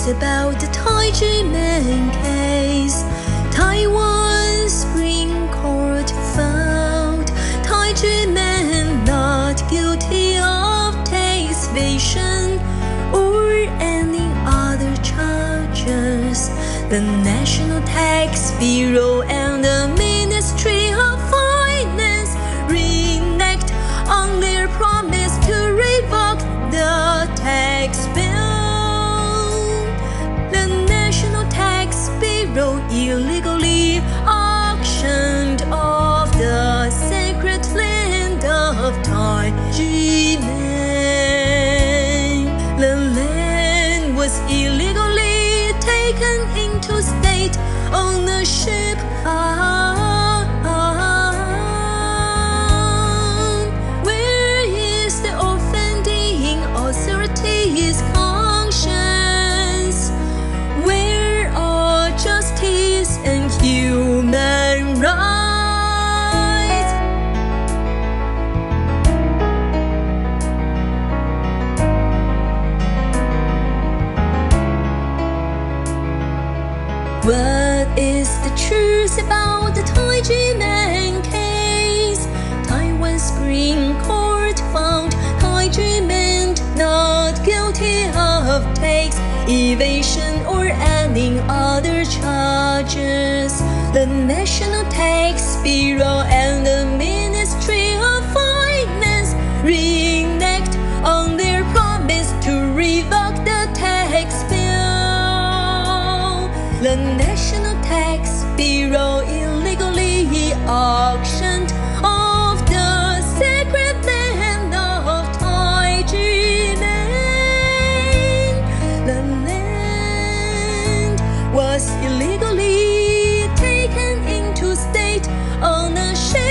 truth about the Tai Ji Men case. Taiwan Supreme Court found Tai Ji Men not guilty of tax evasion or any other charges. The National Tax Bureau and the Ministry of Finance reneged on their promise to revoke the tax bill. The National Tax Bureau illegally auctioned off the sacred land of Tai Ji Men. The land was illegally taken into state ownership. Where is the offending authority's conscience? Where are justice and human rights? What is the truth about the Tai Ji Men case? Taiwan Supreme Court found Tai Ji Men not guilty of tax evasion or any other charges. The National Tax Bureau and the Ministry of Finance reneged on their promise to revoke the tax bill. The National Tax Bureau illegally auctioned off the sacred land of Tai Ji Men. The land was illegally taken into state ownership.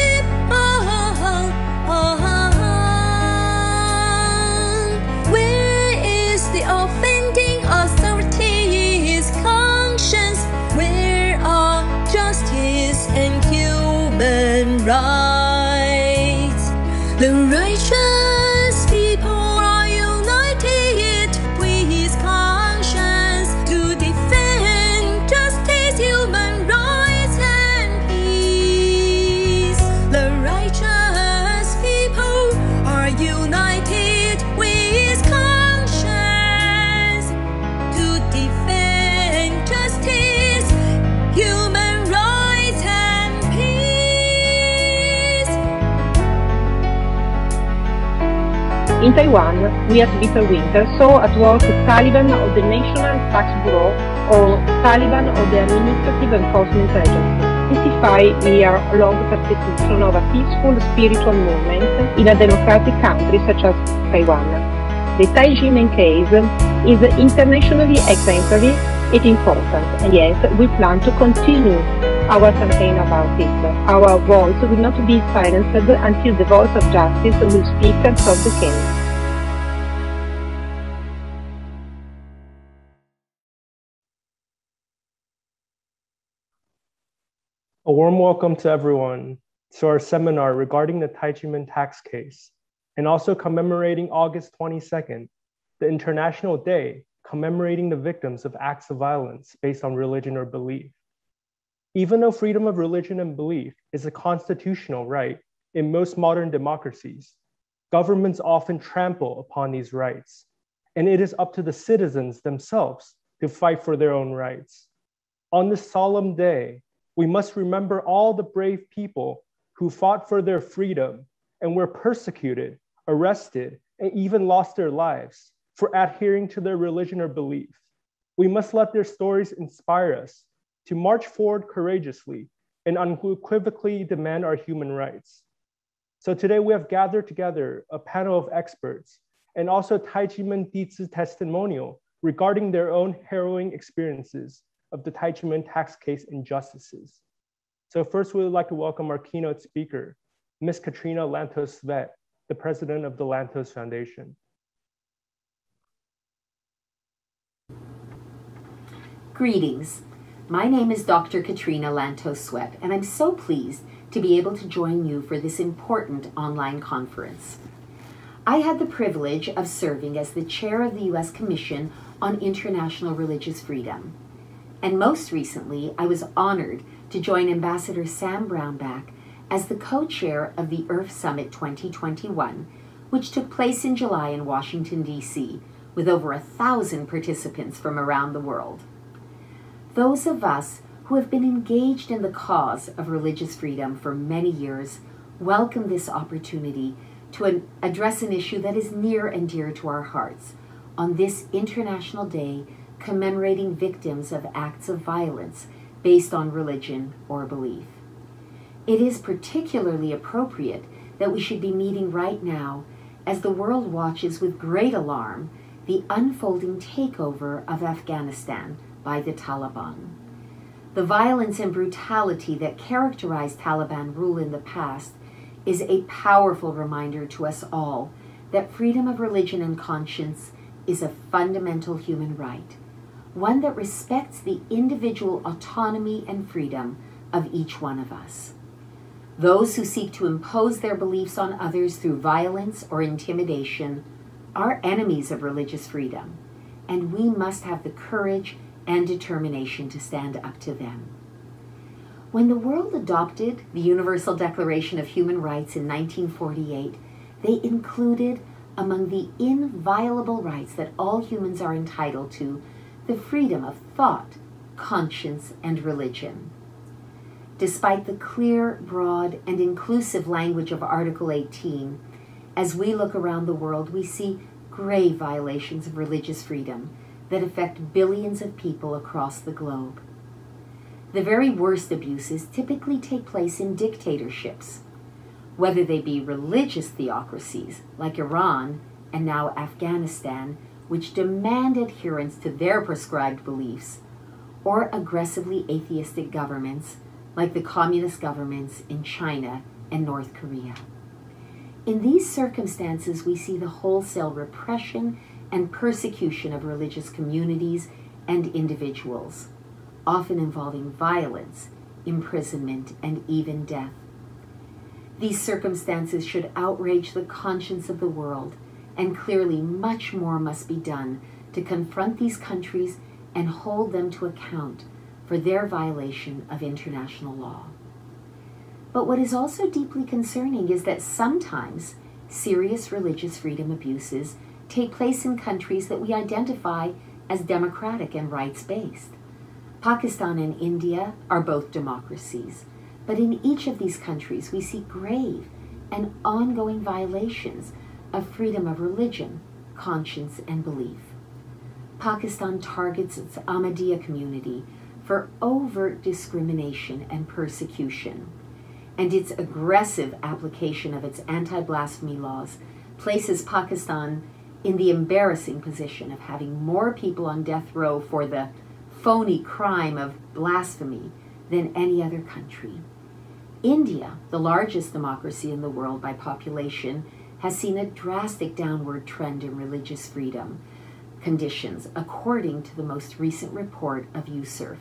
Where is the offending authority's conscience? Where are justice and human rights? The righteous people are united with conscience to defend justice, human rights, and peace. The righteous people are united with conscience to defend justice, human rights, and peace. In Taiwan, we at Bitter Winter saw at work the Taliban of the National Tax Bureau or Taliban of the Administrative Enforcement Agency, 55-year-long persecution of a peaceful spiritual movement in a democratic country such as Taiwan. The Tai Ji Men case is internationally exemplary and important, and yet we plan to continue our campaign about it. Our voice will not be silenced until the voice of justice will speak and solve the case. A warm welcome to everyone to our seminar regarding the Tai Ji Men tax case, and also commemorating August 22nd, the International Day commemorating the victims of acts of violence based on religion or belief. Even though freedom of religion and belief is a constitutional right in most modern democracies, governments often trample upon these rights, and it is up to the citizens themselves to fight for their own rights. On this solemn day, we must remember all the brave people who fought for their freedom and were persecuted, arrested, and even lost their lives for adhering to their religion or belief. We must let their stories inspire us to march forward courageously and unequivocally demand our human rights. So today we have gathered together a panel of experts and also Tai Ji Men dizi testimonial regarding their own harrowing experiences of the Tai Ji Men tax case injustices. So first, we would like to welcome our keynote speaker, Ms. Katrina Lantos-Svet, the president of the Lantos Foundation. Greetings. My name is Dr. Katrina Lantos-Svet, and I'm so pleased to be able to join you for this important online conference. I had the privilege of serving as the chair of the U.S. Commission on International Religious Freedom. And most recently, I was honored to join Ambassador Sam Brownback as the co-chair of the Earth Summit 2021, which took place in July in Washington, D.C., with over 1,000 participants from around the world. Those of us who have been engaged in the cause of religious freedom for many years welcome this opportunity to address an issue that is near and dear to our hearts on this International Day commemorating victims of acts of violence based on religion or belief. It is particularly appropriate that we should be meeting right now as the world watches with great alarm the unfolding takeover of Afghanistan by the Taliban. The violence and brutality that characterized Taliban rule in the past is a powerful reminder to us all that freedom of religion and conscience is a fundamental human right, one that respects the individual autonomy and freedom of each one of us. Those who seek to impose their beliefs on others through violence or intimidation are enemies of religious freedom, and we must have the courage and determination to stand up to them. When the world adopted the Universal Declaration of Human Rights in 1948, they included among the inviolable rights that all humans are entitled to the freedom of thought, conscience, and religion. Despite the clear, broad, and inclusive language of Article 18, as we look around the world, we see grave violations of religious freedom that affect billions of people across the globe. The very worst abuses typically take place in dictatorships, whether they be religious theocracies like Iran and now Afghanistan, which demand adherence to their prescribed beliefs, or aggressively atheistic governments like the communist governments in China and North Korea. In these circumstances, we see the wholesale repression and persecution of religious communities and individuals, often involving violence, imprisonment, and even death. These circumstances should outrage the conscience of the world, and clearly much more must be done to confront these countries and hold them to account for their violation of international law. But what is also deeply concerning is that sometimes serious religious freedom abuses take place in countries that we identify as democratic and rights-based. Pakistan and India are both democracies, but in each of these countries we see grave and ongoing violations of freedom of religion, conscience, and belief. Pakistan targets its Ahmadiyya community for overt discrimination and persecution, and its aggressive application of its anti-blasphemy laws places Pakistan in the embarrassing position of having more people on death row for the phony crime of blasphemy than any other country. India, the largest democracy in the world by population, has seen a drastic downward trend in religious freedom conditions, according to the most recent report of USERF.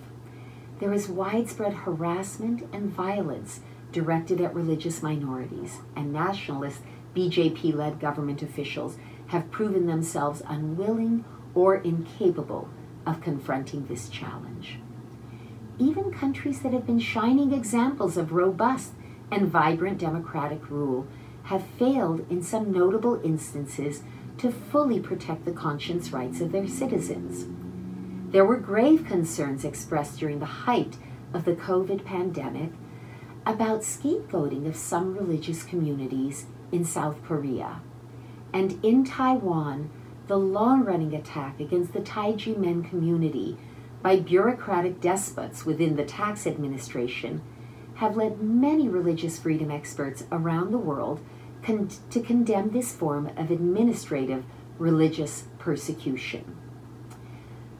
There is widespread harassment and violence directed at religious minorities, and nationalist BJP-led government officials have proven themselves unwilling or incapable of confronting this challenge. Even countries that have been shining examples of robust and vibrant democratic rule have failed in some notable instances to fully protect the conscience rights of their citizens. There were grave concerns expressed during the height of the COVID pandemic about scapegoating of some religious communities in South Korea. And in Taiwan, the long-running attack against the Tai Ji Men community by bureaucratic despots within the tax administration have led many religious freedom experts around the world to condemn this form of administrative religious persecution.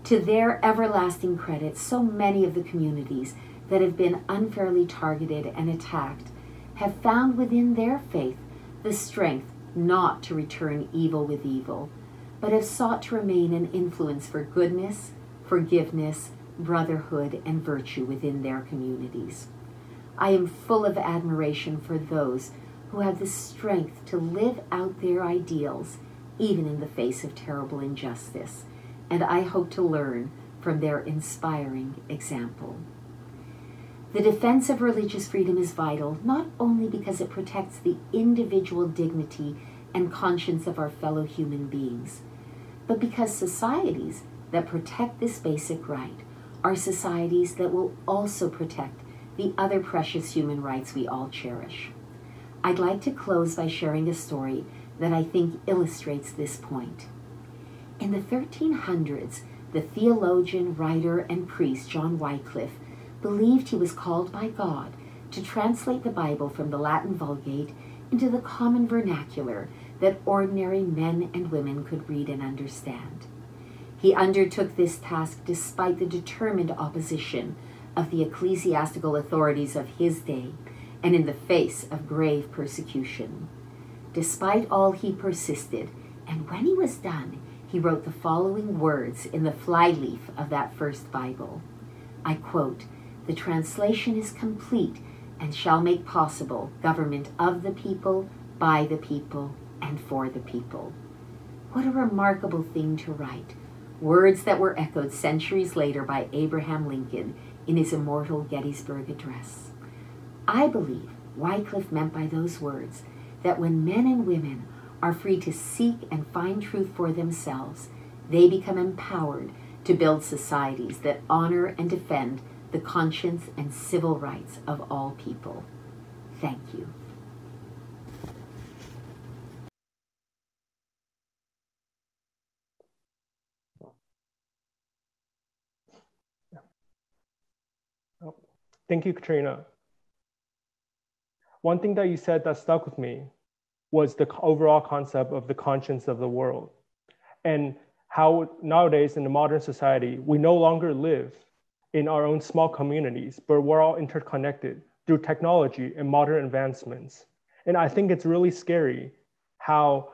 To their everlasting credit, so many of the communities that have been unfairly targeted and attacked have found within their faith the strength not to return evil with evil, but have sought to remain an influence for goodness, forgiveness, brotherhood, and virtue within their communities. I am full of admiration for those who have the strength to live out their ideals even in the face of terrible injustice, and I hope to learn from their inspiring example. The defense of religious freedom is vital, not only because it protects the individual dignity and conscience of our fellow human beings, but because societies that protect this basic right are societies that will also protect the other precious human rights we all cherish. I'd like to close by sharing a story that I think illustrates this point. In the 1300s, the theologian, writer, and priest John Wycliffe believed he was called by God to translate the Bible from the Latin Vulgate into the common vernacular that ordinary men and women could read and understand. He undertook this task despite the determined opposition of the ecclesiastical authorities of his day and in the face of grave persecution. Despite all, he persisted, and when he was done, he wrote the following words in the flyleaf of that first Bible. I quote, "The translation is complete and shall make possible government of the people, by the people, and for the people." What a remarkable thing to write. Words that were echoed centuries later by Abraham Lincoln in his immortal Gettysburg Address. I believe Wycliffe meant by those words that when men and women are free to seek and find truth for themselves, they become empowered to build societies that honor and defend the conscience and civil rights of all people. Thank you. Thank you, Katrina. One thing that you said that stuck with me was the overall concept of the conscience of the world, and how nowadays in the modern society, we no longer live in our own small communities, but we're all interconnected through technology and modern advancements. And I think it's really scary how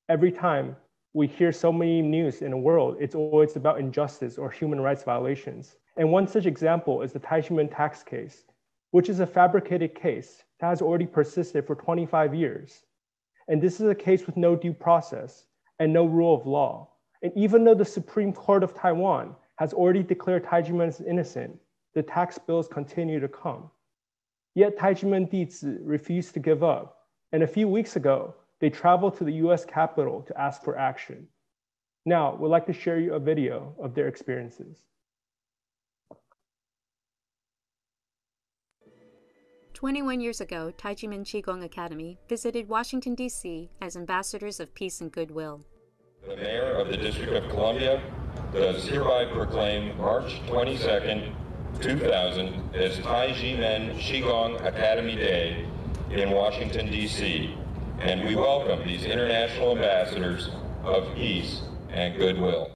every time we hear so many news in the world, it's always about injustice or human rights violations. And one such example is the Tai Ji Men tax case, which is a fabricated case that has already persisted for 25 years. And this is a case with no due process and no rule of law. And even though the Supreme Court of Taiwan has already declared Tai Ji Men as innocent, the tax bills continue to come. Yet Tai Ji Men dizi refused to give up. And a few weeks ago, they traveled to the US Capitol to ask for action. Now, we'd like to share you a video of their experiences. 21 years ago, Tai Ji Men Qigong Academy visited Washington, D.C. as ambassadors of peace and goodwill. The Mayor of the District of Columbia does hereby proclaim March 22nd, 2000 as Tai Ji Men Qigong Academy Day in Washington, D.C., and we welcome these international ambassadors of peace and goodwill.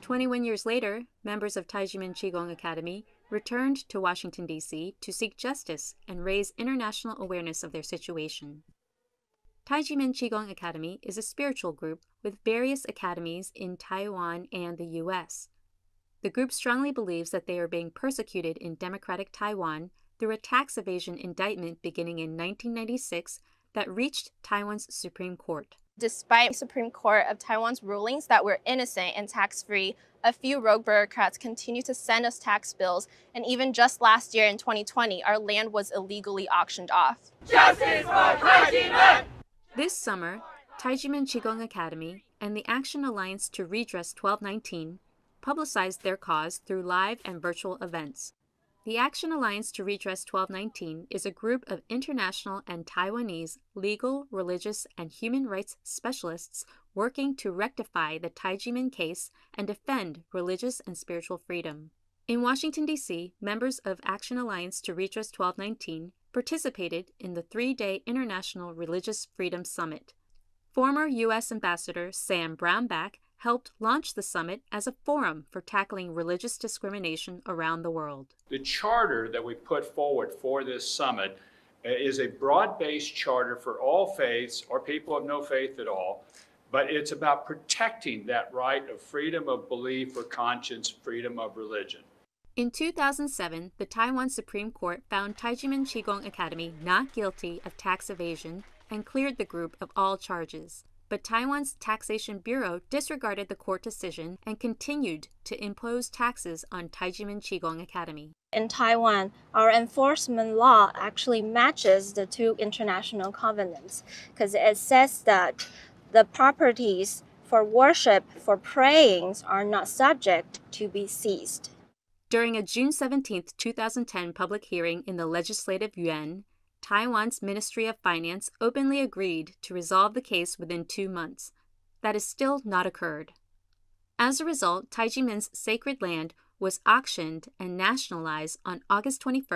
21 years later, members of Tai Ji Men Qigong Academy returned to Washington, D.C. to seek justice and raise international awareness of their situation. Tai Ji Men Qigong Academy is a spiritual group with various academies in Taiwan and the U.S. The group strongly believes that they are being persecuted in democratic Taiwan through a tax evasion indictment beginning in 1996 that reached Taiwan's Supreme Court. Despite the Supreme Court of Taiwan's rulings that we're innocent and tax-free, a few rogue bureaucrats continue to send us tax bills, and even just last year in 2020, our land was illegally auctioned off. Justice for Tai Ji Men! This summer, Tai Ji Men Qigong Academy and the Action Alliance to Redress 1219 publicized their cause through live and virtual events. The Action Alliance to Redress 1219 is a group of international and Taiwanese legal, religious, and human rights specialists working to rectify the Tai Ji Men case and defend religious and spiritual freedom. In Washington, D.C., members of Action Alliance to Redress 1219 participated in the 3-day International Religious Freedom Summit. Former U.S. Ambassador Sam Brownback helped launch the summit as a forum for tackling religious discrimination around the world. The charter that we put forward for this summit is a broad-based charter for all faiths or people of no faith at all, but it's about protecting that right of freedom of belief or conscience, freedom of religion. In 2007, the Taiwan Supreme Court found Tai Ji Men Qigong Academy not guilty of tax evasion and cleared the group of all charges. But Taiwan's Taxation Bureau disregarded the court decision and continued to impose taxes on Tai Ji Men Qigong Academy. In Taiwan, our enforcement law actually matches the two international covenants because it says that the properties for worship, for prayings, are not subject to be seized. During a June 17, 2010 public hearing in the Legislative Yuan, Taiwan's Ministry of Finance openly agreed to resolve the case within 2 months. That has still not occurred. As a result, Tai Ji Men's sacred land was auctioned and nationalized on August 21,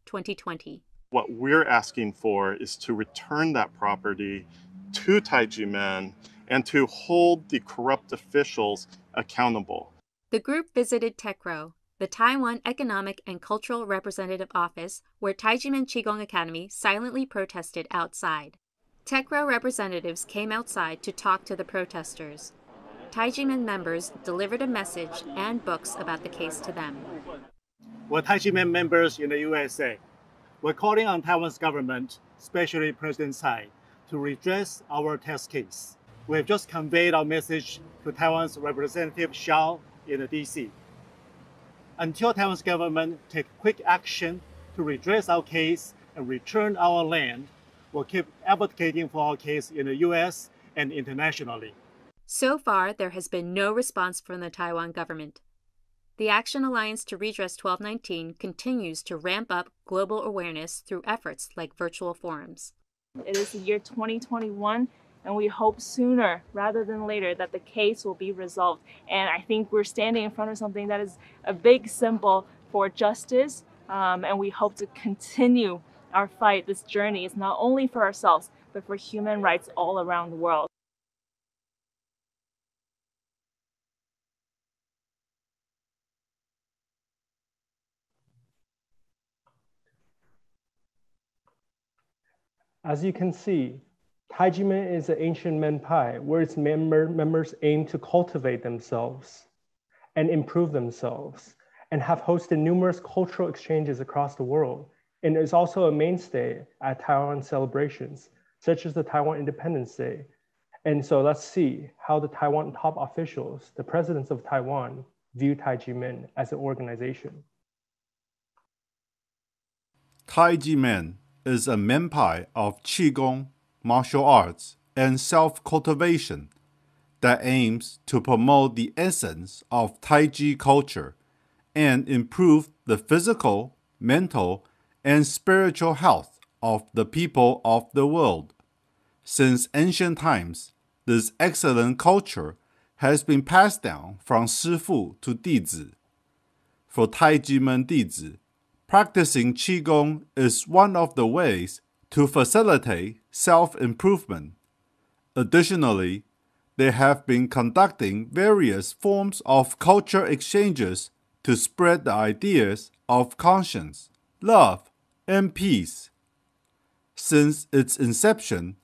2020. What we're asking for is to return that property to Tai Ji Men and to hold the corrupt officials accountable. The group visited TECRO, the Taiwan Economic and Cultural Representative Office, where Tai Ji Men Qigong Academy silently protested outside. TECRO representatives came outside to talk to the protesters. Tai Ji Men members delivered a message and books about the case to them. We're Tai Ji Men members in the USA. We're calling on Taiwan's government, especially President Tsai, to redress our tax case. We have just conveyed our message to Taiwan's Representative Xiao in the DC. Until Taiwan's government take quick action to redress our case and return our land, we'll keep advocating for our case in the US and internationally. So far, there has been no response from the Taiwan government. The Action Alliance to Redress 1219 continues to ramp up global awareness through efforts like virtual forums. It is the year 2021, and we hope sooner rather than later that the case will be resolved. And I think we're standing in front of something that is a big symbol for justice, and we hope to continue our fight. This journey is not only for ourselves, but for human rights all around the world. As you can see, Tai Ji Men is an ancient menpai where its members aim to cultivate themselves and improve themselves and have hosted numerous cultural exchanges across the world, and is also a mainstay at Taiwan celebrations, such as the Taiwan Independence Day. And so let's see how the Taiwan top officials, the presidents of Taiwan, view Tai Ji Men as an organization. Tai Ji Men is a menpai of Qigong, martial arts, and self-cultivation that aims to promote the essence of Tai Chi culture and improve the physical, mental, and spiritual health of the people of the world. Since ancient times, this excellent culture has been passed down from shifu to dizi. For Tai Ji Men dizi, practicing Qigong is one of the ways to facilitate self-improvement. Additionally, they have been conducting various forms of culture exchanges to spread the ideas of conscience, love, and peace. Since its inception,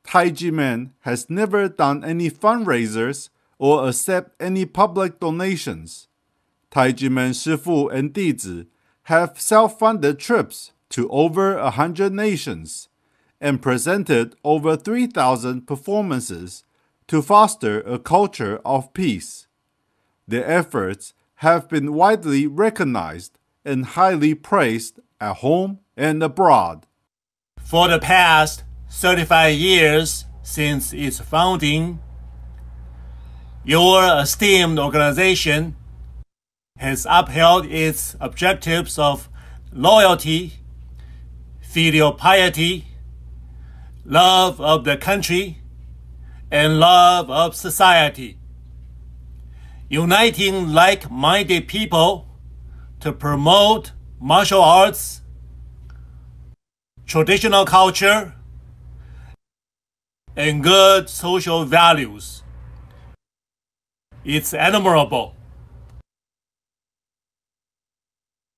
Tai Ji Men has never done any fundraisers or accept any public donations. Tai Ji Men shifu and dizi have self-funded trips to over 100 nations and presented over 3,000 performances to foster a culture of peace. Their efforts have been widely recognized and highly praised at home and abroad. For the past 35 years since its founding, your esteemed organization has upheld its objectives of loyalty, filial piety, love of the country, and love of society, uniting like-minded people to promote martial arts, traditional culture, and good social values. It's admirable.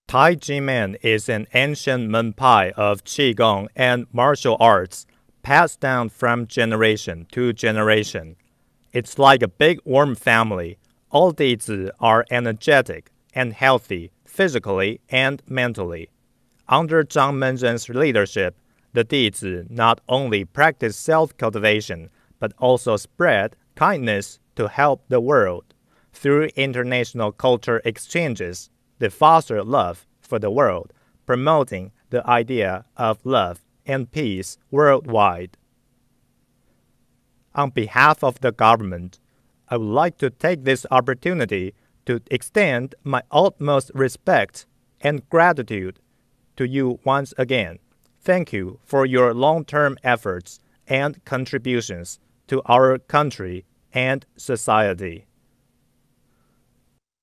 Tai Ji Men is an ancient menpai of Qigong and martial arts, passed down from generation to generation. It's like a big warm family. All dizi are energetic and healthy, physically and mentally. Under Zhang Menzhen's leadership, the dizi not only practiced self-cultivation, but also spread kindness to help the world. Through international culture exchanges, they foster love for the world, promoting the idea of love and peace worldwide. On behalf of the government, I would like to take this opportunity to extend my utmost respect and gratitude to you once again. Thank you for your long-term efforts and contributions to our country and society.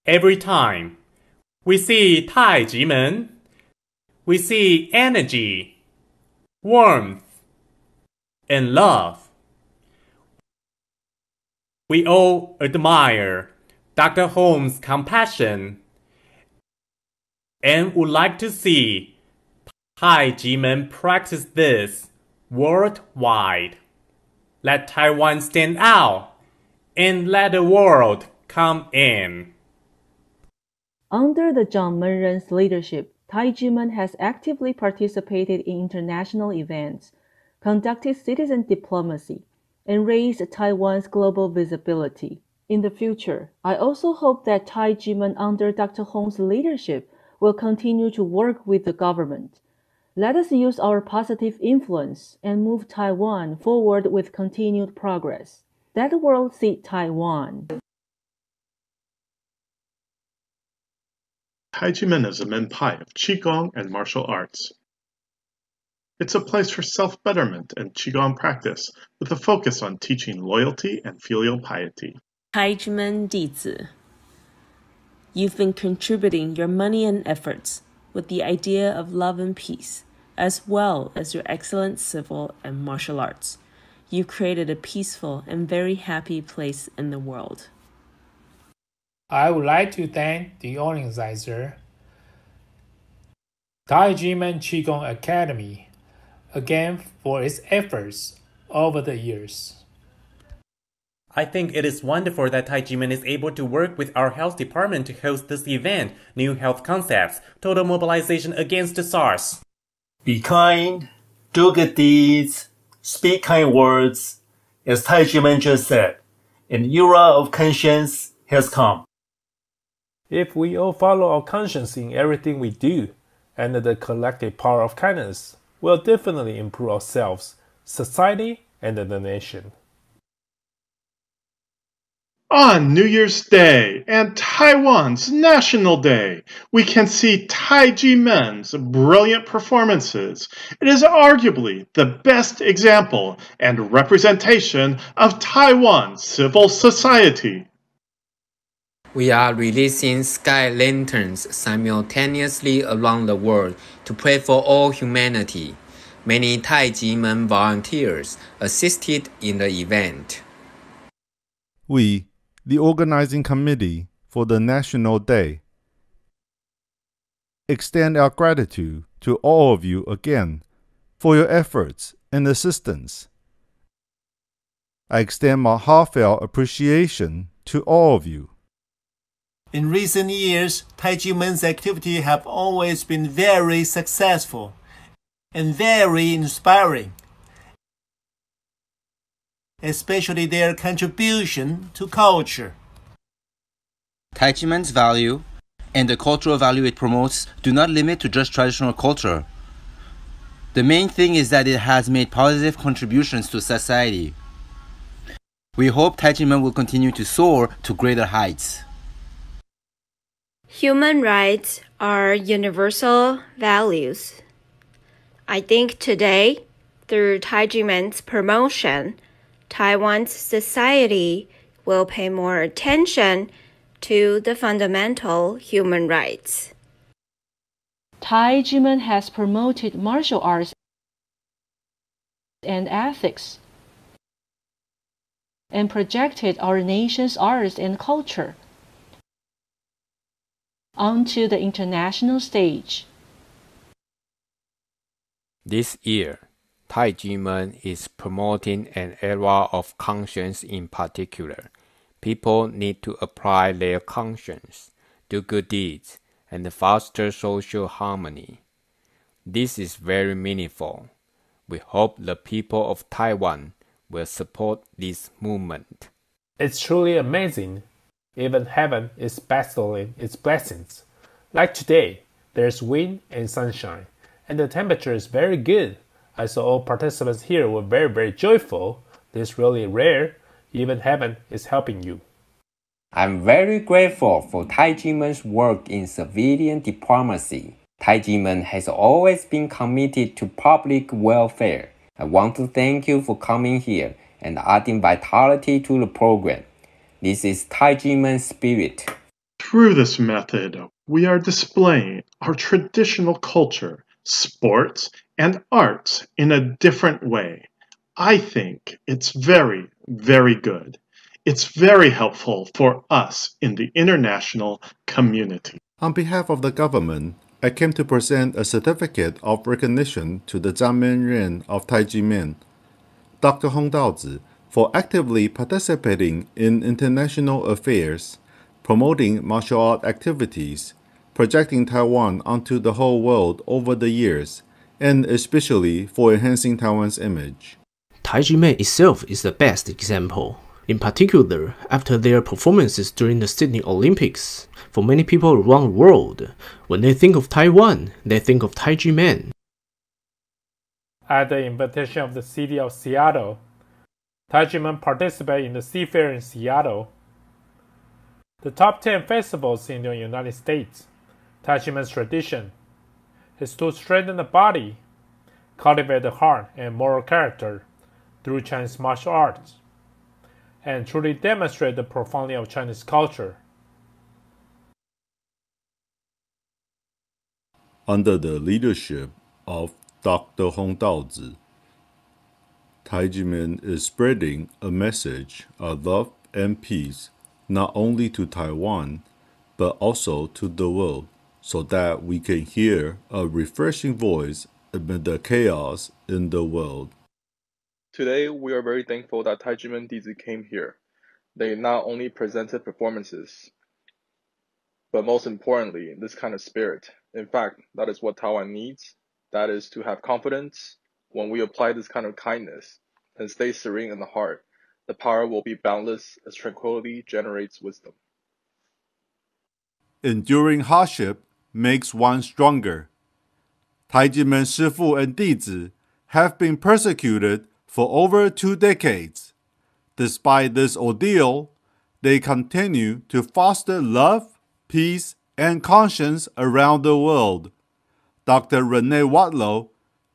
Every time we see Tai Ji Men, we see energy, warmth, and love. We all admire Dr. Holmes' compassion and would like to see Tai Ji Men practice this worldwide. Let Taiwan stand out and let the world come in. Under the Zhang Menzhen's leadership, Tai Ji Men has actively participated in international events, conducted citizen diplomacy, and raised Taiwan's global visibility. In the future, I also hope that Tai Ji Men under Dr. Hong's leadership will continue to work with the government. Let us use our positive influence and move Taiwan forward with continued progress. Let the world see Taiwan. Tai Ji Men is a Menpai of Qigong and martial arts. It's a place for self-betterment and Qigong practice with a focus on teaching loyalty and filial piety. Tai Ji Men dizi. You've been contributing your money and efforts with the idea of love and peace, as well as your excellent civil and martial arts. You've created a peaceful and very happy place in the world. I would like to thank the organizer, Tai Ji Men Qigong Academy, again for its efforts over the years. I think it is wonderful that Tai Ji Men is able to work with our health department to host this event, New Health Concepts, Total Mobilization Against SARS. Be kind, do good deeds, speak kind words. As Tai Ji Men just said, an era of conscience has come. If we all follow our conscience in everything we do, and the collective power of kindness, we'll definitely improve ourselves, society, and the nation. On New Year's Day and Taiwan's National Day, we can see Tai Ji Men's brilliant performances. It is arguably the best example and representation of Taiwan's civil society. We are releasing sky lanterns simultaneously around the world to pray for all humanity. Many Tai Ji Men volunteers assisted in the event. We, the organizing committee for the National Day, extend our gratitude to all of you again for your efforts and assistance. I extend my heartfelt appreciation to all of you. In recent years, Tai Ji Men's activities have always been very successful and very inspiring, especially their contribution to culture. Tai Ji Men's value and the cultural value it promotes do not limit to just traditional culture. The main thing is that it has made positive contributions to society. We hope Tai Ji Men will continue to soar to greater heights. Human rights are universal values. I think today, through Tai Ji Men's promotion, Taiwan's society will pay more attention to the fundamental human rights. Tai Ji Men has promoted martial arts and ethics and projected our nation's arts and culture onto the international stage. This year, Tai Ji Men is promoting an era of conscience in particular. People need to apply their conscience, do good deeds, and foster social harmony. This is very meaningful. We hope the people of Taiwan will support this movement. It's truly amazing. Even heaven is bestowing its blessings. Like today, there's wind and sunshine, and the temperature is very good. I saw all participants here were very, very joyful. This is really rare. Even heaven is helping you. I'm very grateful for Tai Ji Men's work in civilian diplomacy. Tai Ji Men has always been committed to public welfare. I want to thank you for coming here and adding vitality to the program. This is Tai Ji Men's spirit. Through this method, we are displaying our traditional culture, sports, and arts in a different way. I think it's very, very good. It's very helpful for us in the international community. On behalf of the government, I came to present a certificate of recognition to the Zhangmen Ren of Tai Ji Men, Dr. Hong Daozi, for actively participating in international affairs, promoting martial art activities, projecting Taiwan onto the whole world over the years, and especially for enhancing Taiwan's image. Tai Ji Men itself is the best example. In particular, after their performances during the Sydney Olympics, for many people around the world, when they think of Taiwan, they think of Tai Ji Men. At the invitation of the city of Seattle, Tai Ji Men participated in the Seafair in Seattle. The top 10 festivals in the United States. Tai Ji Men's tradition is to strengthen the body, cultivate the heart and moral character through Chinese martial arts, and truly demonstrate the profoundity of Chinese culture. Under the leadership of Dr. Hong Daozi, Tai Ji Men is spreading a message of love and peace not only to Taiwan, but also to the world, so that we can hear a refreshing voice amid the chaos in the world. Today, we are very thankful that Tai Ji Men dizi came here. They not only presented performances, but most importantly, this kind of spirit. In fact, that is what Taiwan needs. That is to have confidence. When we apply this kind of kindness and stay serene in the heart, the power will be boundless as tranquility generates wisdom. Enduring hardship makes one stronger. Tai Ji Men shifu and dizi have been persecuted for over 2 decades. Despite this ordeal, they continue to foster love, peace, and conscience around the world. Dr. Renee Wadlow,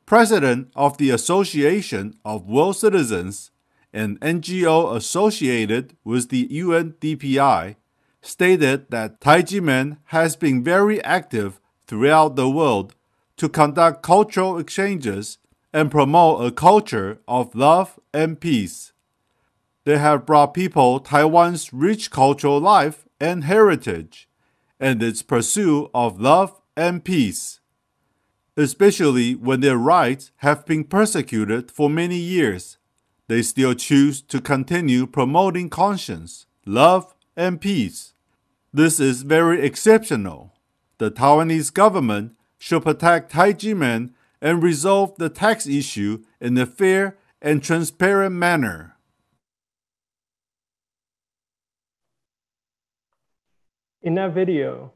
president of the Association of World Citizens, an NGO associated with the UNDPI, stated that Tai Ji Men has been very active throughout the world to conduct cultural exchanges and promote a culture of love and peace. They have brought people Taiwan's rich cultural life and heritage, and its pursuit of love and peace, especially when their rights have been persecuted for many years. They still choose to continue promoting conscience, love, and peace. This is very exceptional. The Taiwanese government should protect Tai Ji Men and resolve the tax issue in a fair and transparent manner. In that video,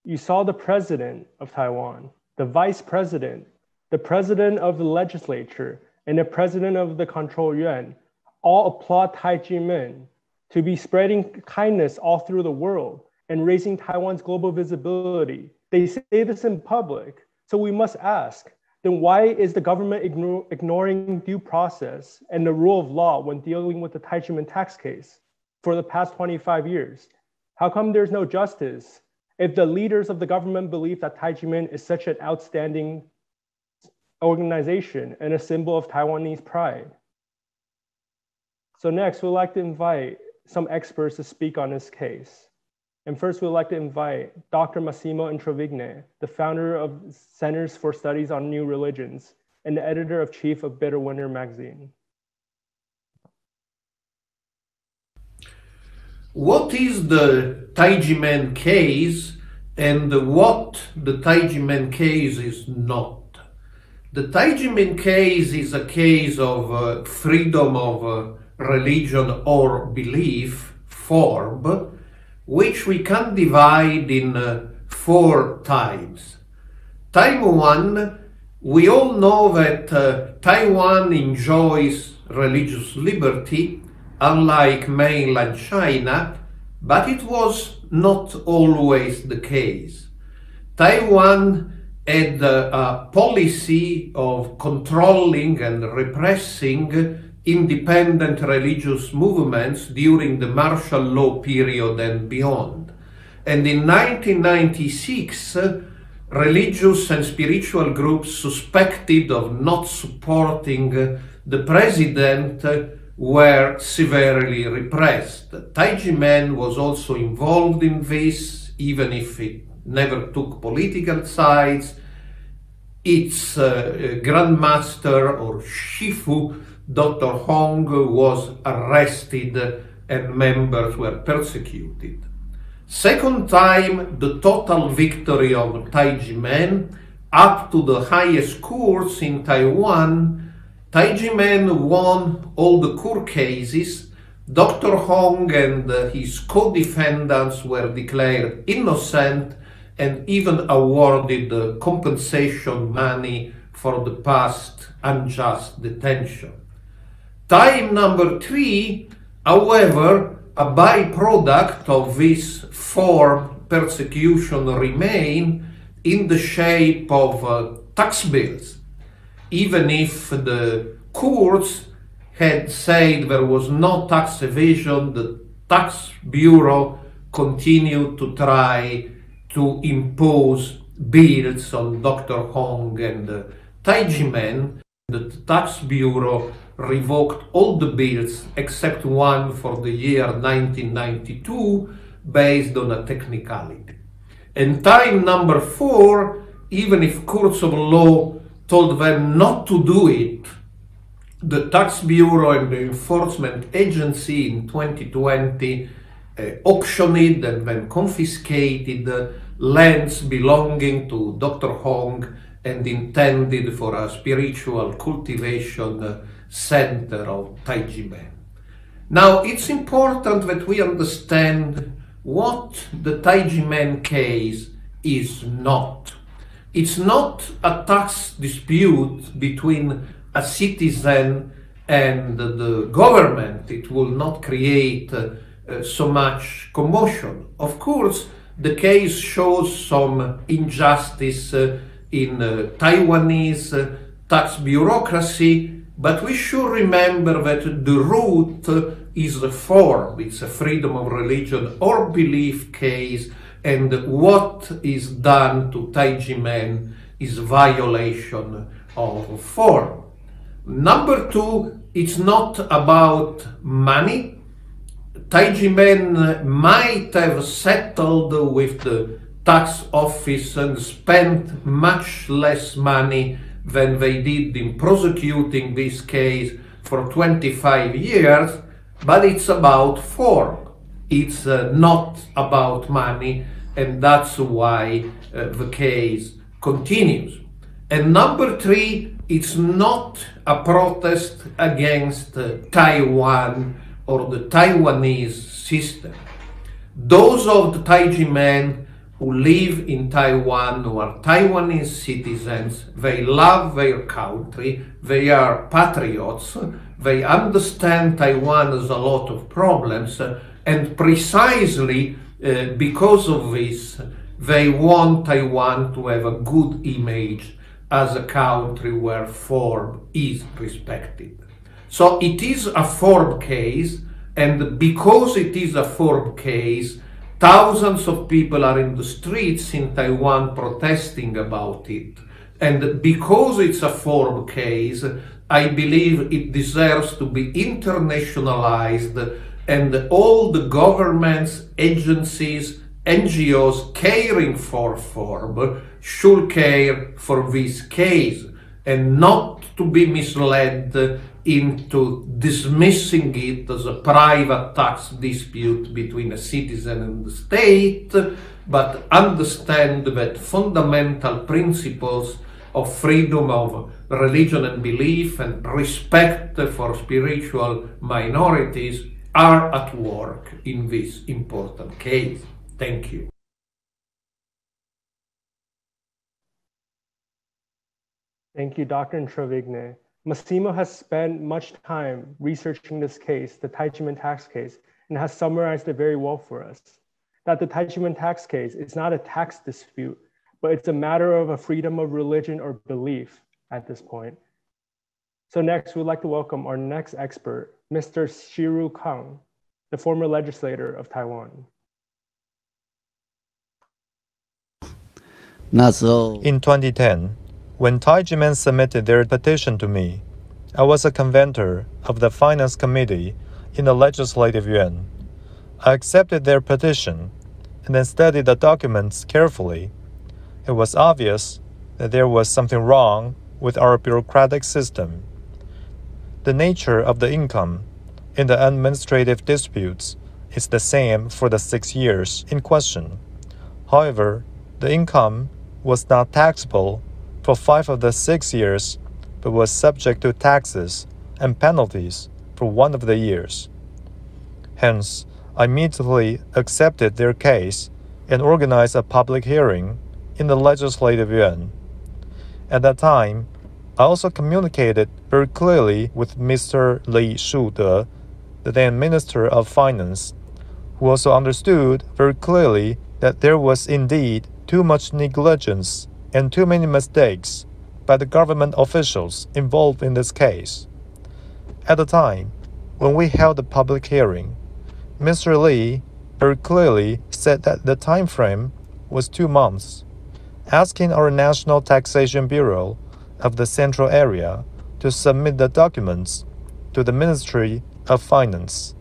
you saw the president of Taiwan, the vice president, the president of the legislature, and the president of the control yuan all applaud Tai Ji Men to be spreading kindness all through the world and raising Taiwan's global visibility. They say this in public, so we must ask, then why is the government ignoring due process and the rule of law when dealing with the Tai Ji Men tax case for the past 25 years? How come there's no justice if the leaders of the government believe that Tai Ji Men is such an outstanding organization and a symbol of Taiwanese pride? So next, we'd like to invite some experts to speak on this case. And first, we'd like to invite Dr. Massimo Introvigne, the founder of Centers for Studies on New Religions and the editor-in-chief of Bitter Winter magazine. What is the Tai Ji Men case and what the Tai Ji Men case is not. The Tai Ji Men case is a case of freedom of religion or belief form, which we can divide in 4 types. Type 1, we all know that Taiwan enjoys religious liberty, unlike mainland China, but it was not always the case. Taiwan had a policy of controlling and repressing independent religious movements during the martial law period and beyond. And in 1996, religious and spiritual groups suspected of not supporting the president were severely repressed. Tai Ji Men was also involved in this, even if it never took political sides. Its grandmaster or shifu, Dr. Hong, was arrested and members were persecuted. Second time, the total victory of Tai Ji Men up to the highest courts in Taiwan. Tai Ji Men won all the court cases. Dr. Hong and his co-defendants were declared innocent and even awarded compensation money for the past unjust detention. Time number 3, however, a byproduct of this form persecution remain in the shape of tax bills. Even if the courts had said there was no tax evasion, the Tax Bureau continued to try to impose bills on Dr. Hong and Tai Ji Men. The Tax Bureau revoked all the bills except one for the year 1992 based on a technicality. And time number 4, even if courts of law told them not to do it, the Tax Bureau and the Enforcement Agency in 2020 auctioned and then confiscated lands belonging to Dr. Hong and intended for a spiritual cultivation center of Tai Ji Men. Now, it's important that we understand what the Tai Ji Men case is not. It's not a tax dispute between a citizen and the government. It will not create so much commotion. Of course, the case shows some injustice in Taiwanese tax bureaucracy, but we should remember that the root is the form. It's a freedom of religion or belief case, and what is done to Tai Ji Men is violation of form. Number 2, it's not about money. Tai Ji Men might have settled with the tax office and spent much less money than they did in prosecuting this case for 25 years, but it's about form. It's not about money, and that's why the case continues. And number 3, it's not a protest against Taiwan or the Taiwanese system. Those of the Tai Ji Men who live in Taiwan, who are Taiwanese citizens, they love their country, they are patriots, they understand Taiwan has a lot of problems, and precisely because of this, they want Taiwan to have a good image as a country where form is respected. So it is a form case, and because it is a form case, thousands of people are in the streets in Taiwan protesting about it. And because it's a form case, I believe it deserves to be internationalized, and all the governments, agencies, NGOs caring for form should care for this case, and not to be misled into dismissing it as a private tax dispute between a citizen and the state, but understand that fundamental principles of freedom of religion and belief and respect for spiritual minorities are at work in this important case. Thank you. Thank you, Dr. Introvigne. Massimo has spent much time researching this case, the Tai Ji Men tax case, and has summarized it very well for us. That the Tai Ji Men tax case is not a tax dispute, but it's a matter of a freedom of religion or belief at this point. So next, we'd like to welcome our next expert, Mr. Shiru Kang, the former legislator of Taiwan. In 2010, when Tai Ji Men submitted their petition to me, I was a conventor of the Finance Committee in the Legislative Yuan. I accepted their petition and then studied the documents carefully. It was obvious that there was something wrong with our bureaucratic system. The nature of the income in the administrative disputes is the same for the 6 years in question. However, the income was not taxable for 5 of the 6 years, but was subject to taxes and penalties for 1 of the years. Hence, I immediately accepted their case and organized a public hearing in the Legislative Yuan. At that time, I also communicated very clearly with Mr. Li Shude, the then Minister of Finance, who also understood very clearly that there was indeed too much negligence and too many mistakes by the government officials involved in this case. At the time, when we held the public hearing, Mr. Li very clearly said that the time frame was 2 months, asking our National Taxation Bureau of the Central Area to submit the documents to the Ministry of Finance.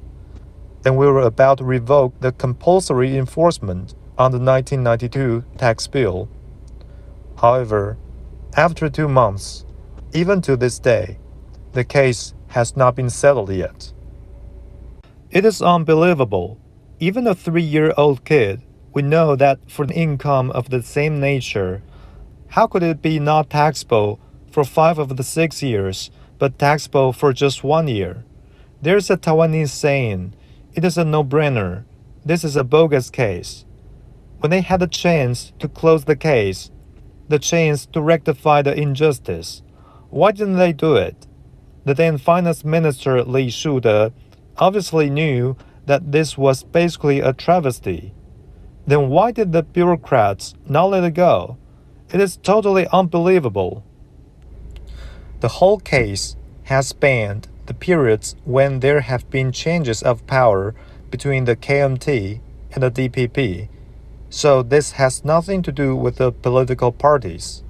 And we were about to revoke the compulsory enforcement on the 1992 tax bill. However, after 2 months, even to this day, the case has not been settled yet. It is unbelievable. Even a 3-year-old kid would know that for an income of the same nature, how could it be not taxable for 5 of the 6 years, but taxable for just 1 year? There's a Taiwanese saying, it is a no-brainer. This is a bogus case. When they had the chance to close the case, the chance to rectify the injustice, why didn't they do it? The then Finance Minister Li Shude obviously knew that this was basically a travesty. Then why did the bureaucrats not let it go? It is totally unbelievable. The whole case has spanned the periods when there have been changes of power between the KMT and the DPP, so this has nothing to do with the political parties.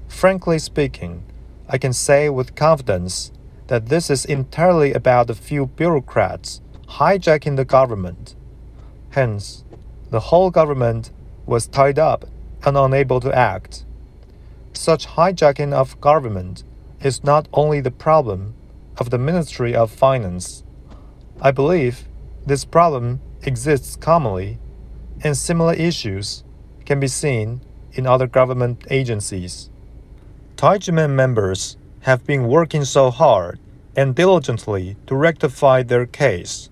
Frankly speaking, I can say with confidence that this is entirely about a few bureaucrats hijacking the government. Hence, the whole government was tied up and unable to act. Such hijacking of government is not only the problem of the Ministry of Finance. I believe this problem exists commonly, and similar issues can be seen in other government agencies. Tai Ji Men members have been working so hard and diligently to rectify their case.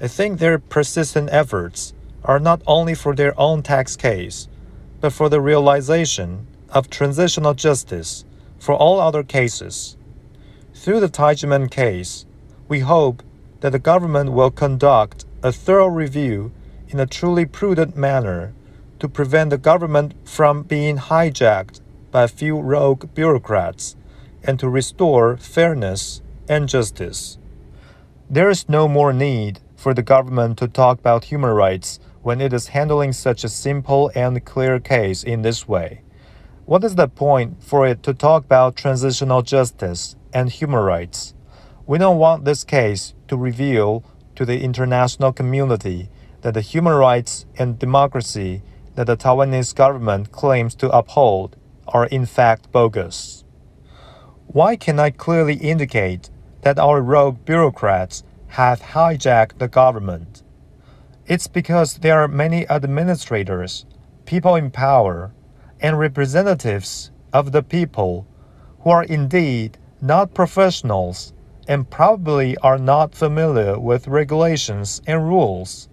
I think their persistent efforts are not only for their own tax case, but for the realization of transitional justice for all other cases. Through the Tai Ji Men case, we hope that the government will conduct a thorough review in a truly prudent manner to prevent the government from being hijacked by a few rogue bureaucrats and to restore fairness and justice. There is no more need for the government to talk about human rights when it is handling such a simple and clear case in this way. What is the point for it to talk about transitional justice and human rights? We don't want this case to reveal to the international community that the human rights and democracy that the Taiwanese government claims to uphold are in fact bogus. Why can I clearly indicate that our rogue bureaucrats have hijacked the government. It's because there are many administrators, people in power, and representatives of the people who are indeed not professionals and probably are not familiar with regulations and rules.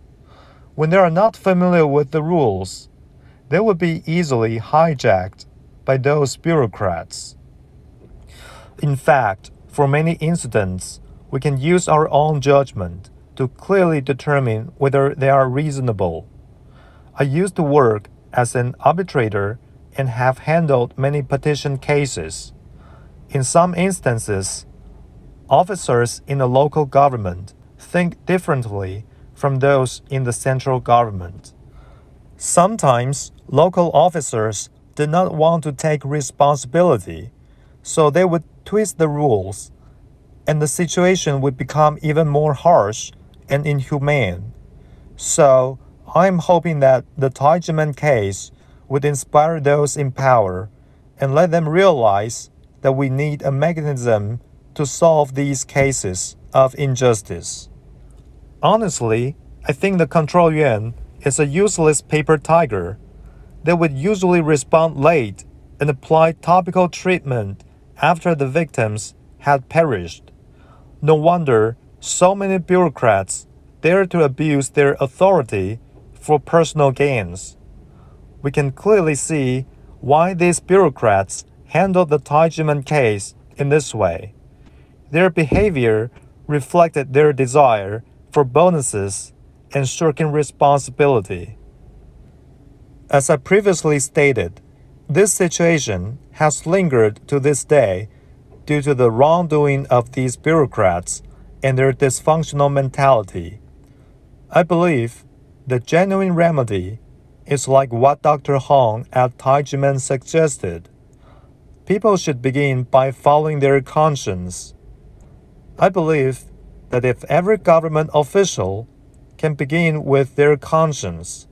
When they are not familiar with the rules, they would be easily hijacked by those bureaucrats. In fact, for many incidents, we can use our own judgment to clearly determine whether they are reasonable. I used to work as an arbitrator and have handled many petition cases. In some instances, officers in the local government think differently from those in the central government. Sometimes local officers did not want to take responsibility, so they would twist the rules, and the situation would become even more harsh and inhumane. So, I'm hoping that the Tai Ji Men case would inspire those in power and let them realize that we need a mechanism to solve these cases of injustice. Honestly, I think the control yuan is a useless paper tiger that would usually respond late and apply topical treatment after the victims had perished. No wonder so many bureaucrats dare to abuse their authority for personal gains. We can clearly see why these bureaucrats handled the Tai Ji Men case in this way. Their behavior reflected their desire for bonuses and shirking responsibility. As I previously stated, this situation has lingered to this day due to the wrongdoing of these bureaucrats and their dysfunctional mentality. I believe the genuine remedy is like what Dr. Hong at Tai Ji Men suggested. People should begin by following their conscience. I believe that if every government official can begin with their conscience,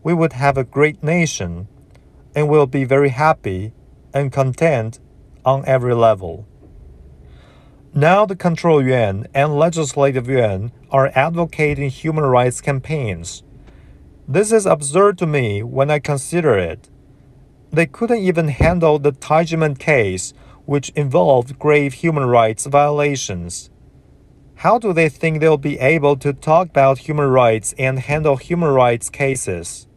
we would have a great nation and will be very happy and content on every level. Now the control yuan and legislative yuan are advocating human rights campaigns. This is absurd to me when I consider it. They couldn't even handle the Tai Ji Men case, which involved grave human rights violations. How do they think they'll be able to talk about human rights and handle human rights cases?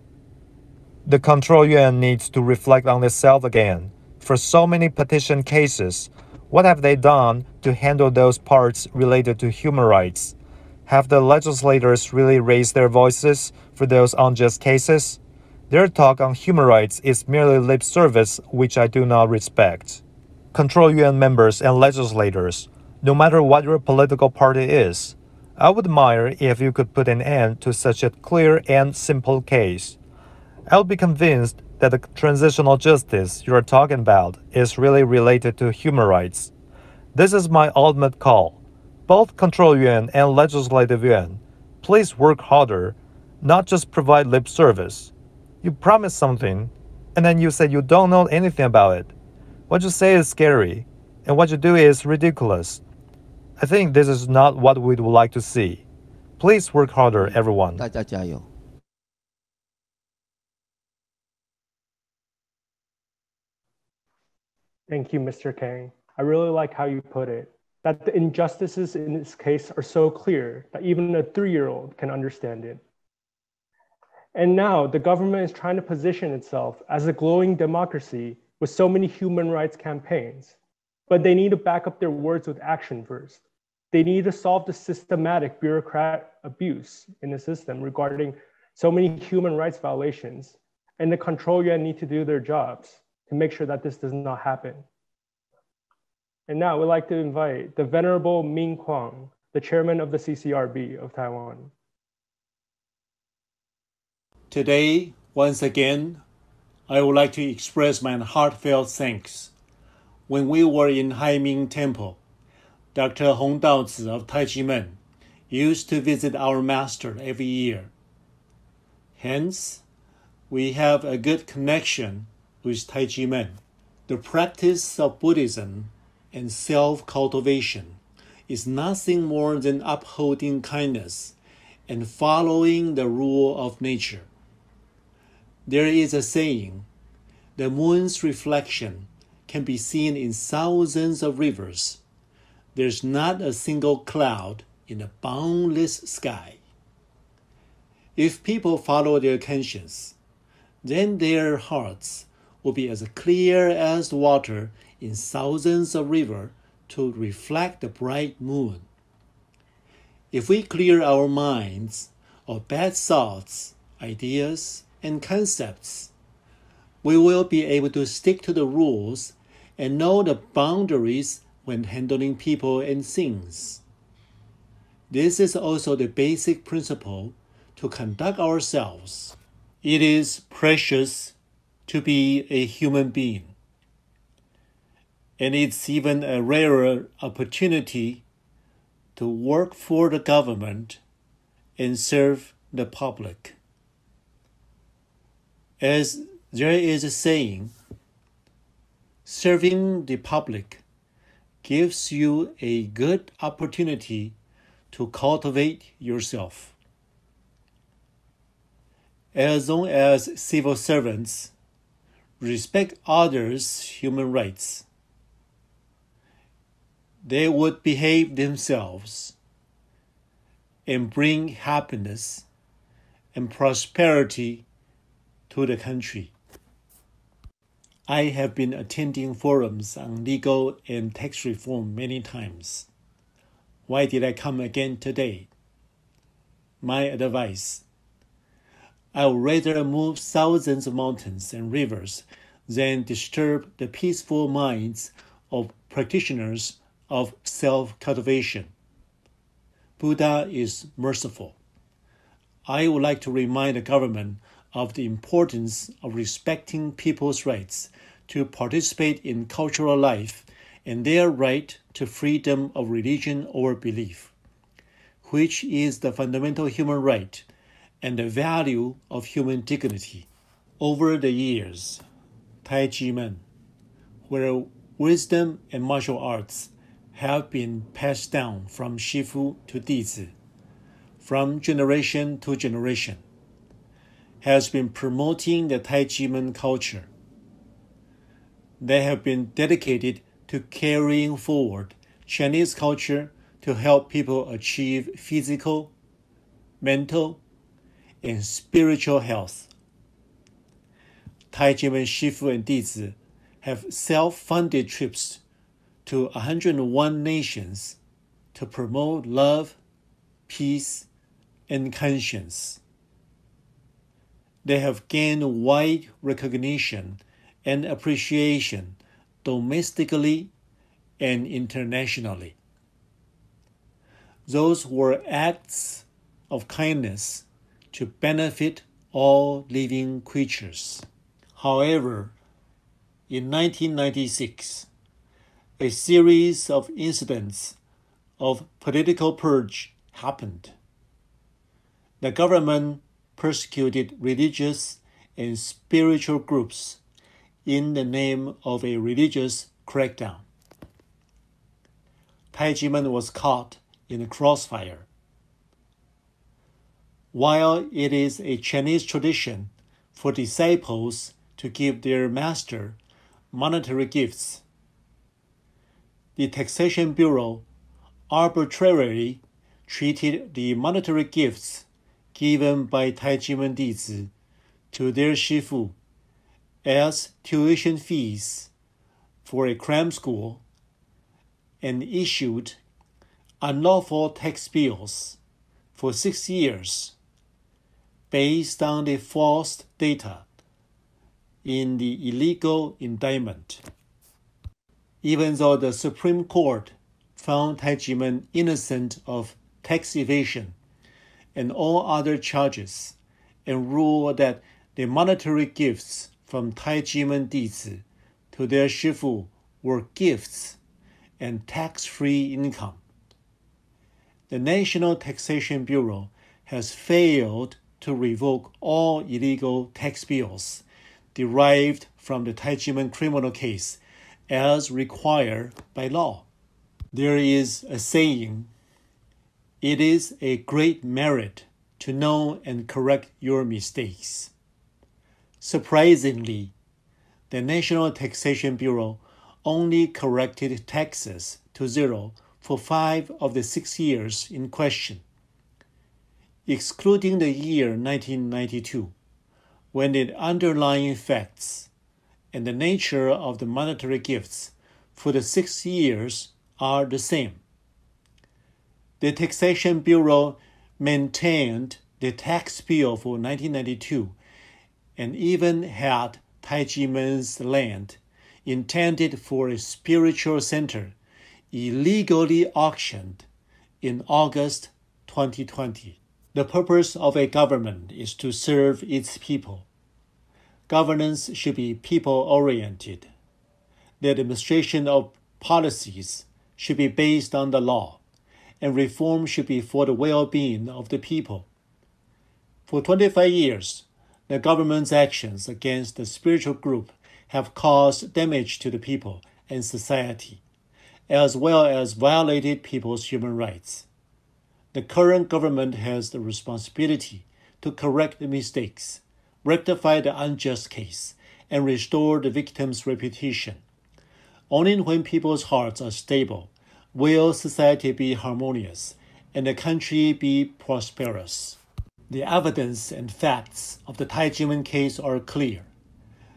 The control yuan needs to reflect on itself again. For so many petition cases, what have they done to handle those parts related to human rights? Have the legislators really raised their voices for those unjust cases? Their talk on human rights is merely lip service, which I do not respect. Control yuan members and legislators, no matter what your political party is, I would admire if you could put an end to such a clear and simple case. I'll be convinced that the transitional justice you are talking about is really related to human rights. This is my ultimate call. Both control yuan and legislative yuan, please work harder, not just provide lip service. You promise something, and then you say you don't know anything about it. What you say is scary, and what you do is ridiculous. I think this is not what we would like to see. Please work harder, everyone. 大家加油。Thank you, Mr. Kang. I really like how you put it, that the injustices in this case are so clear that even a 3-year-old can understand it. And now the government is trying to position itself as a glowing democracy with so many human rights campaigns. But they need to back up their words with action first. They need to solve the systematic bureaucrat abuse in the system regarding so many human rights violations. And the control yuan need to do their jobs to make sure that this does not happen. And now we'd like to invite the Venerable Ming Kwang, the chairman of the CCRB of Taiwan. Today, once again, I would like to express my heartfelt thanks. When we were in Haiming Temple, Dr. Hong Daozi of Tai Ji Men used to visit our master every year. Hence, we have a good connection with Tai Ji Men. The practice of Buddhism and self-cultivation is nothing more than upholding kindness and following the rule of nature. There is a saying, the moon's reflection can be seen in thousands of rivers. There's not a single cloud in a boundless sky. If people follow their conscience, then their hearts will be as clear as the water in thousands of rivers to reflect the bright moon. If we clear our minds of bad thoughts, ideas, and concepts, we will be able to stick to the rules and know the boundaries when handling people and things. This is also the basic principle to conduct ourselves. It is precious to be a human being, and it's even a rarer opportunity to work for the government and serve the public. As there is a saying, serving the public gives you a good opportunity to cultivate yourself. As long as civil servants respect others' human rights, they would behave themselves and bring happiness and prosperity to the country. I have been attending forums on legal and tax reform many times. Why did I come again today? My advice: I would rather move thousands of mountains and rivers than disturb the peaceful minds of practitioners of self-cultivation. Buddha is merciful. I would like to remind the government of the importance of respecting people's rights to participate in cultural life and their right to freedom of religion or belief, which is the fundamental human right and the value of human dignity. Over the years, Tai Ji Men, where wisdom and martial arts have been passed down from shifu to dizi, from generation to generation, has been promoting the Tai Ji Men culture. They have been dedicated to carrying forward Chinese culture to help people achieve physical, mental, and spiritual health. Tai Ji Men shifu and dizi have self-funded trips to 101 nations to promote love, peace, and conscience. They have gained wide recognition and appreciation domestically and internationally. Those were acts of kindness to benefit all living creatures. However, in 1996, a series of incidents of political purge happened. The government persecuted religious and spiritual groups in the name of a religious crackdown. Tai Ji Men was caught in the crossfire. While it is a Chinese tradition for disciples to give their master monetary gifts, the Taxation Bureau arbitrarily treated the monetary gifts given by Tai Ji Men dizi to their shifu as tuition fees for a cram school and issued unlawful tax bills for 6 years based on the false data in the illegal indictment. Even though the Supreme Court found Tai Ji Men innocent of tax evasion and all other charges and ruled that the monetary gifts from Tai Ji Men dizi to their shifu were gifts and tax-free income. The National Taxation Bureau has failed to revoke all illegal tax bills derived from the Tai Ji Men criminal case as required by law. There is a saying, "It is a great merit to know and correct your mistakes." Surprisingly, the National Taxation Bureau only corrected taxes to zero for 5 of the 6 years in question. Excluding the year 1992, when the underlying facts and the nature of the monetary gifts for the 6 years are the same. The Taxation Bureau maintained the tax bill for 1992 and even had Tai Ji Men's land, intended for a spiritual center, illegally auctioned in August 2020. The purpose of a government is to serve its people. Governance should be people-oriented. The administration of policies should be based on the law, and reform should be for the well-being of the people. For 25 years, the government's actions against the spiritual group have caused damage to the people and society, as well as violated people's human rights. The current government has the responsibility to correct the mistakes, rectify the unjust case, and restore the victim's reputation. Only when people's hearts are stable will society be harmonious and the country be prosperous. The evidence and facts of the Tai Ji Men case are clear.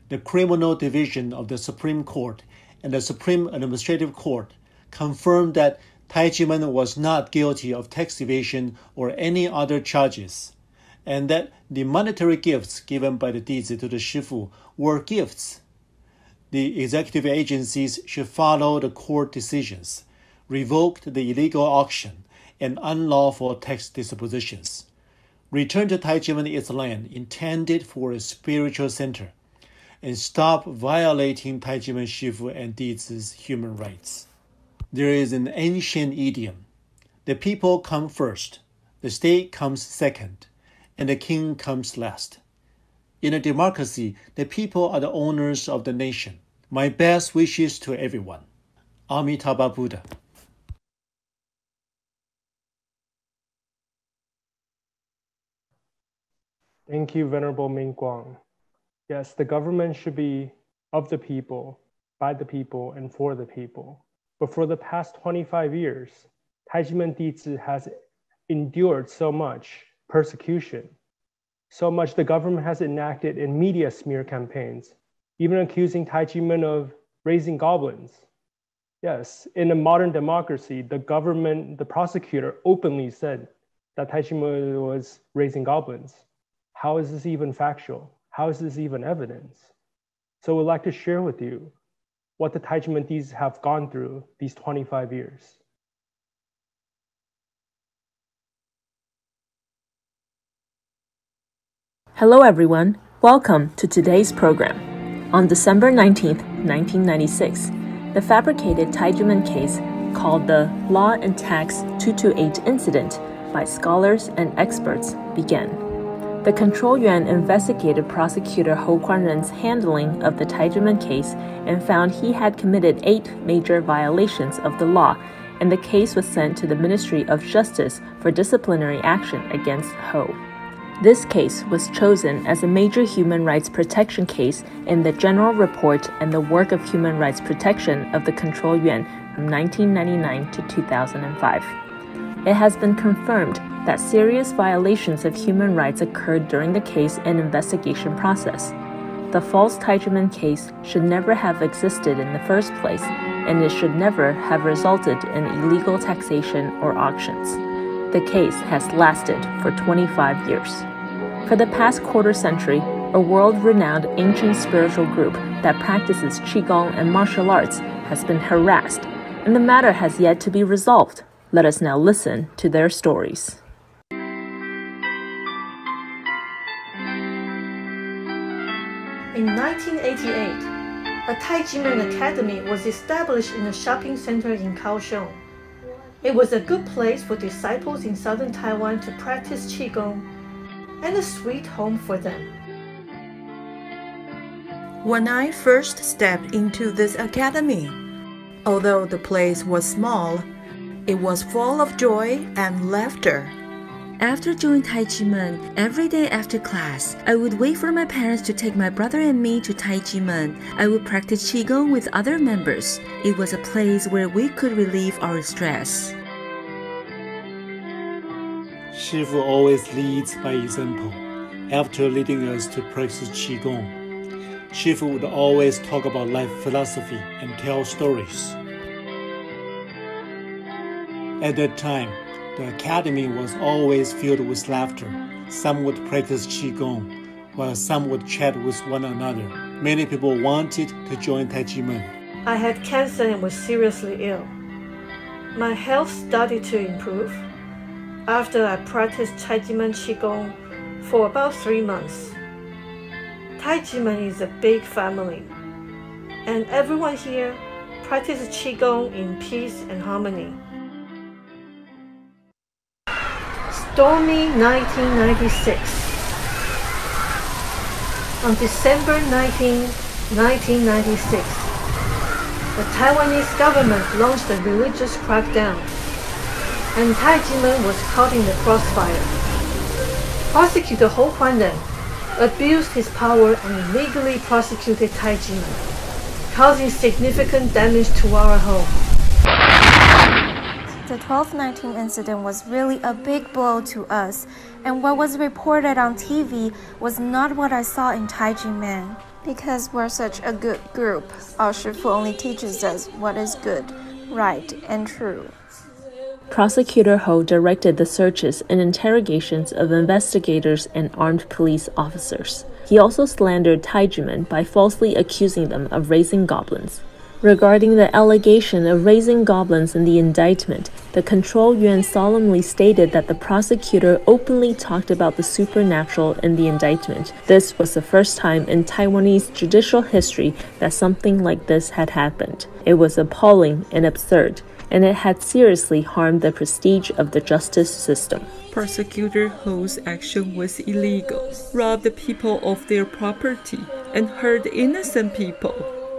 The Criminal Division of the Supreme Court and the Supreme Administrative Court confirmed that Tai Ji Men was not guilty of tax evasion or any other charges, and that the monetary gifts given by the dizi to the shifu were gifts. The executive agencies should follow the court decisions, revoke the illegal auction and unlawful tax dispositions, return to Tai Ji Men its land intended for a spiritual center, and stop violating Tai Ji Men shifu and dizi's human rights. There is an ancient idiom: the people come first, the state comes second, and the king comes last. In a democracy, the people are the owners of the nation. My best wishes to everyone. Amitabha Buddha. Thank you, Venerable Ming Guang. Yes, the government should be of the people, by the people, and for the people. But for the past 25 years, Tai Ji Men dizi has endured so much persecution, so much the government has enacted in media smear campaigns, even accusing Tai Ji Men of raising goblins. Yes, in a modern democracy, the government, the prosecutor openly said that Tai Ji Men was raising goblins. How is this even factual? How is this even evidence? So we'd like to share with you what the Tai Ji Men dizi have gone through these 25 years. Hello everyone, welcome to today's program. On December 19th, 1996, the fabricated Tai Ji Men case called the Law and Tax 228 incident by scholars and experts began. The Control Yuan investigated prosecutor Hou Kuan-ren's handling of the Tai Ji Men case and found he had committed 8 major violations of the law, and the case was sent to the Ministry of Justice for disciplinary action against Hou. This case was chosen as a major human rights protection case in the General Report and the Work of Human Rights Protection of the Control Yuan from 1999 to 2005. It has been confirmed that serious violations of human rights occurred during the case and investigation process. The false Tai Ji Men case should never have existed in the first place, and it should never have resulted in illegal taxation or auctions. The case has lasted for 25 years. For the past quarter century, a world-renowned ancient spiritual group that practices Qigong and martial arts has been harassed, and the matter has yet to be resolved. Let us now listen to their stories. In 1988, a Tai Ji Men Academy was established in a shopping center in Kaohsiung. It was a good place for disciples in southern Taiwan to practice Qigong, and a sweet home for them. When I first stepped into this academy, Although the place was small, it was full of joy and laughter. After joining Tai Ji Men, every day after class, I would wait for my parents to take my brother and me to Tai Ji Men. I would practice Qigong with other members. It was a place where we could relieve our stress. Shifu always leads by example. After leading us to practice Qigong, Shifu would always talk about life philosophy and tell stories. At that time, the academy was always filled with laughter. Some would practice Qigong, while some would chat with one another. Many people wanted to join Tai Ji Men. I had cancer and was seriously ill. My health started to improve after I practiced Tai Ji Men Qigong for about 3 months. Tai Ji Men is a big family, and everyone here practices Qigong in peace and harmony. Stormy 1996. On December 19, 1996, the Taiwanese government launched a religious crackdown, and Tai Ji Men was caught in the crossfire. Prosecutor Hou Kuan-ren abused his power and illegally prosecuted Tai Ji Men, causing significant damage to our home. The 12/19 incident was really a big blow to us, and what was reported on TV was not what I saw in Tai Ji Men. Because we're such a good group, our shifu only teaches us what is good, right, and true. Prosecutor Ho directed the searches and interrogations of investigators and armed police officers. He also slandered Tai Ji Men by falsely accusing them of raising goblins. Regarding the allegation of raising goblins in the indictment, the control yuan solemnly stated that the prosecutor openly talked about the supernatural in the indictment. This was the first time in Taiwanese judicial history that something like this had happened. It was appalling and absurd, and it had seriously harmed the prestige of the justice system. Prosecutor Ho's action was illegal, robbed people of their property, and hurt innocent people.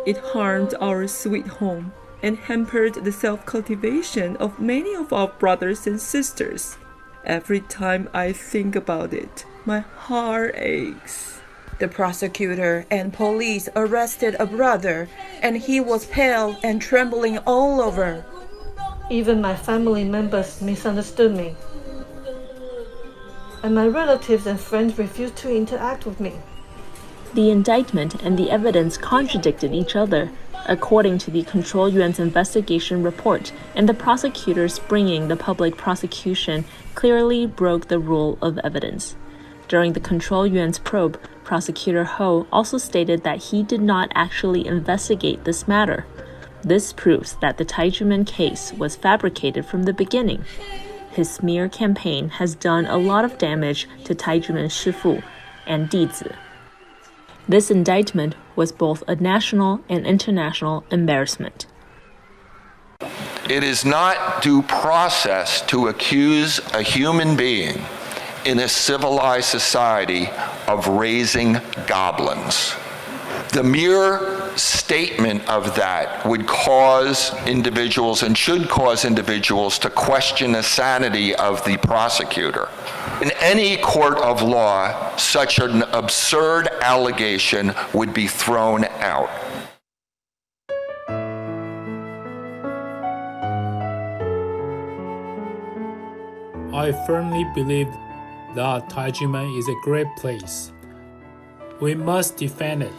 It harmed our sweet home and hampered the self-cultivation of many of our brothers and sisters. Every time I think about it, my heart aches. The prosecutor and police arrested a brother, and he was pale and trembling all over. Even my family members misunderstood me, and my relatives and friends refused to interact with me. The indictment and the evidence contradicted each other, according to the Control Yuan's investigation report, and the prosecutors bringing the public prosecution clearly broke the rule of evidence. During the Control Yuan's probe, Prosecutor Ho also stated that he did not actually investigate this matter. This proves that the Tai Ji Men case was fabricated from the beginning. His smear campaign has done a lot of damage to Tai Ji Men shifu and dizi. This indictment was both a national and international embarrassment. It is not due process to accuse a human being in a civilized society of raising goblins. The mere statement of that would cause individuals and should cause individuals to question the sanity of the prosecutor. In any court of law, such an absurd allegation would be thrown out. I firmly believe that Tai Ji Men is a great place. We must defend it.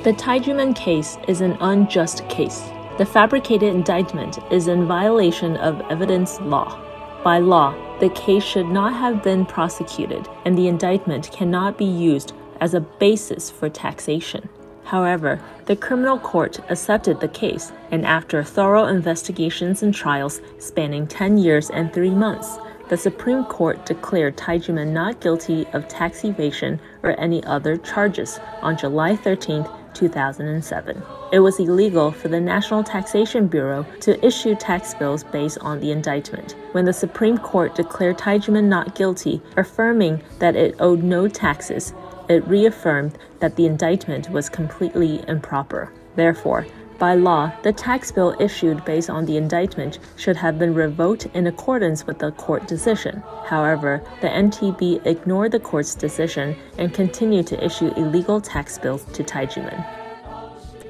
The Tai Ji Men case is an unjust case. The fabricated indictment is in violation of evidence law. By law, the case should not have been prosecuted, and the indictment cannot be used as a basis for taxation. However, the criminal court accepted the case, and after thorough investigations and trials spanning 10 years and 3 months, the Supreme Court declared Tai Ji Men not guilty of tax evasion or any other charges on July 13, 2007. It was illegal for the National Taxation Bureau to issue tax bills based on the indictment. When the Supreme Court declared Tai Ji Men not guilty, affirming that it owed no taxes, it reaffirmed that the indictment was completely improper. Therefore, By law, the tax bill issued based on the indictment should have been revoked in accordance with the court decision. However, the NTB ignored the court's decision and continued to issue illegal tax bills to Tai Ji Men.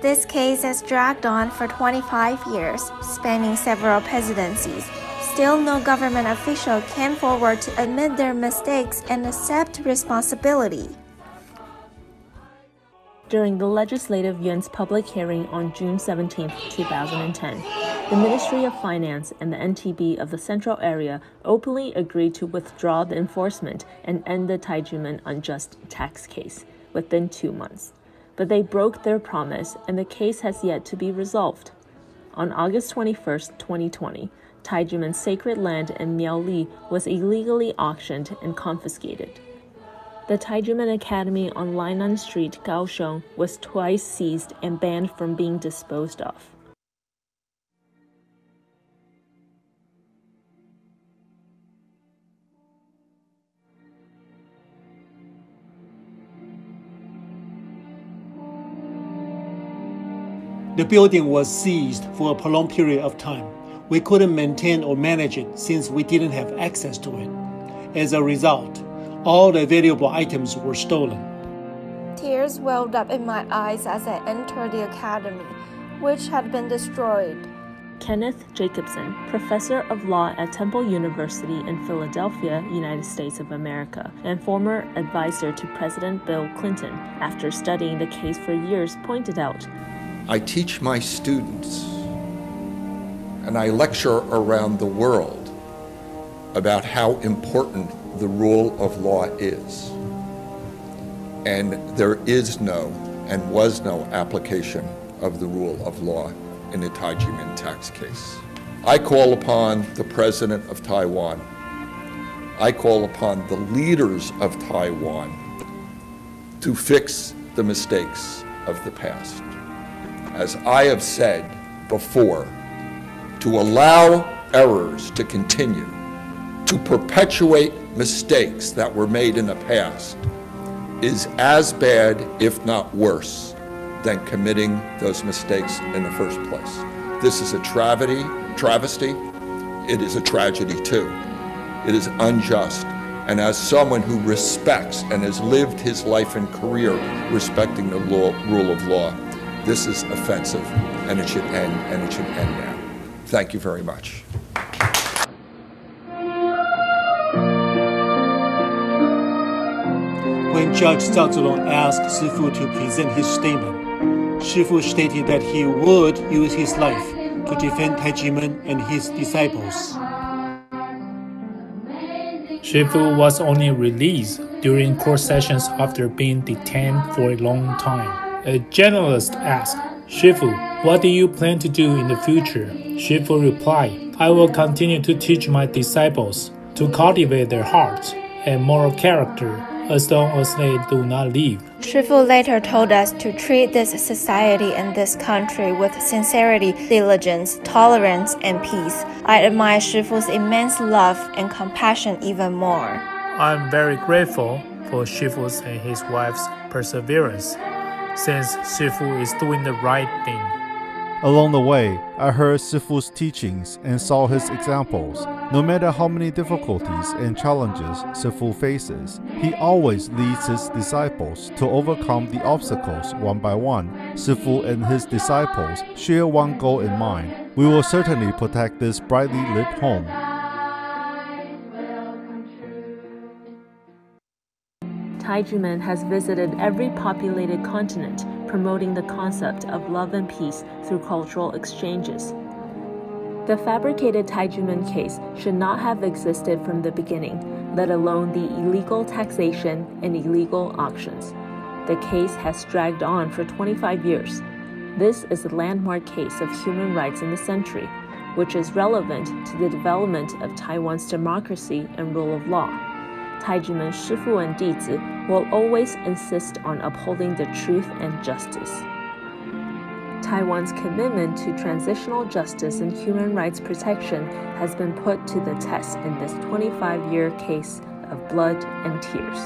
This case has dragged on for 25 years, spanning several presidencies. Still, no government official came forward to admit their mistakes and accept responsibility. During the Legislative Yuan's public hearing on June 17, 2010, the Ministry of Finance and the NTB of the Central Area openly agreed to withdraw the enforcement and end the Tai Ji Men unjust tax case within 2 months. But they broke their promise, and the case has yet to be resolved. On August 21, 2020, Tai Ji Men's sacred land in Miaoli was illegally auctioned and confiscated. The Tai Ji Men Academy on Lainan Street, Kaohsiung, was twice seized and banned from being disposed of. The building was seized for a prolonged period of time. We couldn't maintain or manage it since we didn't have access to it. As a result, all the valuable items were stolen. Tears welled up in my eyes as I entered the academy, which had been destroyed. Kenneth Jacobson, professor of law at Temple University in Philadelphia, United States of America, and former advisor to President Bill Clinton, after studying the case for years, pointed out, I teach my students and I lecture around the world about how important the rule of law is. And there is no and was no application of the rule of law in the Tai Ji Men tax case. I call upon the President of Taiwan, I call upon the leaders of Taiwan to fix the mistakes of the past. As I have said before, to allow errors to continue, to perpetuate mistakes that were made in the past is as bad, if not worse, than committing those mistakes in the first place. This is a travesty. It is a tragedy too. It is unjust. And as someone who respects and has lived his life and career respecting the rule of law, this is offensive, and it should end, and it should end now. Thank you very much. When Judge Zhao Zilong asked Shifu to present his statement, Shifu stated that he would use his life to defend Tai Ji Men and his disciples. Shifu was only released during court sessions after being detained for a long time. A journalist asked, Shifu, what do you plan to do in the future? Shifu replied, I will continue to teach my disciples to cultivate their hearts and moral character as long as they do not leave. Shifu later told us to treat this society and this country with sincerity, diligence, tolerance, and peace. I admire Shifu's immense love and compassion even more. I'm very grateful for Shifu's and his wife's perseverance, since Shifu is doing the right thing. Along the way, I heard Shifu's teachings and saw his examples. No matter how many difficulties and challenges Shifu faces, he always leads his disciples to overcome the obstacles one by one. Shifu and his disciples share one goal in mind. We will certainly protect this brightly lit home. Tai Ji Men has visited every populated continent, promoting the concept of love and peace through cultural exchanges. The fabricated Tai Ji Men case should not have existed from the beginning, let alone the illegal taxation and illegal auctions. The case has dragged on for 25 years. This is a landmark case of human rights in the century, which is relevant to the development of Taiwan's democracy and rule of law. Tai Ji Men Shifu and Dizi will always insist on upholding the truth and justice. Taiwan's commitment to transitional justice and human rights protection has been put to the test in this 25-year case of blood and tears.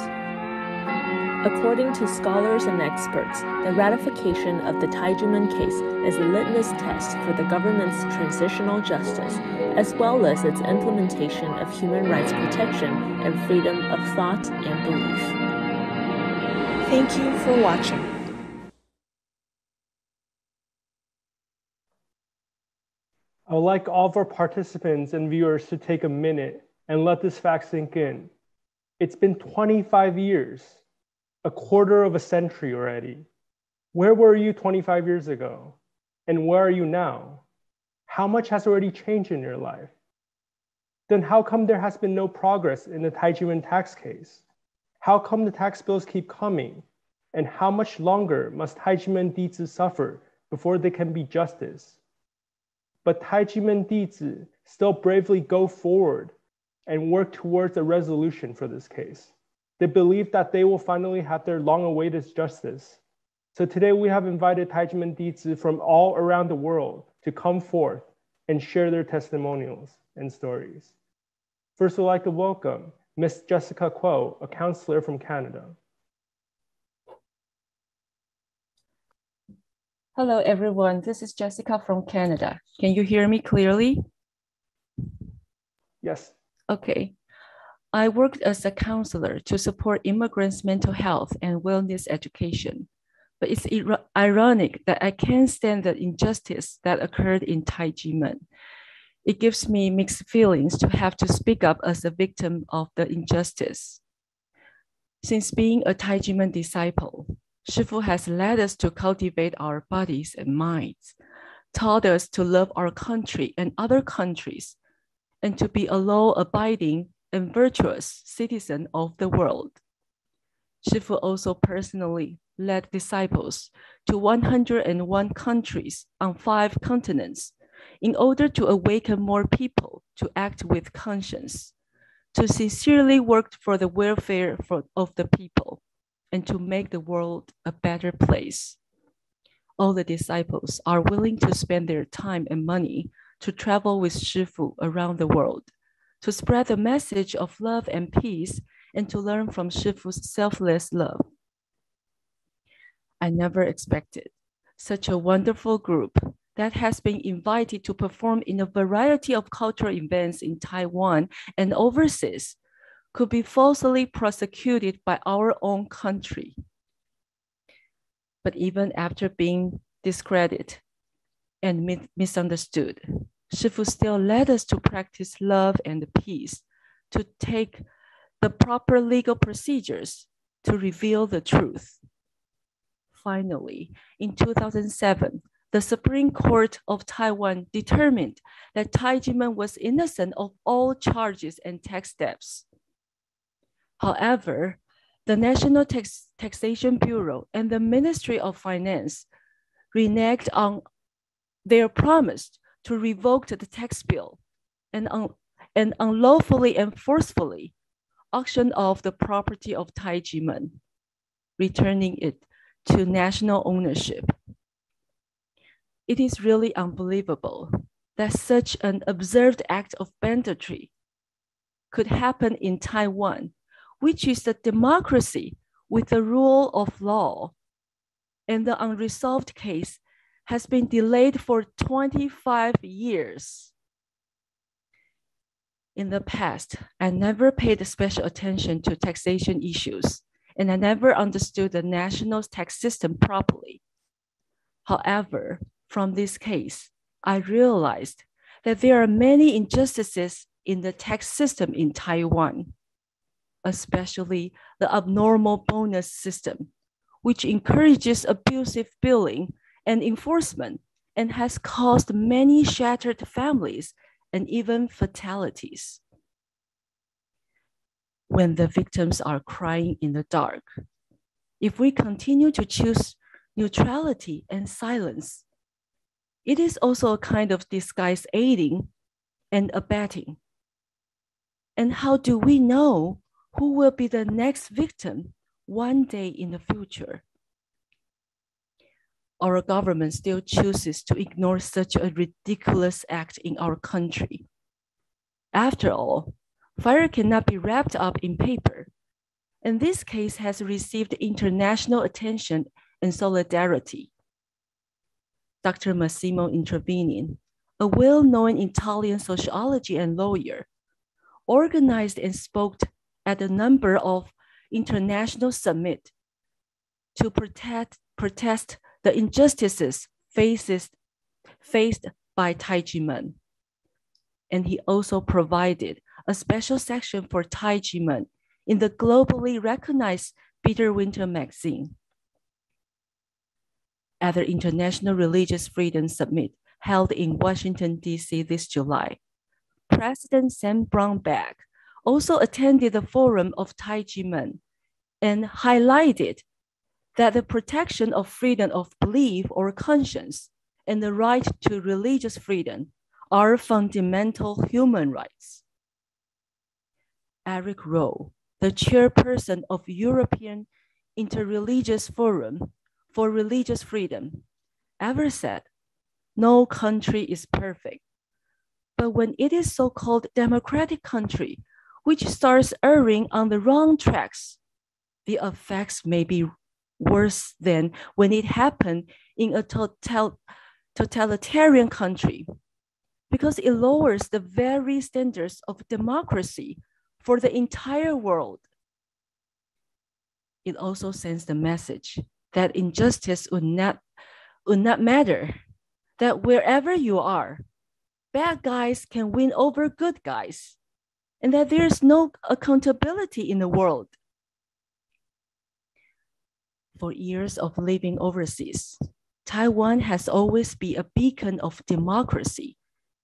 According to scholars and experts, the ratification of the Tai Ji Men case is a litmus test for the government's transitional justice, as well as its implementation of human rights protection and freedom of thought and belief. Thank you for watching. I would like all of our participants and viewers to take a minute and let this fact sink in. It's been 25 years, a quarter of a century already. Where were you 25 years ago? And where are you now? How much has already changed in your life? Then how come there has been no progress in the Tai Ji Men tax case? How come the tax bills keep coming? And how much longer must Tai Ji Men dizi suffer before there can be justice? But Tai Ji Men dizi still bravely go forward and work towards a resolution for this case. They believe that they will finally have their long-awaited justice. So today we have invited Tai Ji Men dizi from all around the world to come forth and share their testimonials and stories. First, we'd like to welcome Ms. Jessica Kuo, a counselor from Canada. Hello, everyone. This is Jessica from Canada. Can you hear me clearly? Yes. Okay. I worked as a counselor to support immigrants' mental health and wellness education. But it's ironic that I can't stand the injustice that occurred in Tai Ji Men. It gives me mixed feelings to have to speak up as a victim of the injustice. Since being a Tai Ji Men disciple, Shifu has led us to cultivate our bodies and minds, taught us to love our country and other countries, and to be a law-abiding and virtuous citizen of the world. Shifu also personally led disciples to 101 countries on 5 continents in order to awaken more people to act with conscience, to sincerely work for the welfare of the people, and to make the world a better place. All the disciples are willing to spend their time and money to travel with Shifu around the world, to spread the message of love and peace, and to learn from Shifu's selfless love. I never expected such a wonderful group that has been invited to perform in a variety of cultural events in Taiwan and overseas could be falsely prosecuted by our own country. But even after being discredited and misunderstood, Shifu still led us to practice love and peace, to take the proper legal procedures to reveal the truth. Finally, in 2007, the Supreme Court of Taiwan determined that Tai Ji Men was innocent of all charges and tax debts. However, the National Taxation Bureau and the Ministry of Finance reneged on their promise to revoke the tax bill and unlawfully and forcefully auction off the property of Tai Ji Men, returning it to national ownership. It is really unbelievable that such an observed act of banditry could happen in Taiwan, which is a democracy with the rule of law, and the unresolved case has been delayed for 25 years. In the past, I never paid special attention to taxation issues, and I never understood the national tax system properly. However, from this case, I realized that there are many injustices in the tax system in Taiwan, especially the abnormal bonus system, which encourages abusive billing and enforcement and has caused many shattered families and even fatalities. When the victims are crying in the dark, if we continue to choose neutrality and silence, it is also a kind of disguised aiding and abetting. And how do we know who will be the next victim one day in the future? Our government still chooses to ignore such a ridiculous act in our country. After all, fire cannot be wrapped up in paper, and this case has received international attention and solidarity. Dr. Massimo Intervenin, a well-known Italian sociology and lawyer, organized and spoke at a number of international summits to protest the injustices faced by Tai Ji Men. And he also provided a special section for Tai Ji Men in the globally recognized Peter Winter magazine. At the International Religious Freedom Summit held in Washington, D.C. this July, President Sam Brownback also attended the forum of Tai Ji Men and highlighted that the protection of freedom of belief or conscience and the right to religious freedom are fundamental human rights. Eric Rowe, the chairperson of European Interreligious Forum for Religious Freedom, ever said, "No country is perfect, but when it is so-called democratic country, which starts erring on the wrong tracks, the effects may be worse than when it happened in a totalitarian country, because it lowers the very standards of democracy for the entire world. It also sends the message that injustice would not matter, that wherever you are, bad guys can win over good guys, and that there's no accountability in the world." For years of living overseas, Taiwan has always been a beacon of democracy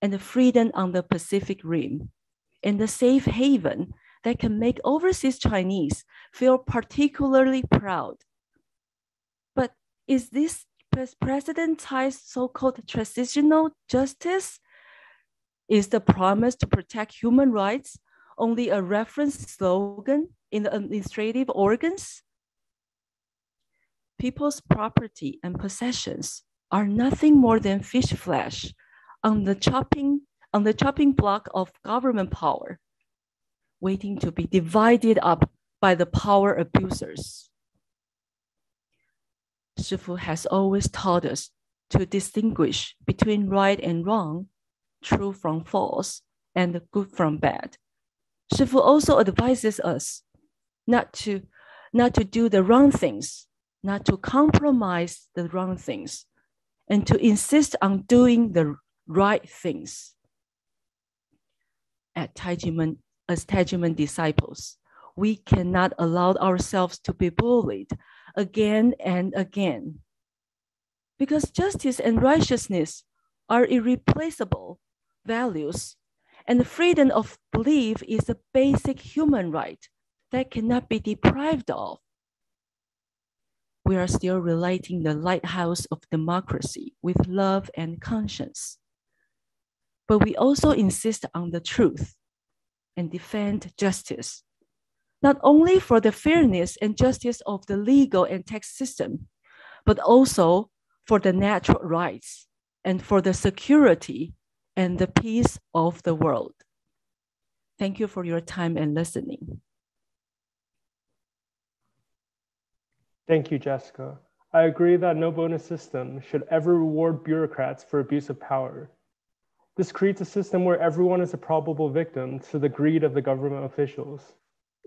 and freedom on the Pacific Rim, and a safe haven that can make overseas Chinese feel particularly proud. But is this President Tsai's so-called transitional justice? Is the promise to protect human rights only a reference slogan in the administrative organs? People's property and possessions are nothing more than fish flesh on the chopping block of government power, waiting to be divided up by the power abusers. Shifu has always taught us to distinguish between right and wrong, true from false, and good from bad. Shifu also advises us not to do the wrong things, not to compromise the wrong things, and to insist on doing the right things. As Tai Ji Men disciples, we cannot allow ourselves to be bullied again and again, because justice and righteousness are irreplaceable values, and freedom of belief is a basic human right that cannot be deprived of. We are still relighting the lighthouse of democracy with love and conscience, but we also insist on the truth and defend justice, not only for the fairness and justice of the legal and tax system, but also for the natural rights and for the security and the peace of the world. Thank you for your time and listening. Thank you, Jessica. I agree that no bonus system should ever reward bureaucrats for abuse of power. This creates a system where everyone is a probable victim to the greed of the government officials,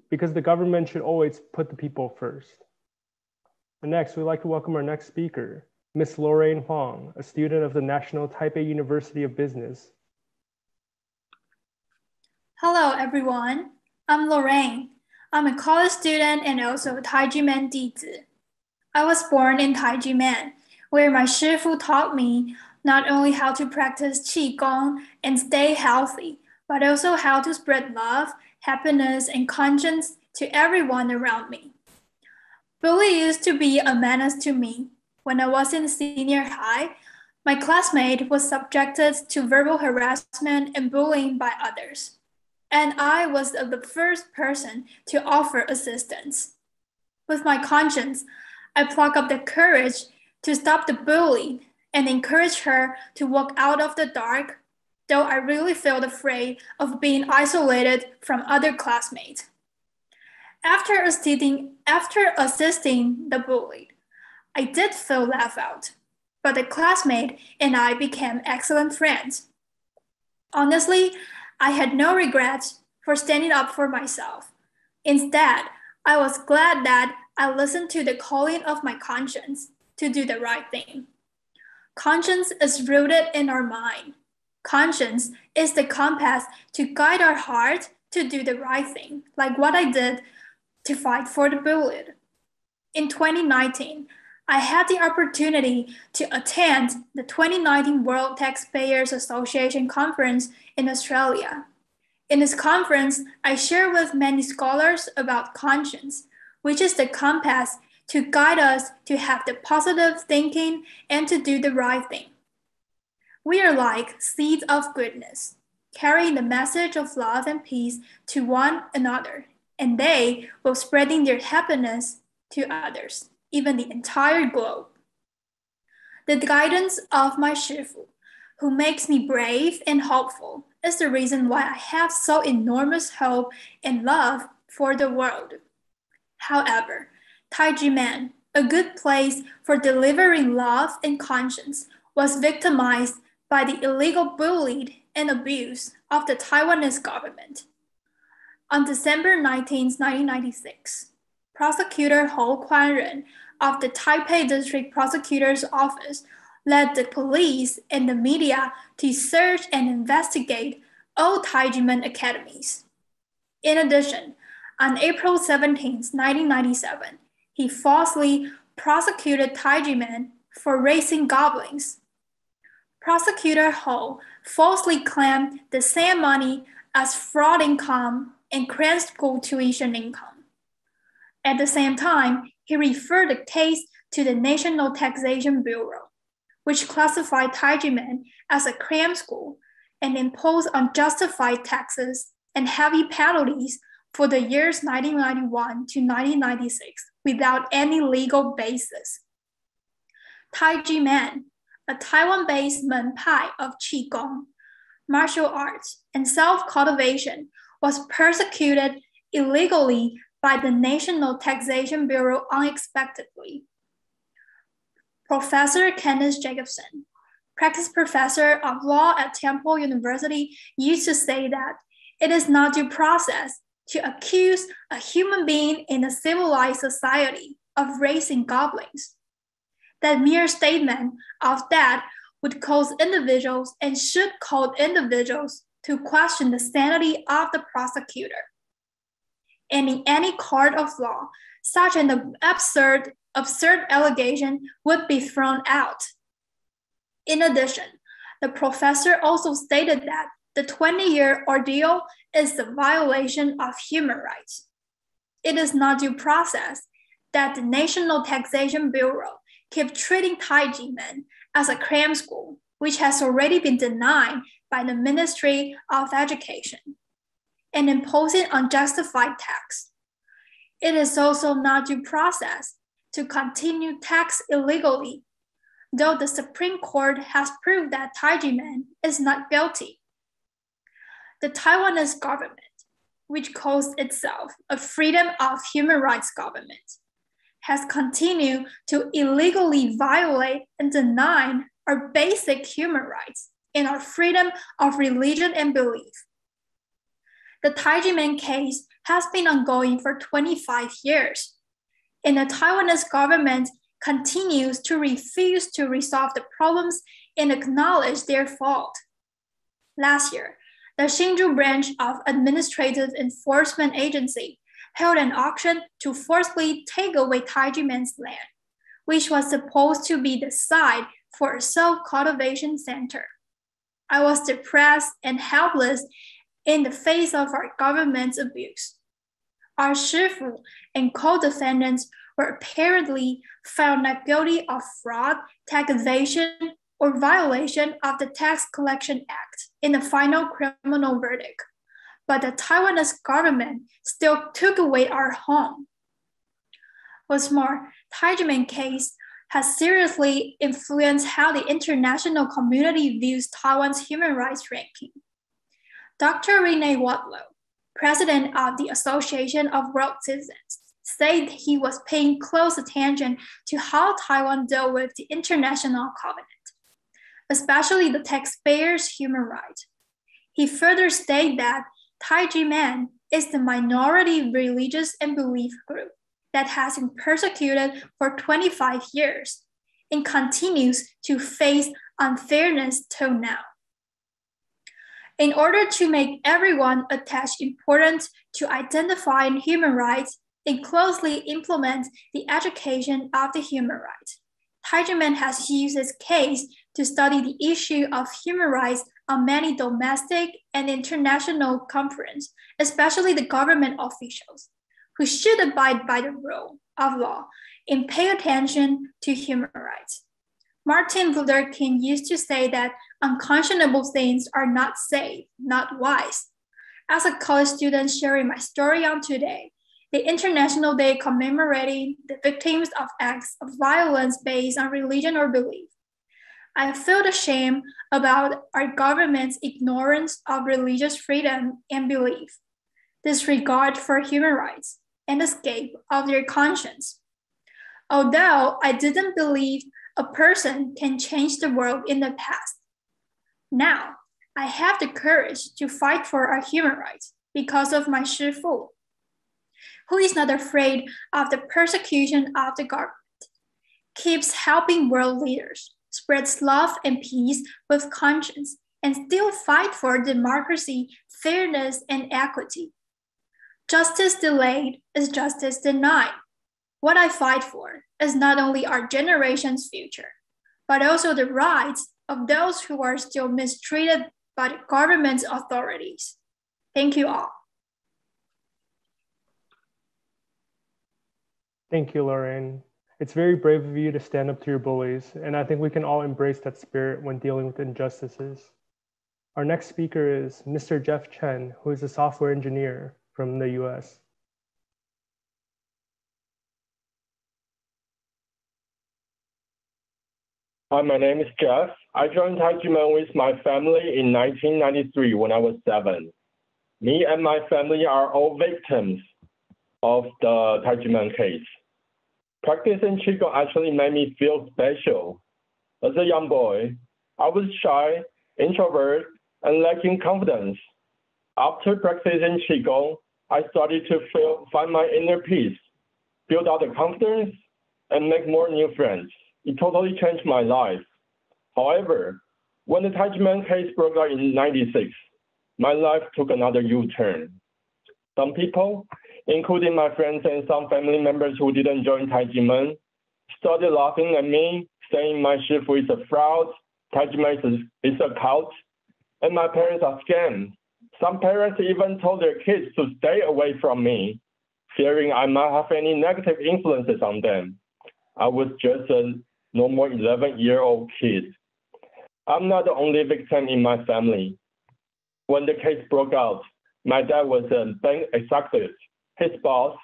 because the government should always put the people first. And next, we'd like to welcome our next speaker, Ms. Lorraine Huang, a student of the National Taipei University of Business. Hello, everyone. I'm Lorraine. I'm a college student and also a Tai Ji Men dizi. I was born in Tai Ji Men, where my shifu taught me not only how to practice qigong and stay healthy, but also how to spread love, happiness, and conscience to everyone around me. Bullying used to be a menace to me. When I was in senior high, my classmate was subjected to verbal harassment and bullying by others, and I was the first person to offer assistance. With my conscience, I plucked up the courage to stop the bullying and encourage her to walk out of the dark, though I really felt afraid of being isolated from other classmates. After assisting the bullied, I did feel left out, but the classmate and I became excellent friends. Honestly, I had no regrets for standing up for myself. Instead, I was glad that I listened to the calling of my conscience to do the right thing. Conscience is rooted in our mind. Conscience is the compass to guide our heart to do the right thing, like what I did to fight for the bullied. In 2019, I had the opportunity to attend the 2019 World Taxpayers Association Conference in Australia. In this conference, I shared with many scholars about conscience, which is the compass to guide us to have the positive thinking and to do the right thing. We are like seeds of goodness, carrying the message of love and peace to one another, and they will spreading their happiness to others, even the entire globe. The guidance of my shifu, who makes me brave and hopeful, is the reason why I have so enormous hope and love for the world. However, Tai Ji Men, a good place for delivering love and conscience, was victimized by the illegal bullying and abuse of the Taiwanese government. On December 19, 1996, Prosecutor Hou Kuan-ren of the Taipei District Prosecutor's Office led the police and the media to search and investigate all Tai Ji Men academies. In addition, on April 17, 1997, he falsely prosecuted Tai Ji Men for raising goblins. Prosecutor Hou falsely claimed the same money as fraud income and cram school tuition income. At the same time, he referred the case to the National Taxation Bureau, which classified Tai Ji Men as a cram school and imposed unjustified taxes and heavy penalties for the years 1991 to 1996 without any legal basis. Tai Ji Men, a Taiwan-based Menpai of Qigong, martial arts, and self-cultivation, was persecuted illegally by the National Taxation Bureau unexpectedly. Professor Kenneth Jacobson, practice professor of law at Temple University, used to say that it is not due process to accuse a human being in a civilized society of raising goblins. That mere statement of that would cause individuals and should cause individuals to question the sanity of the prosecutor. And in any court of law, such an absurd allegation would be thrown out. In addition, the professor also stated that the 20-year ordeal is the violation of human rights. It is not due process that the National Taxation Bureau keep treating Tai Ji Men as a cram school, which has already been denied by the Ministry of Education, and imposing unjustified tax. It is also not due process to continue tax illegally, though the Supreme Court has proved that Tai Ji Men is not guilty. The Taiwanese government, which calls itself a freedom of human rights government, has continued to illegally violate and deny our basic human rights and our freedom of religion and belief. The Tai Ji Men case has been ongoing for 25 years, and the Taiwanese government continues to refuse to resolve the problems and acknowledge their fault. Last year, the Hsinchu branch of Administrative Enforcement Agency held an auction to forcibly take away Tai Ji Men's land, which was supposed to be the site for a self-cultivation center. I was depressed and helpless in the face of our government's abuse. Our shifu and co-defendants were apparently found not guilty of fraud, taxation, or violation of the Tax Collection Act in the final criminal verdict. But the Taiwanese government still took away our home. What's more, Tai Ji Men case has seriously influenced how the international community views Taiwan's human rights ranking. Dr. Renee Wadlow, president of the Association of World Citizens, said he was paying close attention to how Taiwan dealt with the international covenant, especially the taxpayers' human rights. He further stated that Tai Ji Men is the minority religious and belief group that has been persecuted for 25 years and continues to face unfairness till now. In order to make everyone attach importance to identifying human rights and closely implement the education of the human rights, Tai Ji Men has used this case to study the issue of human rights on many domestic and international conferences, especially the government officials, who should abide by the rule of law and pay attention to human rights. Martin Luther King used to say that unconscionable things are not safe, not wise. As a college student sharing my story on today, the International Day commemorating the victims of acts of violence based on religion or belief, I feel ashamed about our government's ignorance of religious freedom and belief, disregard for human rights, and escape of their conscience. Although I didn't believe a person can change the world in the past, now I have the courage to fight for our human rights because of my shifu, who is not afraid of the persecution of the government, keeps helping world leaders, spreads love and peace with conscience, and still fight for democracy, fairness, and equity. Justice delayed is justice denied. What I fight for is not only our generation's future, but also the rights of those who are still mistreated by the government's authorities. Thank you all. Thank you, Lorraine. It's very brave of you to stand up to your bullies, and I think we can all embrace that spirit when dealing with injustices. Our next speaker is Mr. Jeff Chen, who is a software engineer from the US. Hi, my name is Jeff. I joined Tai Ji Men with my family in 1993 when I was 7. Me and my family are all victims of the Tai Ji Men case. Practicing Qigong actually made me feel special. As a young boy, I was shy, introvert, and lacking confidence. After practicing Qigong, I started to find my inner peace, build out the confidence, and make more new friends. It totally changed my life. However, when the Tai Ji Men case broke out in '96, my life took another U-turn. Some people, including my friends and some family members who didn't join Tai Ji Men, started laughing at me, saying my shifu is a fraud, Tai Ji Men is a cult, and my parents are scammed. Some parents even told their kids to stay away from me, fearing I might have any negative influences on them. I was just a normal 11-year-old kid. I'm not the only victim in my family. When the case broke out, my dad was a bank executive. His boss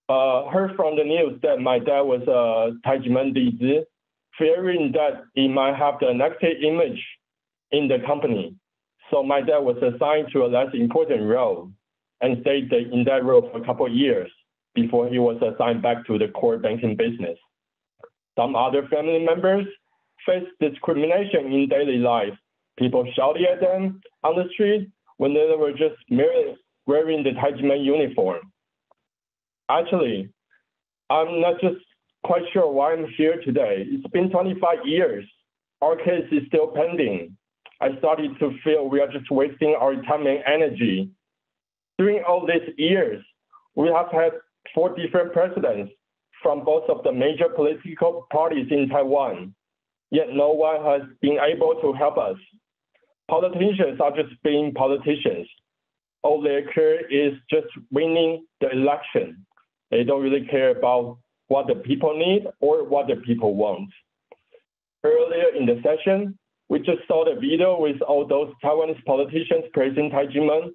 heard from the news that my dad was a Tai Ji Men dizi, fearing that he might have the negative image in the company. So my dad was assigned to a less important role and stayed in that role for a couple of years before he was assigned back to the core banking business. Some other family members faced discrimination in daily life. People shouted at them on the street when they were just merely wearing the Tai Ji Men uniform. Actually, I'm not just quite sure why I'm here today. It's been 25 years. Our case is still pending. I started to feel we are just wasting our time and energy. During all these years, we have had 4 different presidents from both of the major political parties in Taiwan, yet no one has been able to help us. Politicians are just being politicians. All they care is just winning the election. They don't really care about what the people need or what the people want. Earlier in the session, we just saw the video with all those Taiwanese politicians praising Tai Ji Men.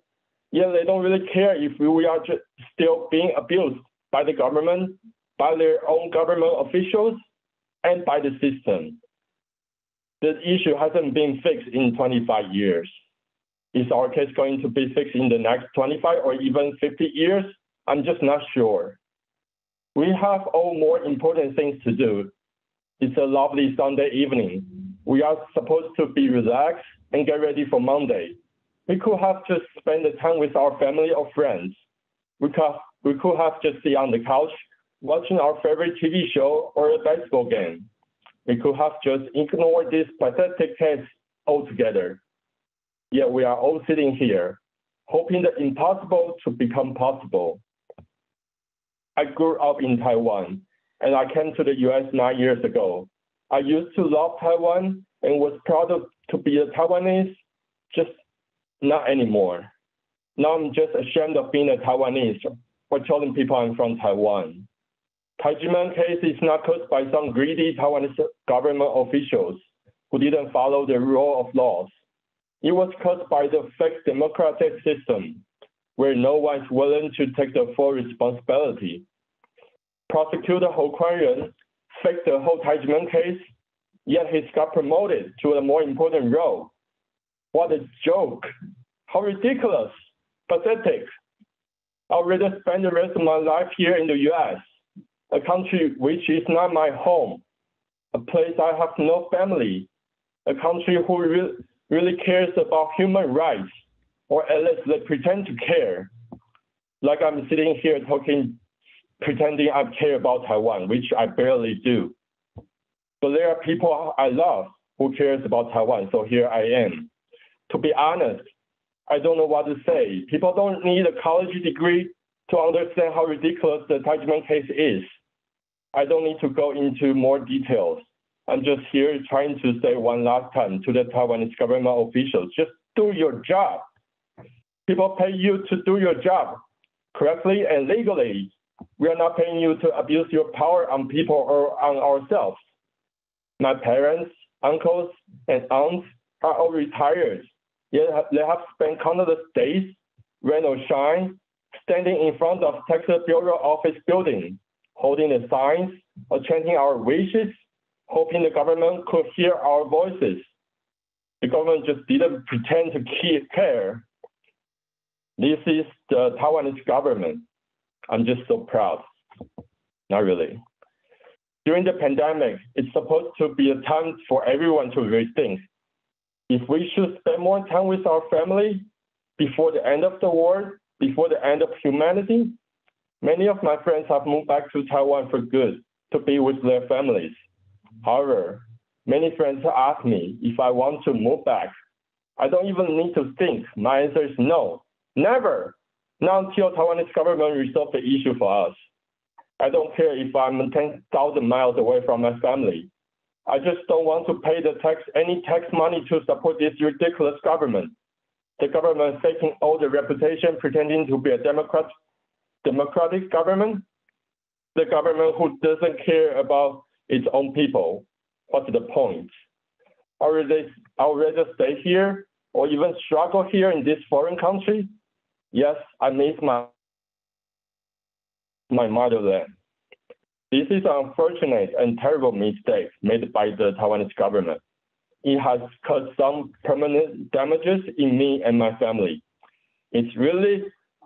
Yet they don't really care if we are just still being abused by the government, by their own government officials, and by the system. The issue hasn't been fixed in 25 years. Is our case going to be fixed in the next 25 or even 50 years? I'm just not sure. We have all more important things to do. It's a lovely Sunday evening. We are supposed to be relaxed and get ready for Monday. We could have just spent the time with our family or friends. We could have just sit on the couch watching our favorite TV show or a baseball game. We could have just ignored this pathetic case altogether. Yet we are all sitting here, hoping the impossible to become possible. I grew up in Taiwan, and I came to the US 9 years ago. I used to love Taiwan and was proud to be a Taiwanese, just not anymore. Now I'm just ashamed of being a Taiwanese or telling people I'm from Taiwan. Tai Ji Men case is not caused by some greedy Taiwanese government officials who didn't follow the rule of laws. It was caused by the fake democratic system, where no one's willing to take the full responsibility. Prosecutor Ho Kwan-ren faked the whole Tai Ji Men case, yet he's got promoted to a more important role. What a joke. How ridiculous. Pathetic. I'd rather spend the rest of my life here in the US, a country which is not my home, a place I have no family, a country who really cares about human rights, or at least they pretend to care. Like I'm sitting here pretending I care about Taiwan, which I barely do. But there are people I love who cares about Taiwan, so here I am. To be honest, I don't know what to say. People don't need a college degree to understand how ridiculous the Tai Ji Men case is. I don't need to go into more details. I'm just here trying to say one last time to the Taiwanese government officials, just do your job. People pay you to do your job correctly and legally. We are not paying you to abuse your power on people or on ourselves. My parents, uncles, and aunts are all retired. Yet they have spent countless days, rain or shine, standing in front of Taxation Bureau office building, holding the signs or chanting our wishes, hoping the government could hear our voices. The government just didn't pretend to care. This is the Taiwanese government. I'm just so proud. Not really. During the pandemic, it's supposed to be a time for everyone to rethink. If we should spend more time with our family before the end of the world, before the end of humanity, many of my friends have moved back to Taiwan for good to be with their families. However, many friends ask me if I want to move back. I don't even need to think. My answer is no, never. Not until Taiwanese government resolve the issue for us. I don't care if I'm 10,000 miles away from my family. I just don't want to pay any tax money to support this ridiculous government. The government faking all the reputation, pretending to be a democratic government. The government who doesn't care about its own people. What's the point? I'd rather stay here or even struggle here in this foreign country. Yes, I miss my motherland. This is an unfortunate and terrible mistake made by the Taiwanese government. It has caused some permanent damages in me and my family. It's really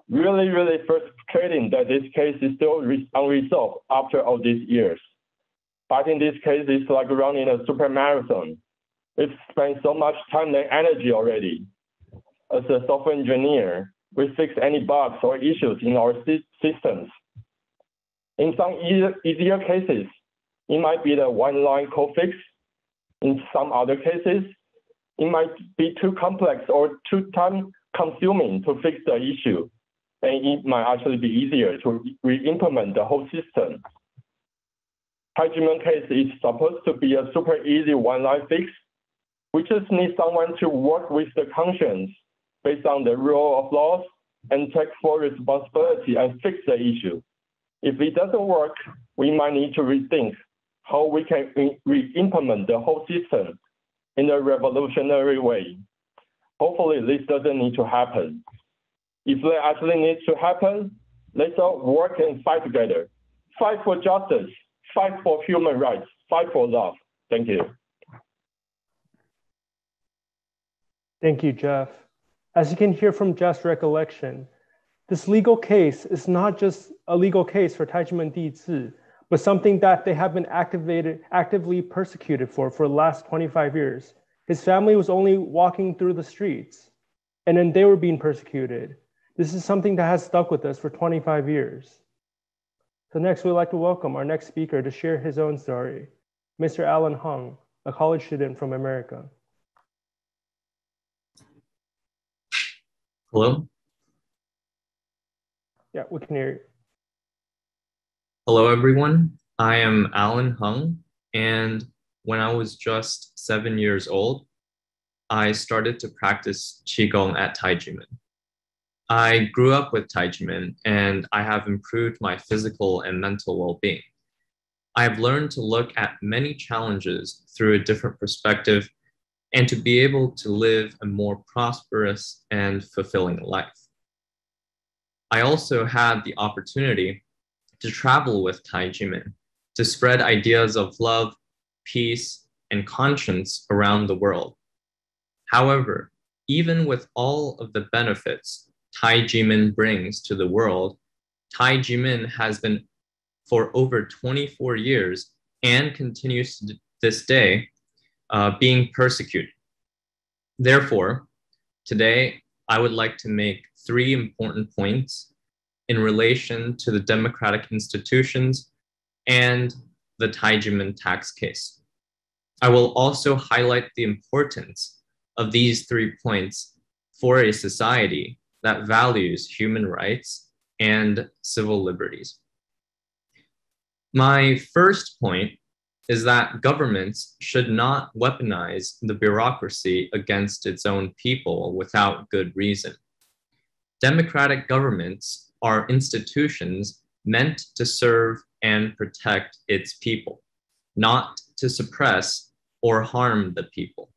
frustrating that this case is still unresolved after all these years. Fighting this case is like running a super marathon. We've spent so much time and energy already. As a software engineer, we fix any bugs or issues in our systems. In some easier cases, it might be the one-line code fix. In some other cases, it might be too complex or too time-consuming to fix the issue, and it might actually be easier to re-implement the whole system. Tai Ji Men case is supposed to be a super easy one-line fix. We just need someone to work with the conscience based on the rule of laws and take full responsibility and fix the issue. If it doesn't work, we might need to rethink how we can re-implement the whole system in a revolutionary way. Hopefully, this doesn't need to happen. If it actually needs to happen, let's all work and fight together. Fight for justice, fight for human rights, fight for love. Thank you. Thank you, Jeff. As you can hear from Jeff's recollection, this legal case is not just a legal case for Tai Ji Men dizi, but something that they have been actively persecuted for the last 25 years. His family was only walking through the streets, and then they were being persecuted. This is something that has stuck with us for 25 years. So next, we'd like to welcome our next speaker to share his own story, Mr. Alan Hung, a college student from America. Hello? Yeah, we can hear you. Hello, everyone. I am Alan Hung, and when I was just 7 years old, I started to practice Qigong at Tai Ji Men. I grew up with Tai Ji Men, and I have improved my physical and mental well-being. I have learned to look at many challenges through a different perspective and to be able to live a more prosperous and fulfilling life. I also had the opportunity to travel with Tai Ji Men to spread ideas of love, peace, and conscience around the world. However, even with all of the benefits Tai Ji Men brings to the world, Tai Ji Men has been for over 24 years and continues to this day being persecuted. Therefore, today I would like to make 3 important points in relation to the democratic institutions and the Tai Ji Men tax case. I will also highlight the importance of these 3 points for a society that values human rights and civil liberties. My first point is that governments should not weaponize the bureaucracy against its own people without good reason. Democratic governments are institutions meant to serve and protect its people, not to suppress or harm the people.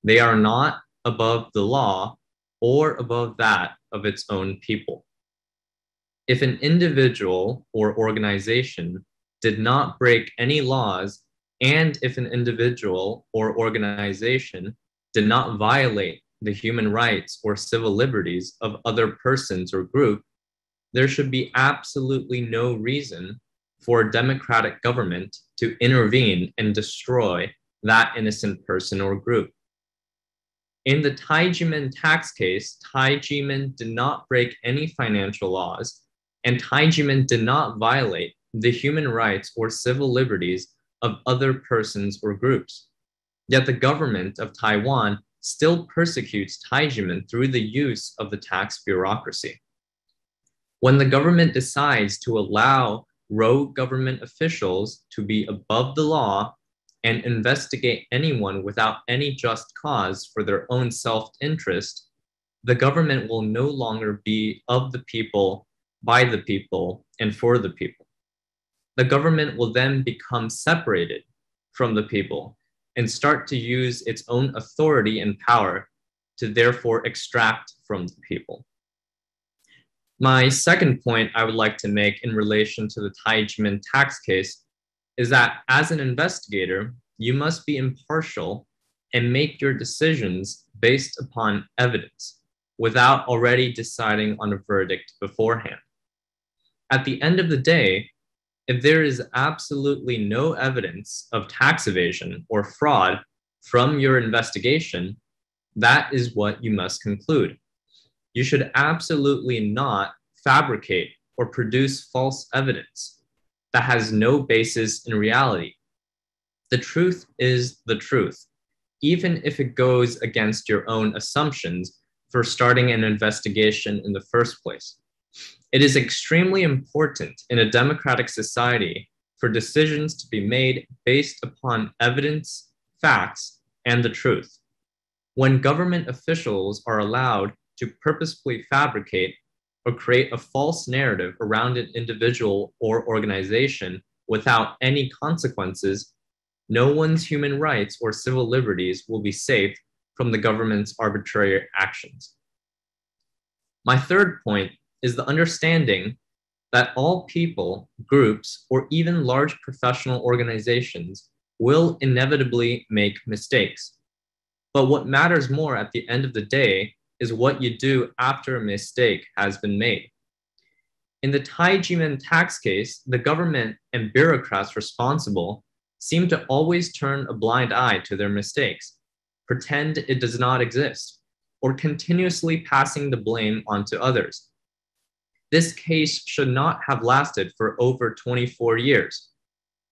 They are not above the law or above that of its own people. If an individual or organization did not break any laws, and if an individual or organization did not violate the human rights or civil liberties of other persons or group, there should be absolutely no reason for a democratic government to intervene and destroy that innocent person or group. In the Tai Ji Men tax case, Tai Ji Men did not break any financial laws, and Tai Ji Men did not violate the human rights or civil liberties of other persons or groups. Yet the government of Taiwan still persecutes Tai Ji Men through the use of the tax bureaucracy. When the government decides to allow rogue government officials to be above the law and investigate anyone without any just cause for their own self-interest, the government will no longer be of the people, by the people, and for the people. The government will then become separated from the people and start to use its own authority and power to therefore extract from the people. My second point I would like to make in relation to the Tai Ji Men tax case is that as an investigator, you must be impartial and make your decisions based upon evidence without already deciding on a verdict beforehand. At the end of the day, if there is absolutely no evidence of tax evasion or fraud from your investigation, that is what you must conclude. You should absolutely not fabricate or produce false evidence that has no basis in reality. The truth is the truth, even if it goes against your own assumptions for starting an investigation in the first place. It is extremely important in a democratic society for decisions to be made based upon evidence, facts, and the truth. When government officials are allowed to purposefully fabricate or create a false narrative around an individual or organization without any consequences, no one's human rights or civil liberties will be safe from the government's arbitrary actions. My third point is the understanding that all people, groups, or even large professional organizations will inevitably make mistakes. But what matters more at the end of the day is what you do after a mistake has been made. In the Tai Ji Men tax case, the government and bureaucrats responsible seem to always turn a blind eye to their mistakes, pretend it does not exist, or continuously passing the blame onto others. This case should not have lasted for over 24 years.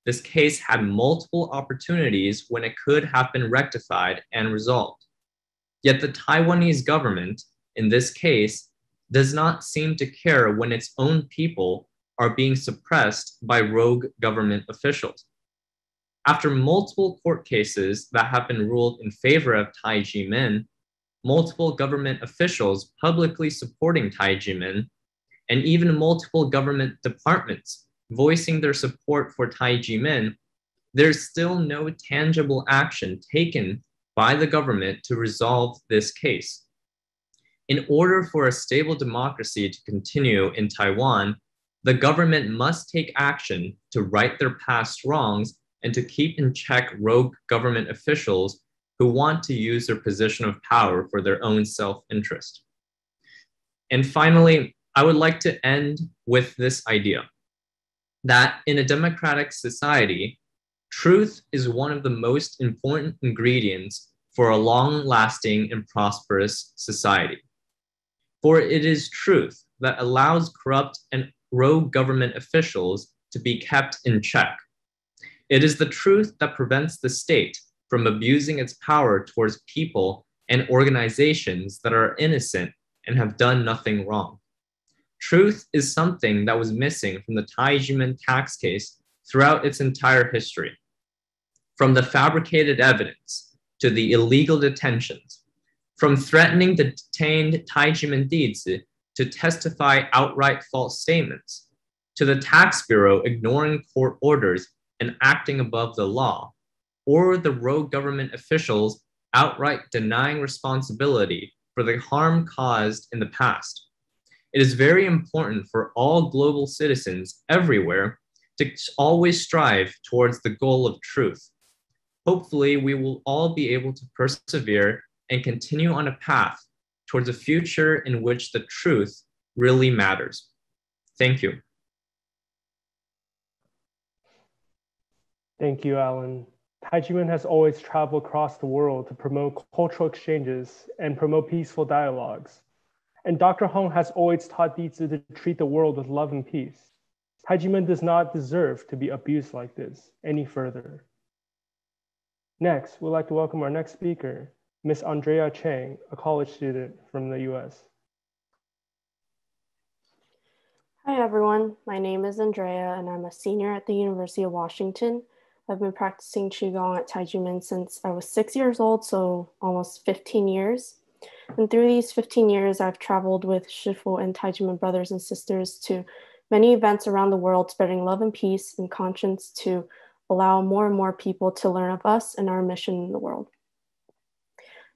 This case had multiple opportunities when it could have been rectified and resolved. Yet the Taiwanese government, in this case, does not seem to care when its own people are being suppressed by rogue government officials. After multiple court cases that have been ruled in favor of Tai Ji Men, multiple government officials publicly supporting Tai Ji Men, and even multiple government departments voicing their support for Tai Ji Men, there's still no tangible action taken by the government to resolve this case. In order for a stable democracy to continue in Taiwan, the government must take action to right their past wrongs and to keep in check rogue government officials who want to use their position of power for their own self-interest. And finally, I would like to end with this idea that in a democratic society, truth is one of the most important ingredients for a long-lasting and prosperous society. For it is truth that allows corrupt and rogue government officials to be kept in check. It is the truth that prevents the state from abusing its power towards people and organizations that are innocent and have done nothing wrong. Truth is something that was missing from the Tai Ji Men tax case throughout its entire history. From the fabricated evidence to the illegal detentions, from threatening the detained Tai Ji Men dizi to testify outright false statements, to the Tax Bureau ignoring court orders and acting above the law, or the rogue government officials outright denying responsibility for the harm caused in the past. It is very important for all global citizens everywhere to always strive towards the goal of truth. Hopefully, we will all be able to persevere and continue on a path towards a future in which the truth really matters. Thank you. Thank you, Alan. Tai Ji Men has always traveled across the world to promote cultural exchanges and promote peaceful dialogues. And Dr. Hong has always taught dizi to treat the world with love and peace. Tai Ji Men does not deserve to be abused like this any further. Next, we'd like to welcome our next speaker, Ms. Andrea Chang, a college student from the US. Hi everyone, my name is Andrea and I'm a senior at the University of Washington. I've been practicing Qigong at Tai Ji Men since I was 6 years old, so almost 15 years. And through these 15 years, I've traveled with shifu and Tai Ji Men brothers and sisters to many events around the world, spreading love and peace and conscience to allow more and more people to learn of us and our mission in the world.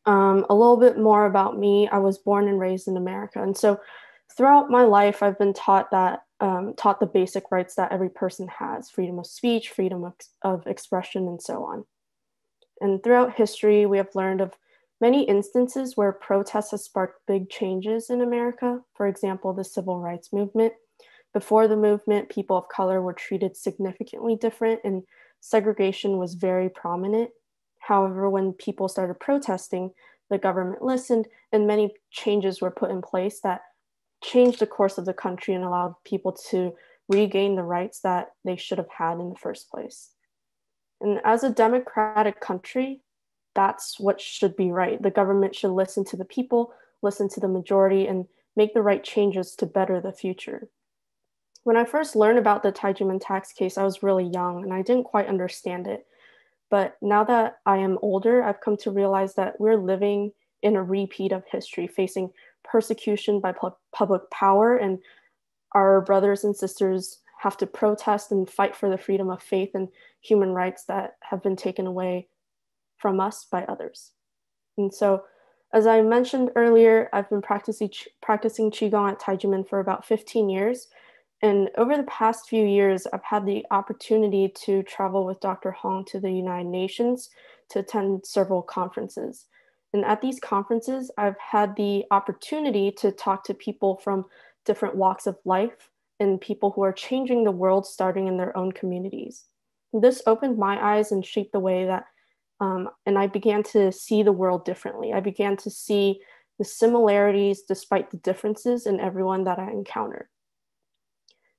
A little bit more about me. I was born and raised in America. And so throughout my life, I've been taught the basic rights that every person has: freedom of speech, freedom of expression, and so on. And throughout history, we have learned of many instances where protests have sparked big changes in America. For example, the civil rights movement. Before the movement, people of color were treated significantly different and segregation was very prominent. However, when people started protesting, the government listened and many changes were put in place that changed the course of the country and allowed people to regain the rights that they should have had in the first place. And as a democratic country, that's what should be right. The government should listen to the people, listen to the majority, and make the right changes to better the future. When I first learned about the Tai Ji Men tax case, I was really young and I didn't quite understand it. But now that I am older, I've come to realize that we're living in a repeat of history, facing persecution by public power, and our brothers and sisters have to protest and fight for the freedom of faith and human rights that have been taken away from us by others. And so, as I mentioned earlier, I've been practicing Qigong at Tai Ji Men for about 15 years. And over the past few years, I've had the opportunity to travel with Dr. Hong to the United Nations to attend several conferences. And at these conferences, I've had the opportunity to talk to people from different walks of life and people who are changing the world starting in their own communities. This opened my eyes and shaped the way that, and I began to see the world differently. I began to see the similarities despite the differences in everyone that I encountered.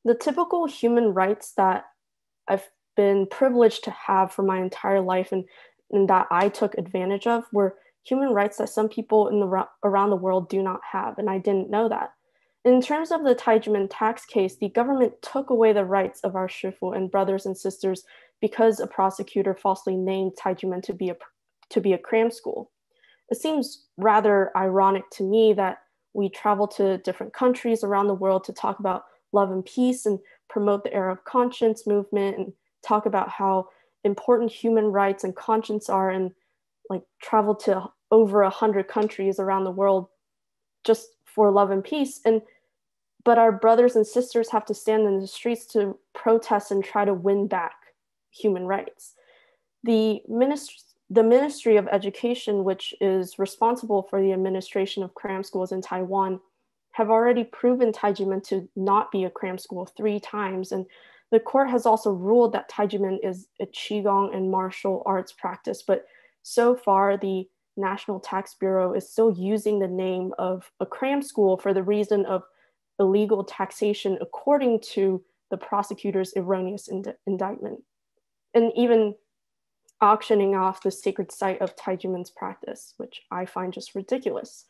The typical human rights that I've been privileged to have for my entire life and that I took advantage of were human rights that some people around the world do not have, and I didn't know that. In terms of the Tai Ji Men tax case, the government took away the rights of our shifu and brothers and sisters because a prosecutor falsely named Tai Ji Men to be a cram school. It seems rather ironic to me that we travel to different countries around the world to talk about love and peace and promote the era of conscience movement and talk about how important human rights and conscience are, and like travel to over 100 countries around the world just for love and peace. But our brothers and sisters have to stand in the streets to protest and try to win back human rights. The Ministry of Education, which is responsible for the administration of cram schools in Taiwan, have already proven Tai Ji Men to not be a cram school 3 times. And the court has also ruled that Tai Ji Men is a Qigong and martial arts practice. But so far, the National Tax Bureau is still using the name of a cram school for the reason of illegal taxation, according to the prosecutor's erroneous indictment, and even auctioning off the sacred site of Tai Ji Men's practice, which I find just ridiculous.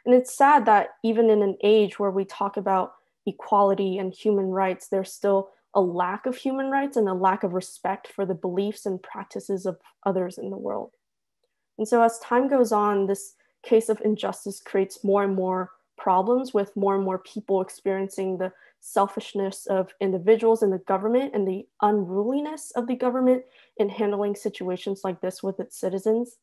And it's sad that even in an age where we talk about equality and human rights, there's still a lack of human rights and a lack of respect for the beliefs and practices of others in the world. And so as time goes on, this case of injustice creates more and more problems, with more and more people experiencing the selfishness of individuals in the government and the unruliness of the government in handling situations like this with its citizens.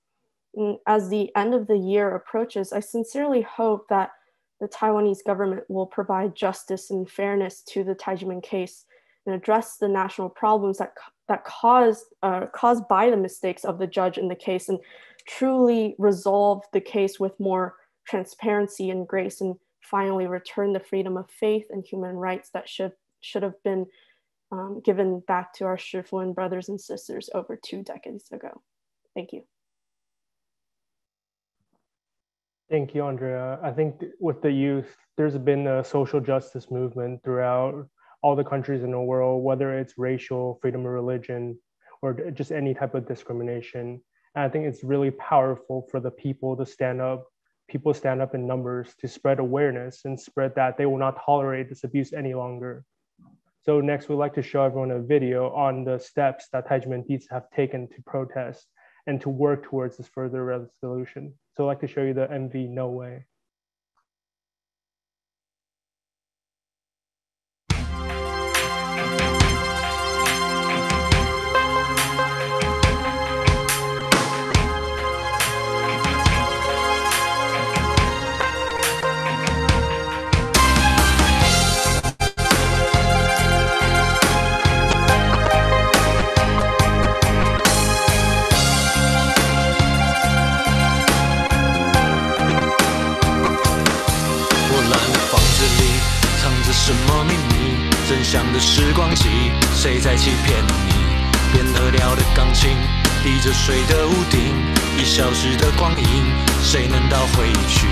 And as the end of the year approaches, I sincerely hope that the Taiwanese government will provide justice and fairness to the Tai Ji Men case and address the national problems that caused by the mistakes of the judge in the case, and truly resolve the case with more transparency and grace, and finally return the freedom of faith and human rights that should have been given back to our shifu and brothers and sisters over 2 decades ago. Thank you. Thank you, Andrea. I think with the youth, there's been a social justice movement throughout all the countries in the world, whether it's racial, freedom of religion, or just any type of discrimination. And I think it's really powerful for the people to stand up. People stand up in numbers to spread awareness and spread that they will not tolerate this abuse any longer. So next, we'd like to show everyone a video on the steps that Tai Ji Men Dizi have taken to protest and to work towards this further resolution. So I'd like to show you the MV No Way.什么秘密？真相的时光机，谁在欺骗你？变了调的钢琴，滴着水的屋顶，已消失的光阴，谁能倒回去？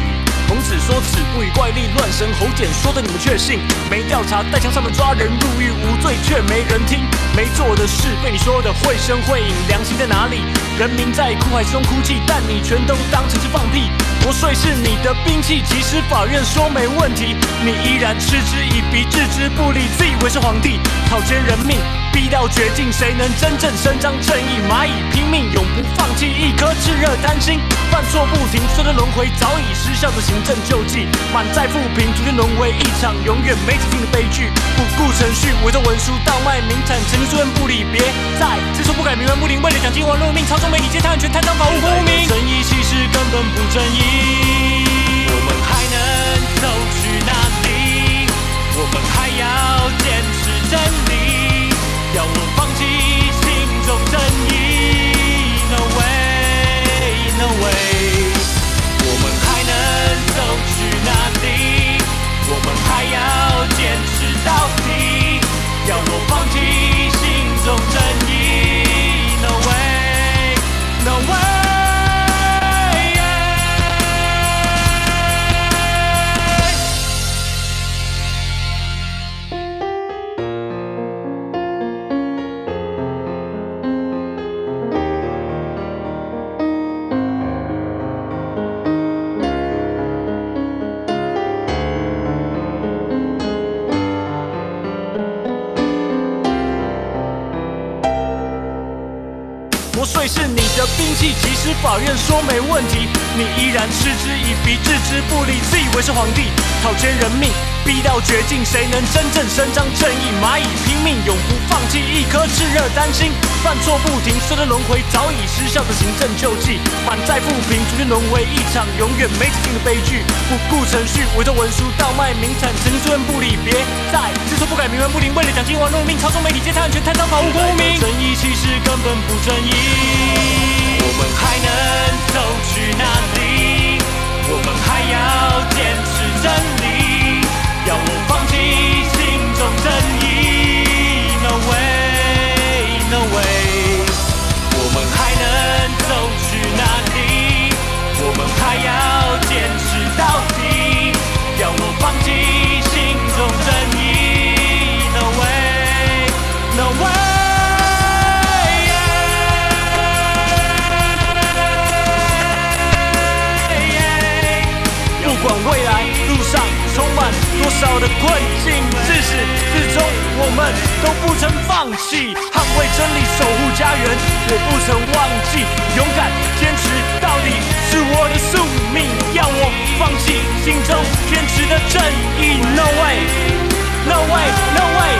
孔子说此不以怪力乱神，侯简说的你们确信？没调查带枪上门抓人入狱无罪，却没人听。没做的事被你说的绘声绘影，良心在哪里？人民在苦海之中哭泣，但你全都当成是放屁。国税是你的兵器，即使法院说没问题，你依然嗤之以鼻，置之不理，自以为是皇帝，草菅人命，逼到绝境，谁能真正伸张正义？蚂蚁拼命，永不放弃一颗炽热贪心，犯错不停，随着轮回，早已失效的行政救济，满载负评，逐渐沦为一场永远没止境的悲剧。不顾程序，伪造文书，倒卖名产，陈情书院不理别，在自从不改冥顽不灵，为了蒋经国论命，操纵媒体皆贪权，贪赃法无功名。正义其实根本不正义，我们还能走去哪里？我们还要坚持真理，要我放弃心中正义 ？No way, no way。心中正义。No way, no way。磨碎是你的兵器，即使法院说没问题，你依然嗤之以鼻，置之不理，自以为是皇帝，讨奸人命，逼到绝境，谁能真正伸张正义？蚂蚁拼命，永不放弃一颗炽热丹心，犯错不停，随着轮回，早已失效的行政救济，满载复评，逐渐沦为一场永远没止境的悲剧。不顾程序，伪造文书，倒卖名产，曾经诉愿不理，别再知错不改，冥顽不灵，为了奖金玩弄命，操纵媒体，借贪案权，贪赃，保护公民。正义其实根本不正义。我们还能走去哪里？我们还要坚持真理，要我放弃心中正义 ？No way, no way。我们还能走去哪里？我们还要坚持到底，要我放弃心中正义 ？No way, no way。不管未来路上充满多少的困境，自始至终我们都不曾放弃，捍卫真理，守护家园，我不曾忘记，勇敢坚持到底是我的宿命，要我放弃心中坚持的正义。No way, no way, no way,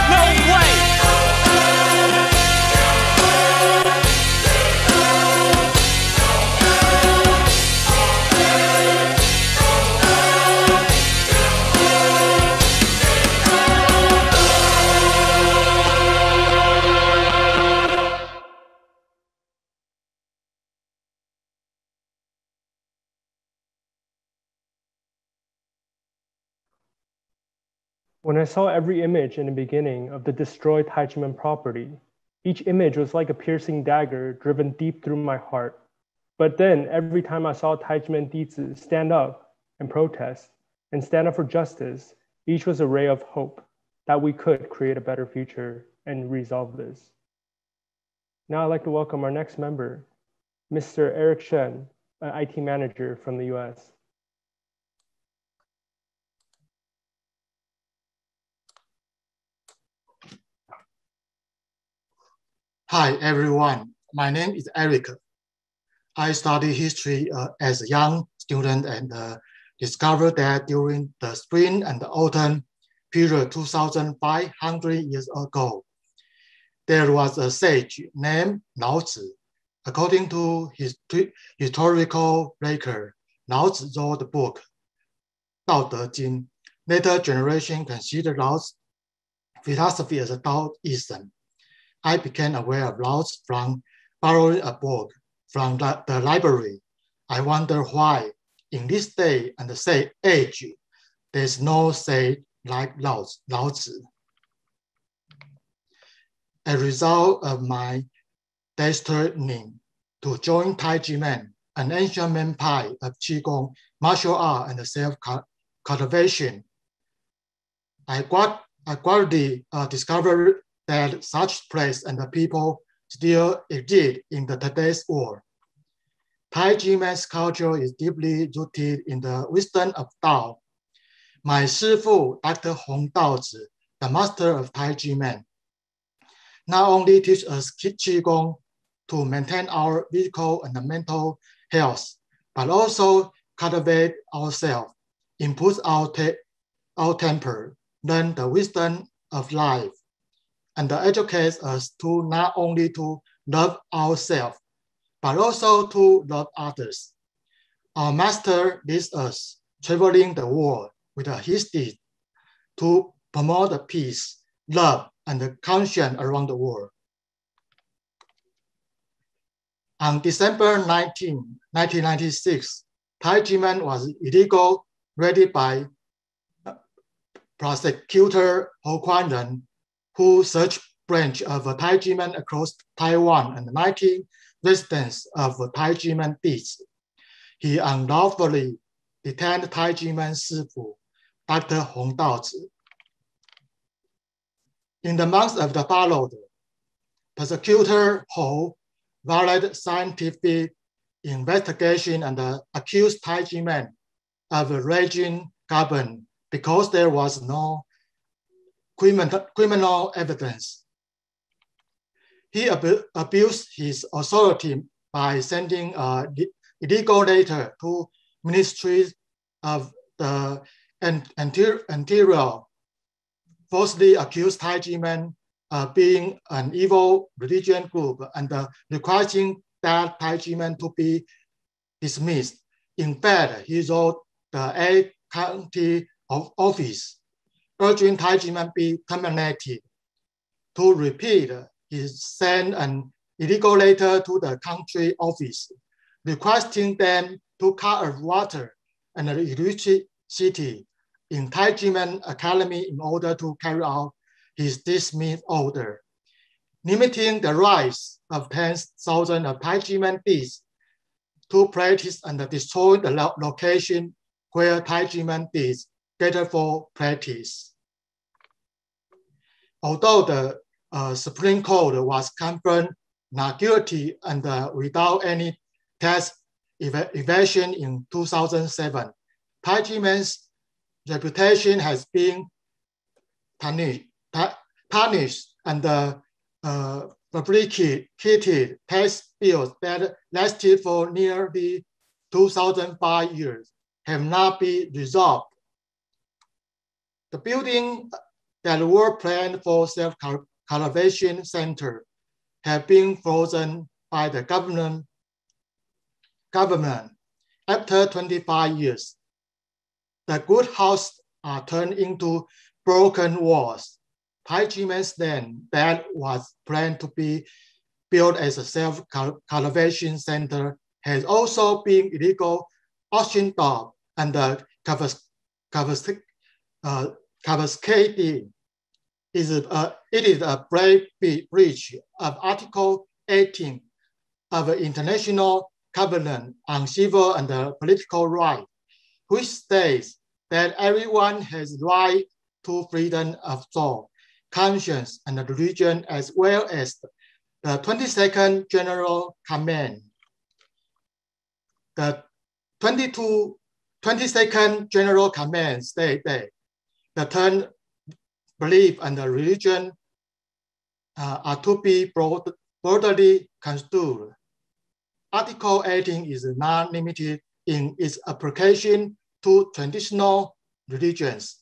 no way。When I saw every image in the beginning of the destroyed Tai Ji Men property, each image was like a piercing dagger driven deep through my heart. But then every time I saw Tai Ji Men dizi stand up and protest and stand up for justice, each was a ray of hope that we could create a better future and resolve this. Now I'd like to welcome our next member, Mr. Eric Shen, an IT manager from the US. Hi, everyone. My name is Eric. I studied history as a young student and discovered that during the spring and the autumn period 2,500 years ago, there was a sage named Lao Tzu. According to his historical record, Lao Tzu wrote the book, 道德经. Later generation considered Lao's philosophy as a Taoism. I became aware of Lao Tzu from borrowing a book from the library. I wonder why in this day and the age, there's no sage like Lao Tzu. As a result of my destiny to join Tai Ji Men, an ancient empire of Qigong, martial art, and self-cultivation, I gradually discovered that such place and the people still exist in today's world. Tai Ji Men's culture is deeply rooted in the wisdom of Tao. My shifu, Dr. Hong Daozi, the master of Tai Ji Men, not only teach us Qigong to maintain our physical and mental health, but also cultivate ourselves, improve our temper, learn the wisdom of life, and educates us to not only to love ourselves, but also to love others. Our master leads us traveling the world with his deeds to promote the peace, love, and the conscience around the world. On December 19, 1996, Tai Ji Men was illegally raided by prosecutor Ho Kuan Ren who searched branch of Tai Ji Men across Taiwan and 19 residents of Tai Ji Men dizi. He unlawfully detained Tai Ji Men shifu, Dr. Hong Daozi. In the months of the followed, prosecutor Ho violated scientific investigation and accused Tai Ji Men of raging government because there was no criminal evidence. He abused his authority by sending an illegal letter to ministries of the Interior, falsely accused Tai Ji Men of being an evil religion group and requesting that Tai Ji Men to be dismissed. In fact, he wrote the 8th county office urging Tai Ji Men be terminated. To repeat, he sent an illegal letter to the country office requesting them to cut off water and electricity in Tai Ji Men Academy in order to carry out his dismiss order, limiting the rights of tens of thousands of Tai Ji Men dizi to practice and destroy the location where Tai Ji Men dizi gather for practice. Although the Supreme Court was confirmed not guilty and without any tax evasion in 2007, Tai Ji Men's reputation has been tarnished and fabricated tax bills that lasted for nearly 2005 years have not been resolved. The building that were planned for self-cultivation center have been frozen by the government after 25 years. The good houses are turned into broken walls. Tai Ji Men's land that was planned to be built as a self-cultivation center has also been illegal auctioned off and confiscated. It is a brave breach of Article 18 of the International Covenant on Civil and Political Rights, which states that everyone has right to freedom of thought, conscience, and religion, as well as the 22nd General Command. The 22nd General Command states that the term belief and religion are to be broadly construed. Article 18 is not limited in its application to traditional religions.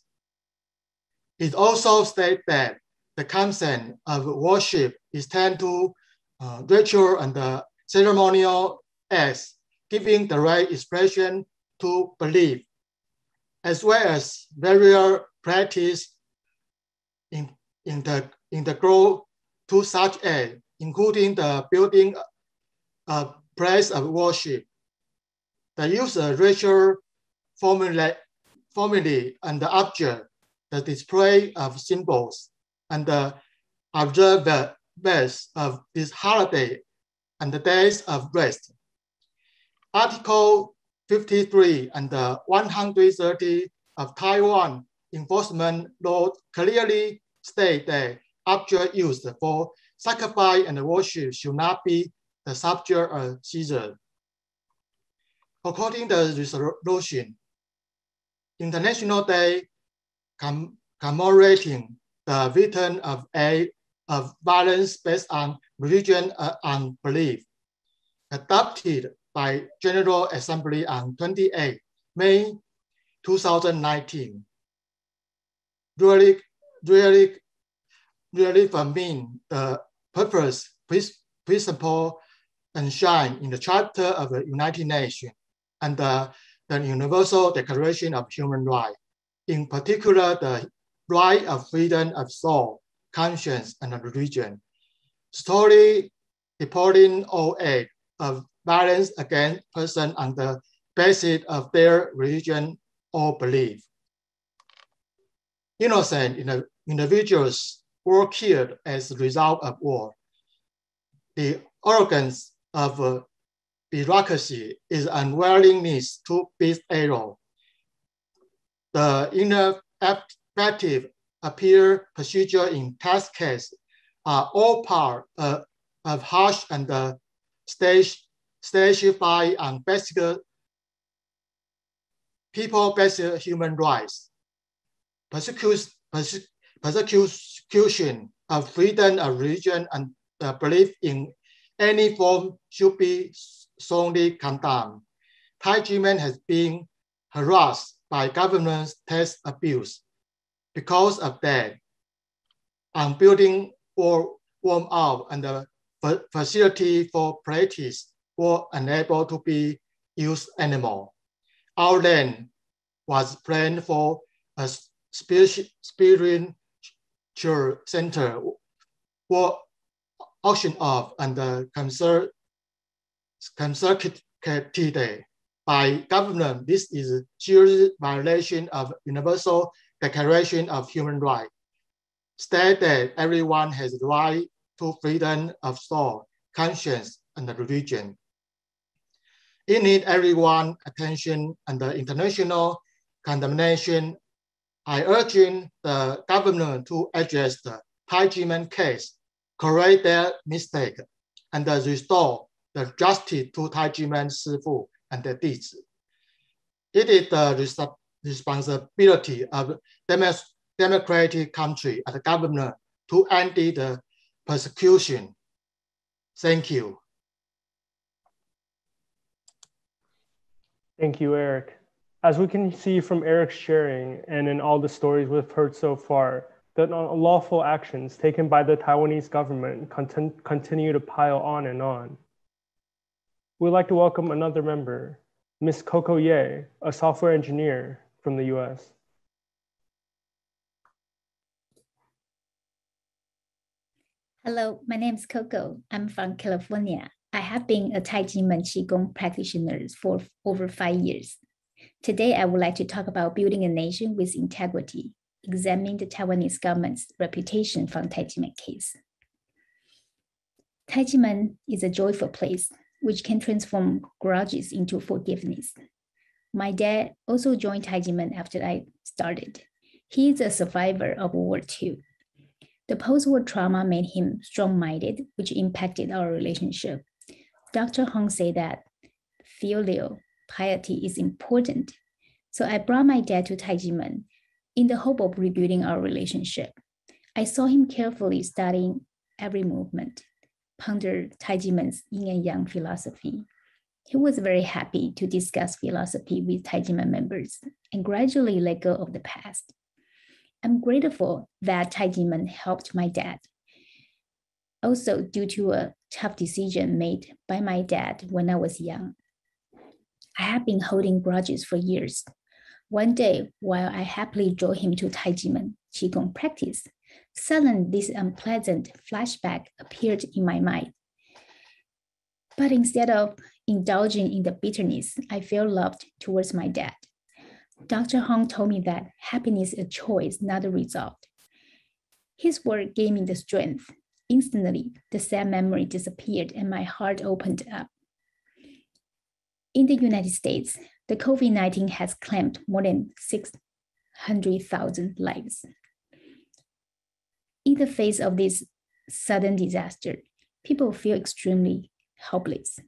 It also states that the concept of worship is tend to ritual and ceremonial acts, giving the right expression to belief, as well as various practice integral to such acts, including the building a place of worship, the use of ritual formulae and the object, the display of symbols, and the observance of this holiday and the days of rest. Article 53 and 130 of Taiwan enforcement law clearly state that objects used for sacrifice and worship should not be the subject of seizure. According to the resolution, International Day commemorating the victim of violence based on religion and belief, adopted by General Assembly on 28 May 2019, really for me, the purpose, principle, enshrined in the Charter of the United Nations and the Universal Declaration of Human Rights, in particular the right of freedom of thought, conscience, and religion. Strongly reporting all acts of violence against persons on the basis of their religion or belief. Innocent individuals were killed as a result of war. The arrogance of bureaucracy is unwillingness to beat error. The ineffective appeal procedure in tax case are all part of harsh and staged by on basic people-based human rights. Persecution of freedom of religion and belief in any form should be strongly condemned. Tai Ji Men has been harassed by government tax abuse. Because of that, on building were worn out and the facility for practice were unable to be used anymore. Our land was planned for a spiritual center were auctioned off and confiscated by government. This is a serious violation of Universal Declaration of Human Rights. State that everyone has the right to freedom of thought, conscience, and religion. It needs everyone's attention and the international condemnation. I urge the government to address the Tai Ji Men case, correct their mistake, and restore the justice to Tai Ji Men shifu and the dizi. It is the responsibility of democratic country and the government to end the persecution. Thank you. Thank you, Eric. As we can see from Eric's sharing and in all the stories we've heard so far, the unlawful actions taken by the Taiwanese government continue to pile on and on. We'd like to welcome another member, Ms. Coco Ye, a software engineer from the US. Hello, my name is Coco. I'm from California. I have been a Tai Ji Men Qigong practitioner for over 5 years. Today, I would like to talk about building a nation with integrity, examining the Taiwanese government's reputation from Tai Ji Men case. Tai Ji Men is a joyful place which can transform grudges into forgiveness. My dad also joined Tai Ji Men after I started. He is a survivor of World War II. The post-war trauma made him strong-minded, which impacted our relationship. Dr. Hong said that filial piety is important. So I brought my dad to Tai Ji Men in the hope of rebuilding our relationship. I saw him carefully studying every movement, ponder Tai Ji Men's yin and yang philosophy. He was very happy to discuss philosophy with Tai Ji Men members and gradually let go of the past. I'm grateful that Tai Ji Men helped my dad. Also, due to a tough decision made by my dad when I was young, I have been holding grudges for years. One day, while I happily drove him to Tai Ji Men Qigong practice, suddenly this unpleasant flashback appeared in my mind. But instead of indulging in the bitterness, I felt loved towards my dad. Dr. Hong told me that happiness is a choice, not a result. His word gave me the strength. Instantly, the sad memory disappeared and my heart opened up. In the United States, the COVID-19 has claimed more than 600,000 lives. In the face of this sudden disaster, people feel extremely helpless.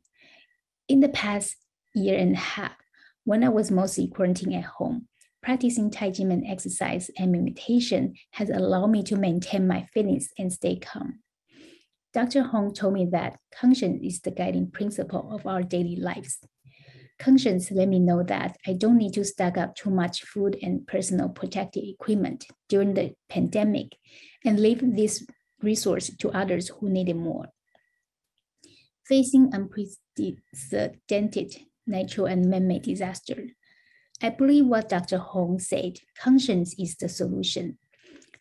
In the past year and a half, when I was mostly quarantined at home, practicing Tai Ji Men exercise and meditation has allowed me to maintain my fitness and stay calm. Dr. Hong told me that conscience is the guiding principle of our daily lives. Conscience let me know that I don't need to stock up too much food and personal protective equipment during the pandemic and leave this resource to others who need it more. Facing unprecedented natural and man-made disaster, I believe what Dr. Hong said, conscience is the solution.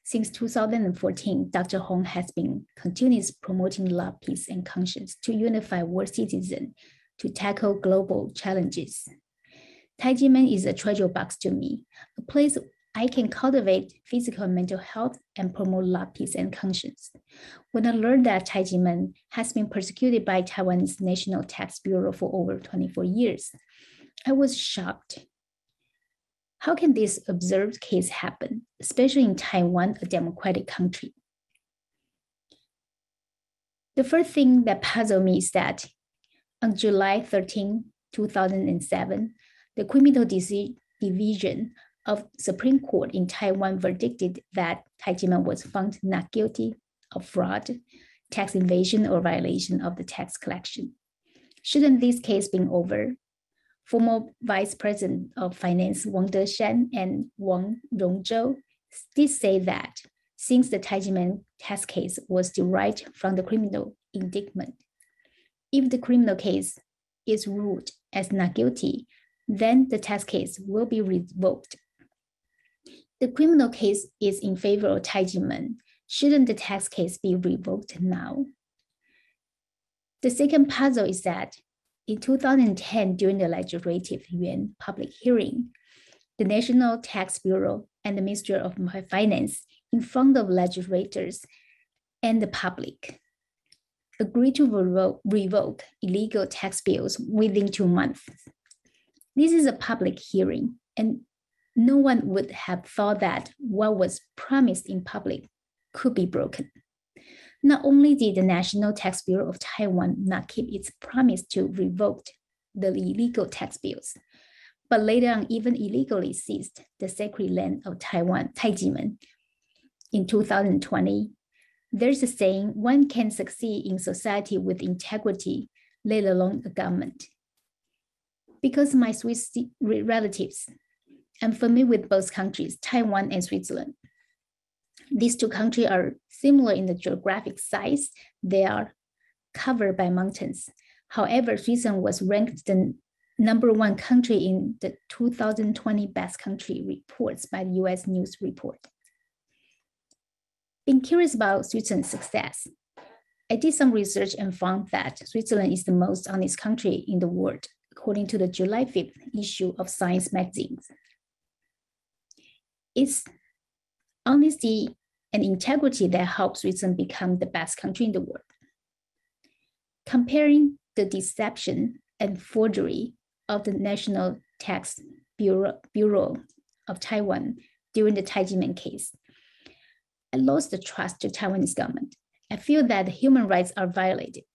Since 2014, Dr. Hong has been continuously promoting love, peace, and conscience to unify world citizens to tackle global challenges. Tai Ji Men is a treasure box to me, a place I can cultivate physical and mental health and promote love, peace, and conscience. When I learned that Tai Ji Men has been persecuted by Taiwan's National Tax Bureau for over 24 years, I was shocked. How can this observed case happen, especially in Taiwan, a democratic country? The first thing that puzzled me is that on July 13, 2007, the Criminal Division of Supreme Court in Taiwan verdicted that Tai Ji Men was found not guilty of fraud, tax evasion, or violation of the tax collection. Shouldn't this case be over? Former Vice President of Finance Wang Deshan and Wang Rongzhou did say that since the Tai Ji Men tax case was derived from the criminal indictment, if the criminal case is ruled as not guilty, then the tax case will be revoked. The criminal case is in favor of Tai Ji Men. Shouldn't the tax case be revoked now? The second puzzle is that in 2010, during the Legislative Yuan public hearing, the National Tax Bureau and the Ministry of Finance, in front of legislators and the public, agreed to revoke illegal tax bills within 2 months. This is a public hearing, and no one would have thought that what was promised in public could be broken. Not only did the National Tax Bureau of Taiwan not keep its promise to revoke the illegal tax bills, but later on even illegally seized the sacred land of Taiwan, Tai Ji Men. In 2020, there's a saying, one can succeed in society with integrity, let alone a government. Because my Swiss relatives, I'm familiar with both countries, Taiwan and Switzerland. These two countries are similar in the geographic size. They are covered by mountains. However, Switzerland was ranked the #1 country in the 2020 Best Country reports by the US News Report. Being curious about Switzerland's success, I did some research and found that Switzerland is the most honest country in the world, according to the July 5th issue of Science magazine. It's honesty and integrity that helps Switzerland become the best country in the world. Comparing the deception and forgery of the National Tax Bureau of Taiwan during the Tai Ji Men case, I lost the trust to Taiwanese government. I feel that human rights are violated.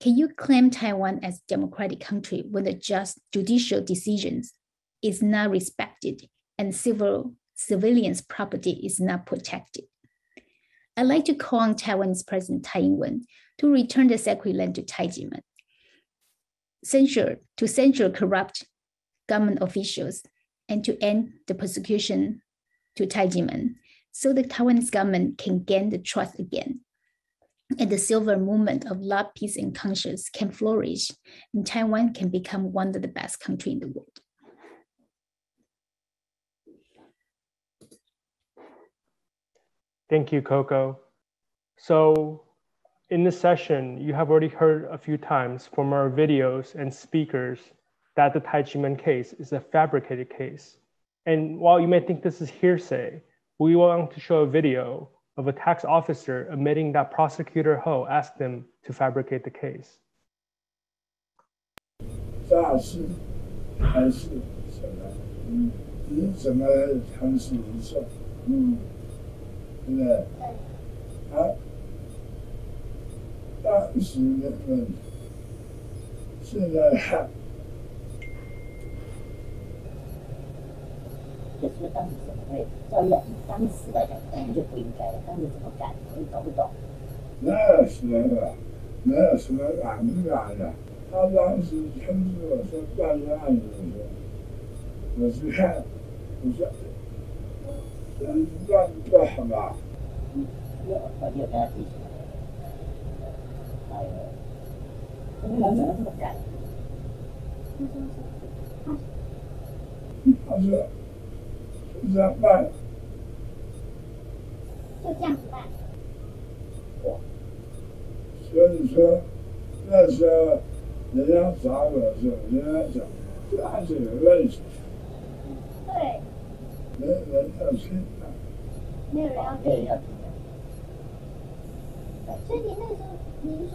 Can you claim Taiwan as a democratic country when the just judicial decisions is not respected and civilians' property is not protected? I'd like to call on Taiwan's President Tai Ing-wen to return the sacred land to Tai Ji Men, censure corrupt government officials, and to end the persecution to Tai Ji Men, so the Taiwanese government can gain the trust again, and the silver movement of love, peace, and conscience can flourish, and Taiwan can become one of the best countries in the world. Thank you, Coco. So in this session, you have already heard a few times from our videos and speakers that the Tai Ji Men case is a fabricated case. And while you may think this is hearsay, we want to show a video of a tax officer admitting that prosecutor Ho asked him to fabricate the case. 诈是还是什么？你怎么尝试一下？对不对？当时的问题，现在还。就是当时怎么会照样当时来讲，可能就不应该了。当时怎么改，你懂不懂？那时候俺们改的，他当时通知我说办这案子的时候，我是看，我说，让你办吧。我就跟他提醒，你怎么这么改？他说。这样办，就这样子办。所以说，那时候人家找我的时候，人家讲这案子有问题。对。人要听啊，没有人要听。所以你那个时候，您说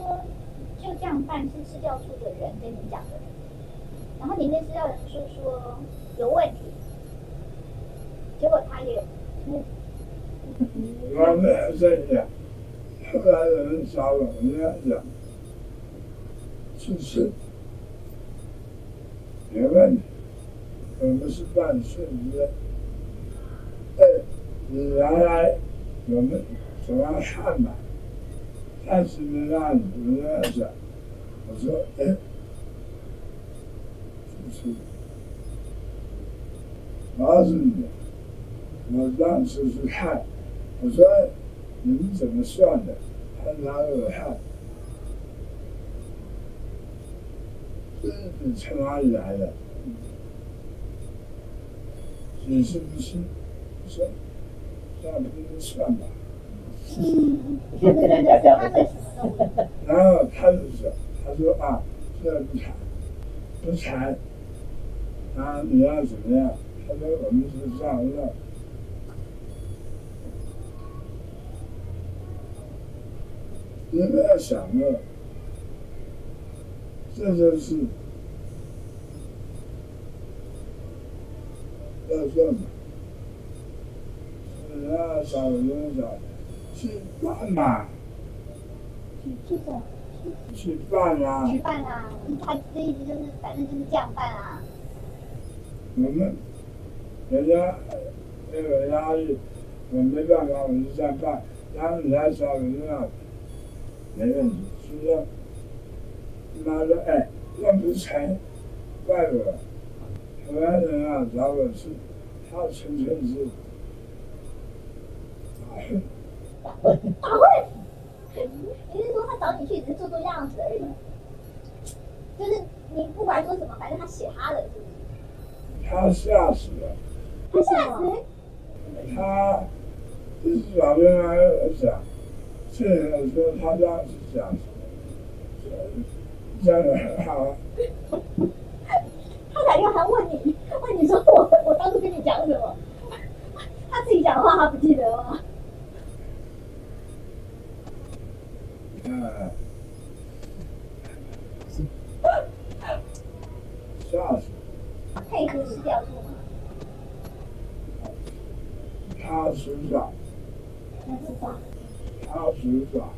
就这样办是市调处的人跟你讲的，然后你那市调人说有问题，结果他也我没有这样。后来有人找我，我跟他讲，就是没问题，我们是办事的。你来，我们走来看吧。但是没让你不这样讲，我说，就是告诉你，我当时是看，我说你们怎么算的？他拿给我看，你从哪里来的？你是不是？我说，这样不能算吧。跟他讲这样的。然后他就说：“他说啊，这不谈，啊，你要怎么样？”他说：“我们是这样的。”你不要想了，这就是要这么，你要想什么想？去办嘛，去办啊！去办啊！他的意思就是，反正就是这样办啊。我们人家那个压力，我没办法，我就这样办。然后你来找我那，没问题，是不是？妈的，那不成，怪我。荷兰人啊，找我是，他纯粹是打混，你是说他找你去只是做样子而已？就是你不管说什么，反正他写他的，是不是？他吓死了。他吓死？他就是老跟他讲，这个说他当时讲，讲得很好。他打电话还问你说我当时跟你讲什么？他自己讲的话他不记得吗？吓死！配合市调处吗？他署长，那是啥？他署长，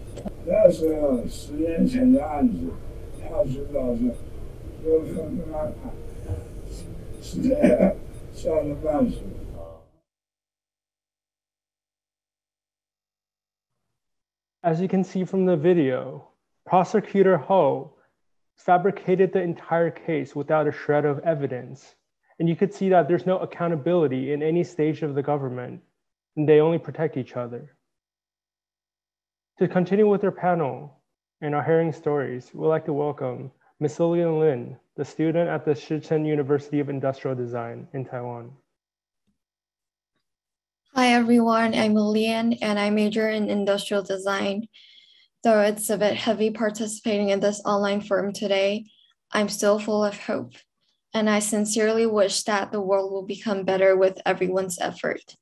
那时候10年前的案子，他署长是是这样，吓得半死。As you can see from the video, Prosecutor Ho fabricated the entire case without a shred of evidence. And you could see that there's no accountability in any stage of the government, and they only protect each other. To continue with our panel and our hearing stories, we'd like to welcome Ms. Lillian Lin, the student at the Shicheng University of Industrial Design in Taiwan. Hi everyone, I'm Lillian and I major in industrial design. Though it's a bit heavy participating in this online forum today, I'm still full of hope. And I sincerely wish that the world will become better with everyone's effort.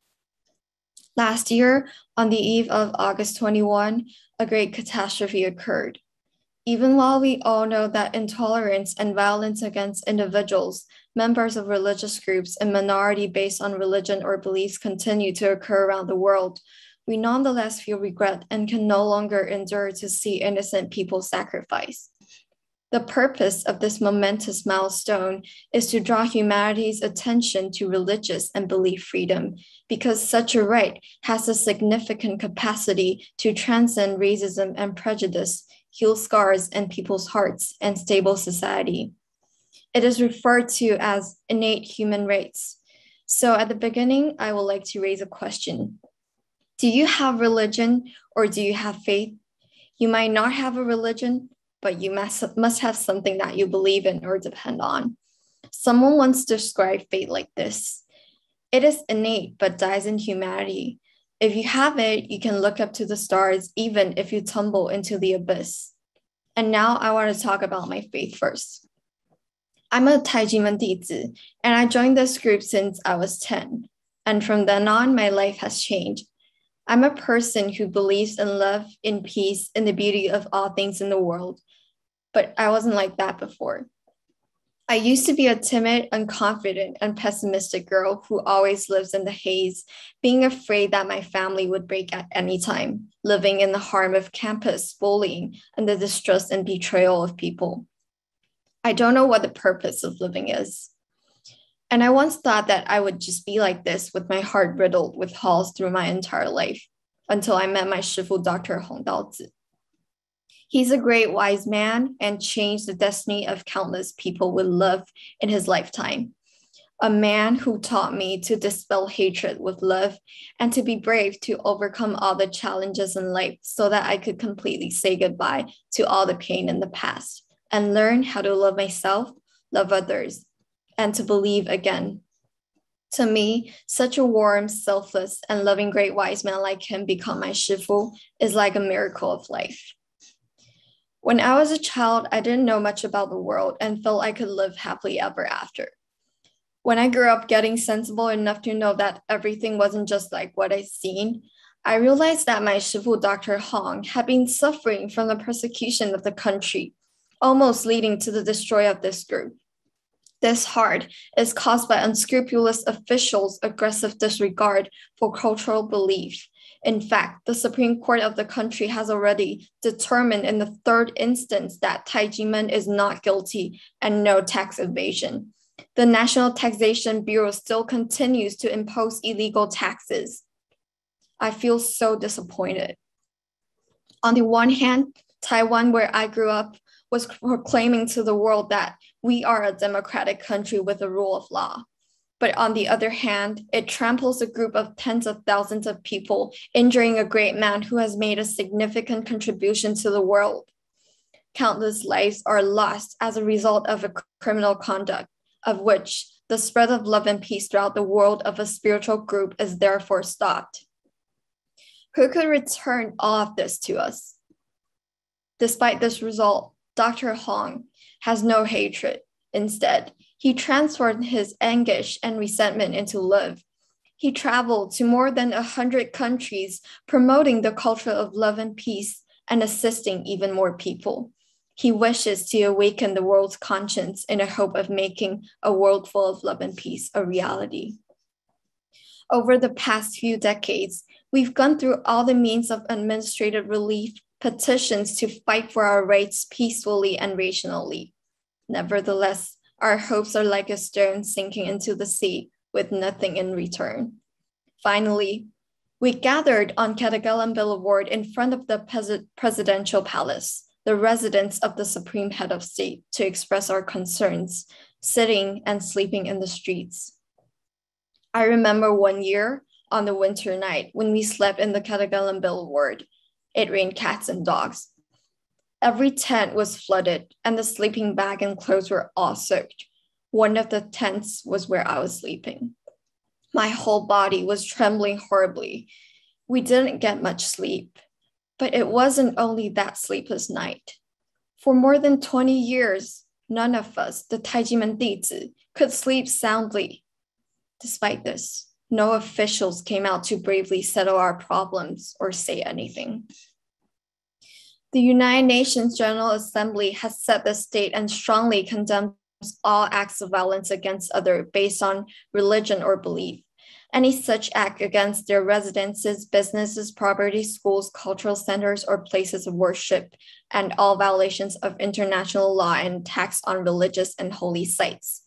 Last year, on the eve of August 21, a great catastrophe occurred. Even while we all know that intolerance and violence against individuals, members of religious groups, and minority based on religion or beliefs continue to occur around the world, we nonetheless feel regret and can no longer endure to see innocent people sacrificed. The purpose of this momentous milestone is to draw humanity's attention to religious and belief freedom, because such a right has a significant capacity to transcend racism and prejudice, heal scars in people's hearts, and stable society. It is referred to as innate human rights. So at the beginning, I would like to raise a question. Do you have religion or do you have faith? You might not have a religion, but you must have something that you believe in or depend on. Someone once described faith like this: it is innate, but dies in humanity. If you have it, you can look up to the stars, even if you tumble into the abyss. And now I want to talk about my faith first. I'm a Tai Ji Men dizi, and I joined this group since I was 10. And from then on, my life has changed. I'm a person who believes in love, in peace, in the beauty of all things in the world. But I wasn't like that before. I used to be a timid, unconfident, and pessimistic girl who always lives in the haze, being afraid that my family would break at any time, living in the harm of campus bullying and the distrust and betrayal of people. I don't know what the purpose of living is. And I once thought that I would just be like this with my heart riddled with holes through my entire life, until I met my shifu, Dr. Hong Daozi. He's a great wise man and changed the destiny of countless people with love in his lifetime. A man who taught me to dispel hatred with love and to be brave to overcome all the challenges in life so that I could completely say goodbye to all the pain in the past and learn how to love myself, love others, and to believe again. To me, such a warm, selfless, and loving great wise man like him become my shifu is like a miracle of life. When I was a child, I didn't know much about the world and felt I could live happily ever after. When I grew up getting sensible enough to know that everything wasn't just like what I'd seen, I realized that my shifu, Dr. Hong, had been suffering from the persecution of the country, almost leading to the destroy of this group. This heart is caused by unscrupulous officials' aggressive disregard for cultural belief. In fact, the Supreme Court of the country has already determined in the third instance that Tai Ji Men is not guilty and no tax evasion. The National Taxation Bureau still continues to impose illegal taxes. I feel so disappointed. On the one hand, Taiwan, where I grew up, was proclaiming to the world that we are a democratic country with a rule of law. But on the other hand, it tramples a group of tens of thousands of people, injuring a great man who has made a significant contribution to the world. Countless lives are lost as a result of a criminal conduct, of which the spread of love and peace throughout the world of a spiritual group is therefore stopped. Who could return all of this to us? Despite this result, Dr. Hong has no hatred. Instead, he transformed his anguish and resentment into love. He traveled to more than 100 countries, promoting the culture of love and peace and assisting even more people. He wishes to awaken the world's conscience in a hope of making a world full of love and peace a reality. Over the past few decades, we've gone through all the means of administrative relief, petitions to fight for our rights peacefully and rationally. Nevertheless, our hopes are like a stone sinking into the sea with nothing in return. Finally, we gathered on Katagalan Boulevard in front of the presidential palace, the residence of the Supreme Head of State, to express our concerns, sitting and sleeping in the streets. I remember one year on the winter night when we slept in the Katagalan Boulevard. It rained cats and dogs. Every tent was flooded and the sleeping bag and clothes were all soaked. One of the tents was where I was sleeping. My whole body was trembling horribly. We didn't get much sleep, but it wasn't only that sleepless night. For more than 20 years, none of us, the Tai Ji Men dizi, could sleep soundly. Despite this, no officials came out to bravely settle our problems or say anything. The United Nations General Assembly has set the state and strongly condemns all acts of violence against others based on religion or belief. Any such act against their residences, businesses, property, schools, cultural centers, or places of worship, and all violations of international law and attacks on religious and holy sites.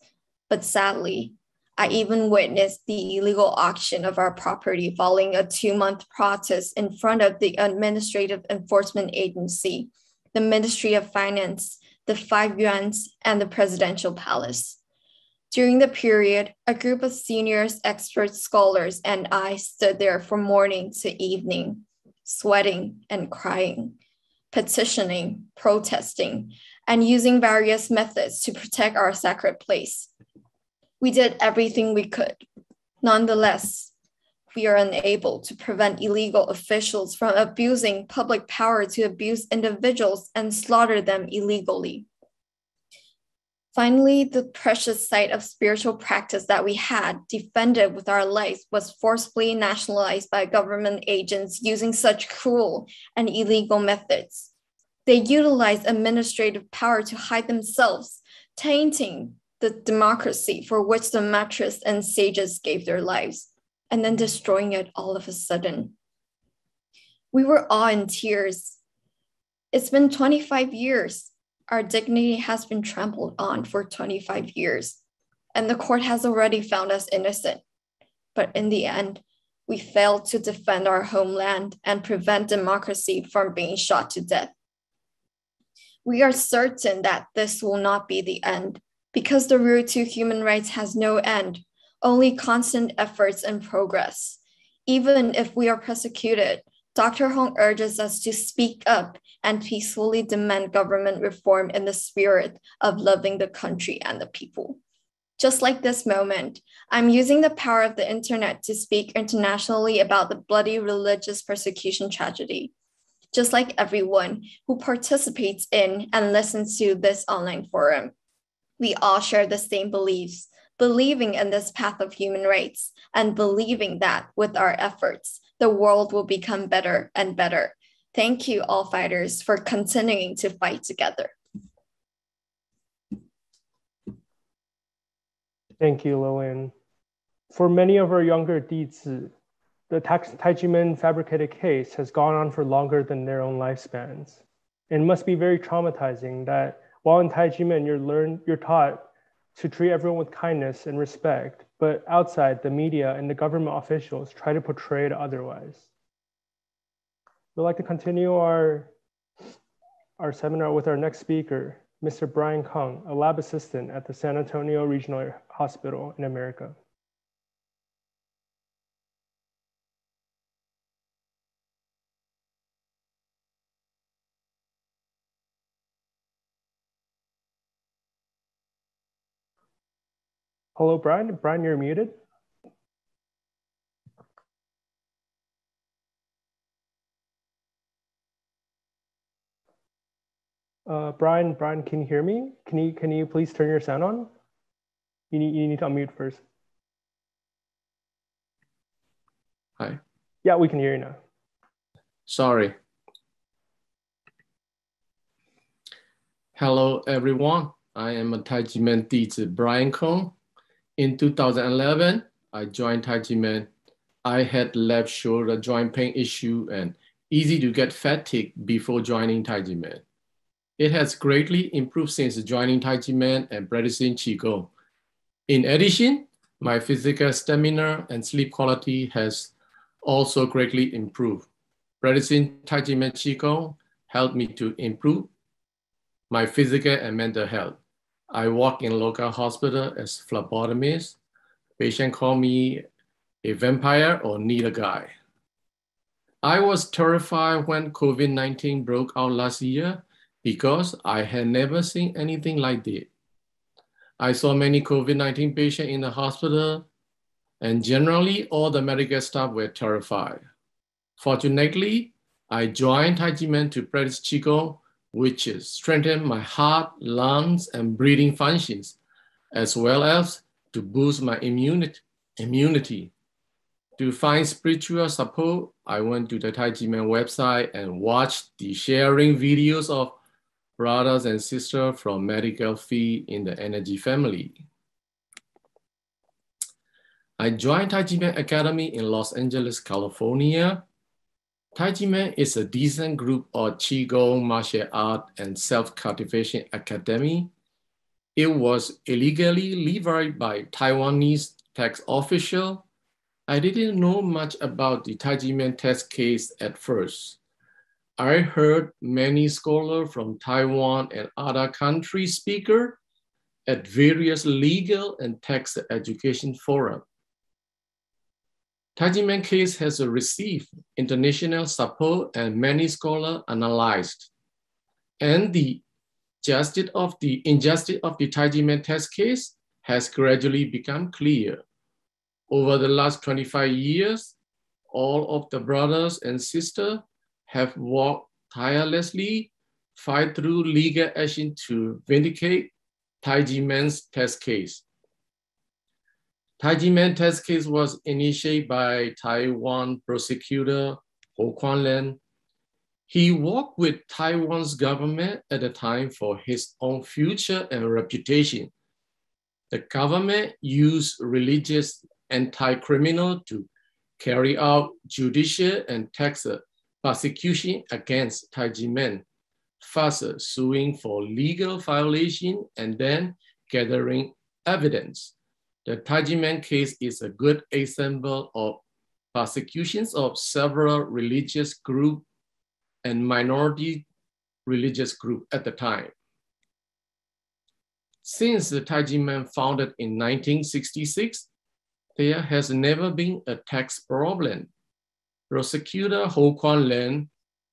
But sadly, I even witnessed the illegal auction of our property following a 2-month protest in front of the Administrative Enforcement Agency, the Ministry of Finance, the 5 Yuans, and the Presidential Palace. During the period, a group of seniors, experts, scholars, and I stood there from morning to evening, sweating and crying, petitioning, protesting, and using various methods to protect our sacred place. We did everything we could. Nonetheless, we are unable to prevent illegal officials from abusing public power to abuse individuals and slaughter them illegally. Finally, the precious site of spiritual practice that we had defended with our lives was forcibly nationalized by government agents using such cruel and illegal methods. They utilized administrative power to hide themselves, tainting the democracy for which the matrists and sages gave their lives, and then destroying it all of a sudden. We were all in tears. It's been 25 years. Our dignity has been trampled on for 25 years, and the court has already found us innocent. But in the end, we failed to defend our homeland and prevent democracy from being shot to death. We are certain that this will not be the end, because the road to human rights has no end, only constant efforts and progress. Even if we are persecuted, Dr. Hong urges us to speak up and peacefully demand government reform in the spirit of loving the country and the people. Just like this moment, I'm using the power of the internet to speak internationally about the bloody religious persecution tragedy. Just like everyone who participates in and listens to this online forum, we all share the same beliefs, believing in this path of human rights and believing that with our efforts, the world will become better and better. Thank you, all fighters, for continuing to fight together. Thank you, Lillian. For many of our younger dizi, the Tai Ji Men fabricated case has gone on for longer than their own lifespans. It must be very traumatizing that while in Tai Ji Men, you're taught to treat everyone with kindness and respect, but outside, the media and the government officials try to portray it otherwise. We'd like to continue our seminar with our next speaker, Mr. Brian Kung, a lab assistant at the San Antonio Regional Hospital in America. Hello, Brian. Brian, you're muted. Brian, can you hear me? Can you please turn your sound on? You need to unmute first. Hi. Yeah, we can hear you now. Sorry. Hello, everyone. I am a Tai Ji Men teacher, Brian Kong. In 2011, I joined Tai Ji Men. I had left shoulder joint pain issue and easy to get fatigue before joining Tai Ji Men. It has greatly improved since joining Tai Ji Men and practicing Qigong. In addition, my physical stamina and sleep quality has also greatly improved. Practicing Tai Ji Men Qigong helped me to improve my physical and mental health. I work in local hospital as phlebotomist. Patient call me a vampire or needle guy. I was terrified when COVID-19 broke out last year because I had never seen anything like this. I saw many COVID-19 patients in the hospital, and generally all the medical staff were terrified. Fortunately, I joined Tai Ji Men to practice Qigong, which strengthened my heart, lungs, and breathing functions, as well as to boost my immunity. To find spiritual support, I went to the Tai Ji Men website and watched the sharing videos of brothers and sisters from medical field in the energy family. I joined Tai Ji Men Academy in Los Angeles, California. Tai Ji Men is a decent group of Qigong, martial art, and self-cultivation academy. It was illegally levied by Taiwanese tax official. I didn't know much about the Tai Ji Men tax case at first. I heard many scholars from Taiwan and other countries speaker at various legal and tax education forums. Tai Ji Men case has received international support and many scholars analyzed. And the injustice of the Tai Ji Men tax case has gradually become clear. Over the last 25 years, all of the brothers and sisters have worked tirelessly, fight through legal action to vindicate Tai Ji Men's test case. Tai Ji Men test case was initiated by Taiwan prosecutor Ho Kwan-len. He worked with Taiwan's government at the time for his own future and reputation. The government used religious anti-criminal to carry out judicial and tax persecution against Tai Ji Men, first suing for legal violation and then gathering evidence. The Tai Ji Men case is a good example of persecutions of several religious groups and minority religious groups at the time. Since the Tai Ji Men founded in 1966, there has never been a tax problem. Prosecutor Ho Kwan-len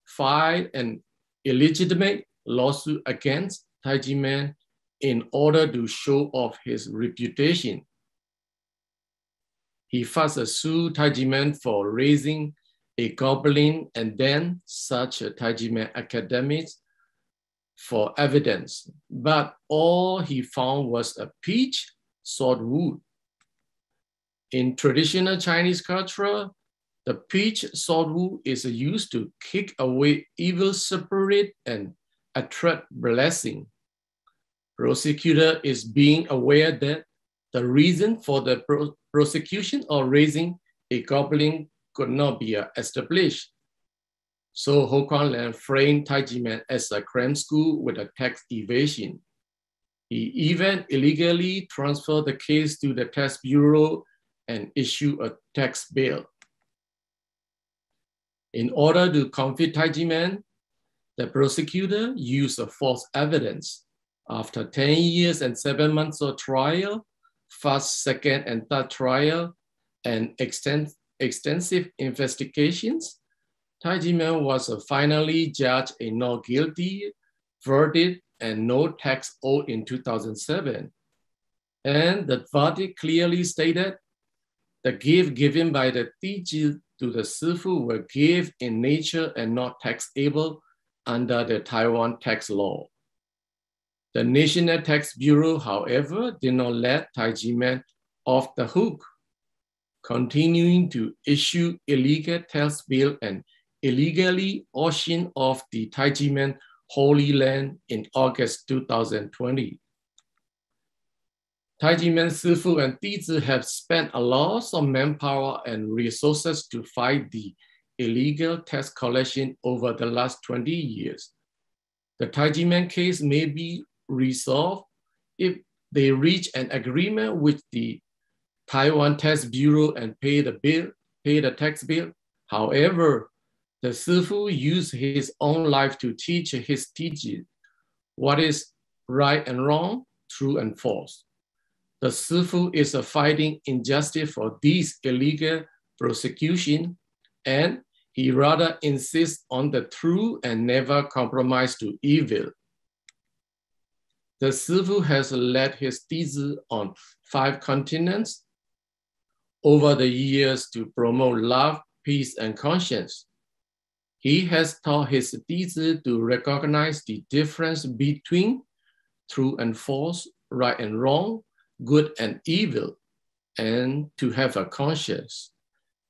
filed an illegitimate lawsuit against Tai Ji Men in order to show off his reputation. He first sued Tai Ji Men for raising a goblin and then such a Tai Ji Men academies for evidence, but all he found was a peach sword wood. In traditional Chinese culture, the peach sword wood is used to kick away evil spirit and attract blessing. Prosecutor is being aware that the reason for the prosecution or raising a goblin could not be established. So Ho Kwan-len framed Tai Ji Men as a crime school with a tax evasion. He even illegally transferred the case to the Tax Bureau and issued a tax bill. In order to convict Tai Ji Men, the prosecutor used a false evidence. After 10 years and 7 months of trial, first, second, and third trial, and extensive investigations, Tai Ji Men was finally judged a not guilty verdict and no tax owed in 2007. And the verdict clearly stated the gift given by the dizi to the shifu were gift in nature and not taxable under the Taiwan tax law. The National Tax Bureau, however, did not let Tai Ji Men off the hook, continuing to issue illegal tax bill and illegally auction off the Tai Ji Men Holy Land in August 2020. Tai Ji Men shifu and dizi have spent a lot of manpower and resources to fight the illegal tax collection over the last 20 years. The Tai Ji Men case may be resolved if they reach an agreement with the Taiwan Tax Bureau and pay the tax bill. However, the shifu used his own life to teach his teachers what is right and wrong, true and false. The shifu is fighting injustice for these illegal prosecution, and he rather insists on the true and never compromise to evil. The shifu has led his dizi on 5 continents over the years to promote love, peace, and conscience. He has taught his dizi to recognize the difference between true and false, right and wrong, good and evil, and to have a conscience.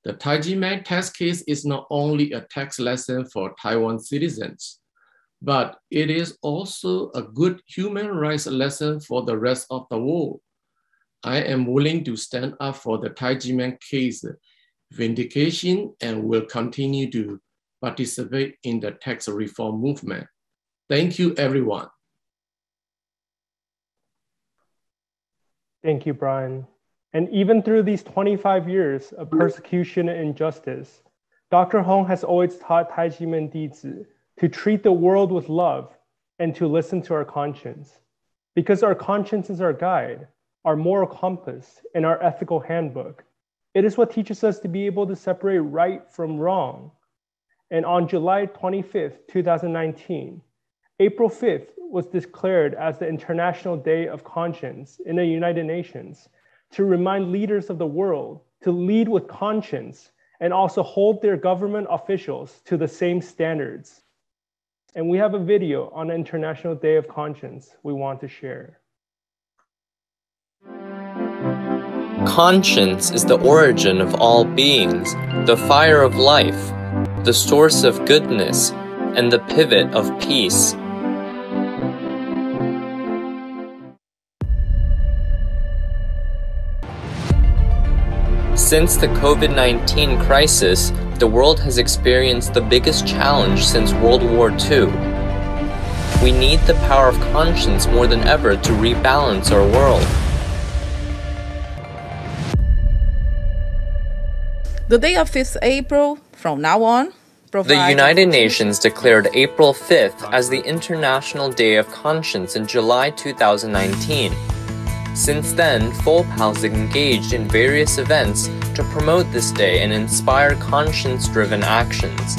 The Tai Ji Men tax case is not only a tax lesson for Taiwan citizens, but it is also a good human rights lesson for the rest of the world. I am willing to stand up for the Tai Ji Men case vindication and will continue to participate in the tax reform movement. Thank you, everyone. Thank you, Brian. And even through these 25 years of persecution and injustice, Dr. Hong has always taught Tai Ji Men dizi to treat the world with love and to listen to our conscience. Because our conscience is our guide, our moral compass, and our ethical handbook. It is what teaches us to be able to separate right from wrong. And on July 25th, 2019, April 5th was declared as the International Day of Conscience in the United Nations to remind leaders of the world to lead with conscience and also hold their government officials to the same standards. And we have a video on the International Day of Conscience we want to share. Conscience is the origin of all beings, the fire of life, the source of goodness, and the pivot of peace. Since the COVID-19 crisis, the world has experienced the biggest challenge since World War II. We need the power of conscience more than ever to rebalance our world. The day of 5th April, from now on, The United Nations declared April 5th as the International Day of Conscience in July 2019. Since then, FOPAL has engaged in various events to promote this day and inspire conscience-driven actions.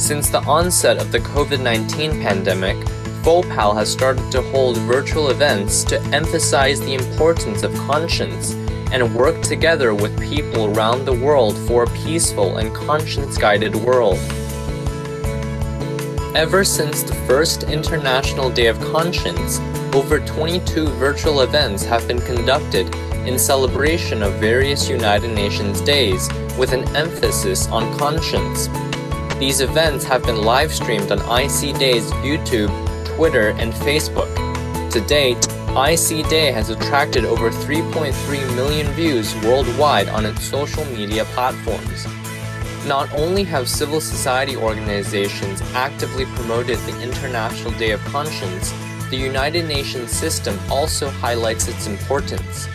Since the onset of the COVID-19 pandemic, FOPAL has started to hold virtual events to emphasize the importance of conscience and work together with people around the world for a peaceful and conscience-guided world. Ever since the first International Day of Conscience, over 22 virtual events have been conducted in celebration of various United Nations days with an emphasis on conscience. These events have been live-streamed on IC Day's YouTube, Twitter, and Facebook. To date, IC Day has attracted over 3.3 million views worldwide on its social media platforms. Not only have civil society organizations actively promoted the International Day of Conscience, the United Nations system also highlights its importance.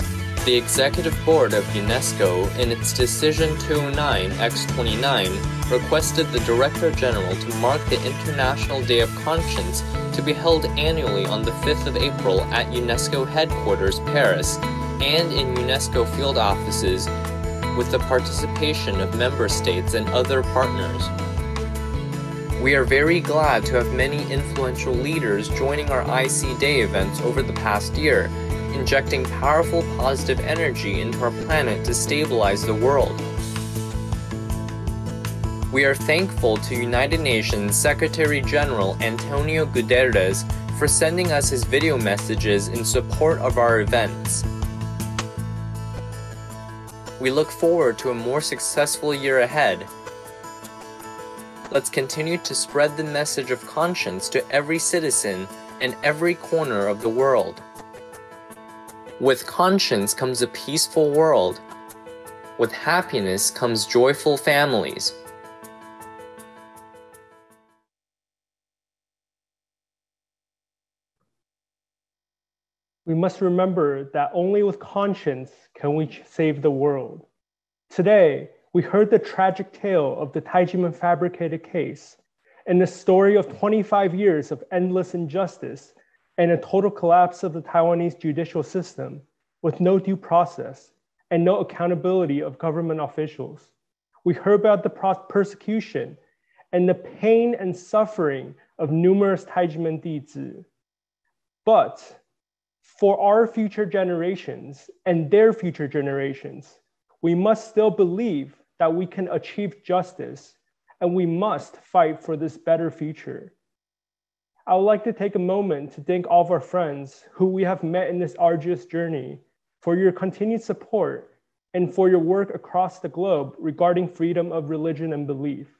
The Executive Board of UNESCO, in its Decision 209-X29, requested the Director General to mark the International Day of Conscience to be held annually on the 5th of April at UNESCO headquarters, Paris, and in UNESCO field offices with the participation of member states and other partners. We are very glad to have many influential leaders joining our IC Day events over the past year, injecting powerful positive energy into our planet to stabilize the world. We are thankful to United Nations Secretary General Antonio Guterres for sending us his video messages in support of our events. We look forward to a more successful year ahead. Let's continue to spread the message of conscience to every citizen in every corner of the world. With conscience comes a peaceful world. With happiness comes joyful families. We must remember that only with conscience can we save the world. Today, we heard the tragic tale of the Tai Ji Men fabricated case and the story of 25 years of endless injustice and a total collapse of the Taiwanese judicial system with no due process and no accountability of government officials. We heard about the persecution and the pain and suffering of numerous Tai Ji Men dizi. But for our future generations and their future generations, we must still believe that we can achieve justice, and we must fight for this better future. I would like to take a moment to thank all of our friends who we have met in this arduous journey for your continued support and for your work across the globe regarding freedom of religion and belief.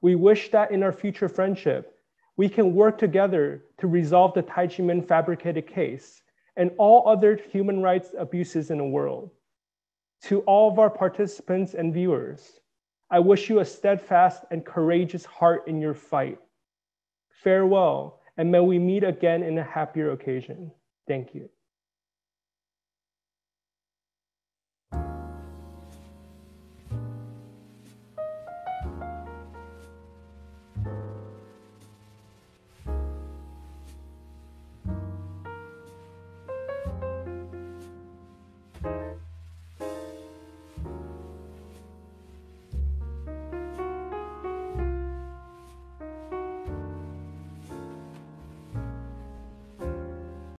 We wish that in our future friendship, we can work together to resolve the Tai Ji Men fabricated case and all other human rights abuses in the world. To all of our participants and viewers, I wish you a steadfast and courageous heart in your fight. Farewell, and may we meet again in a happier occasion. Thank you.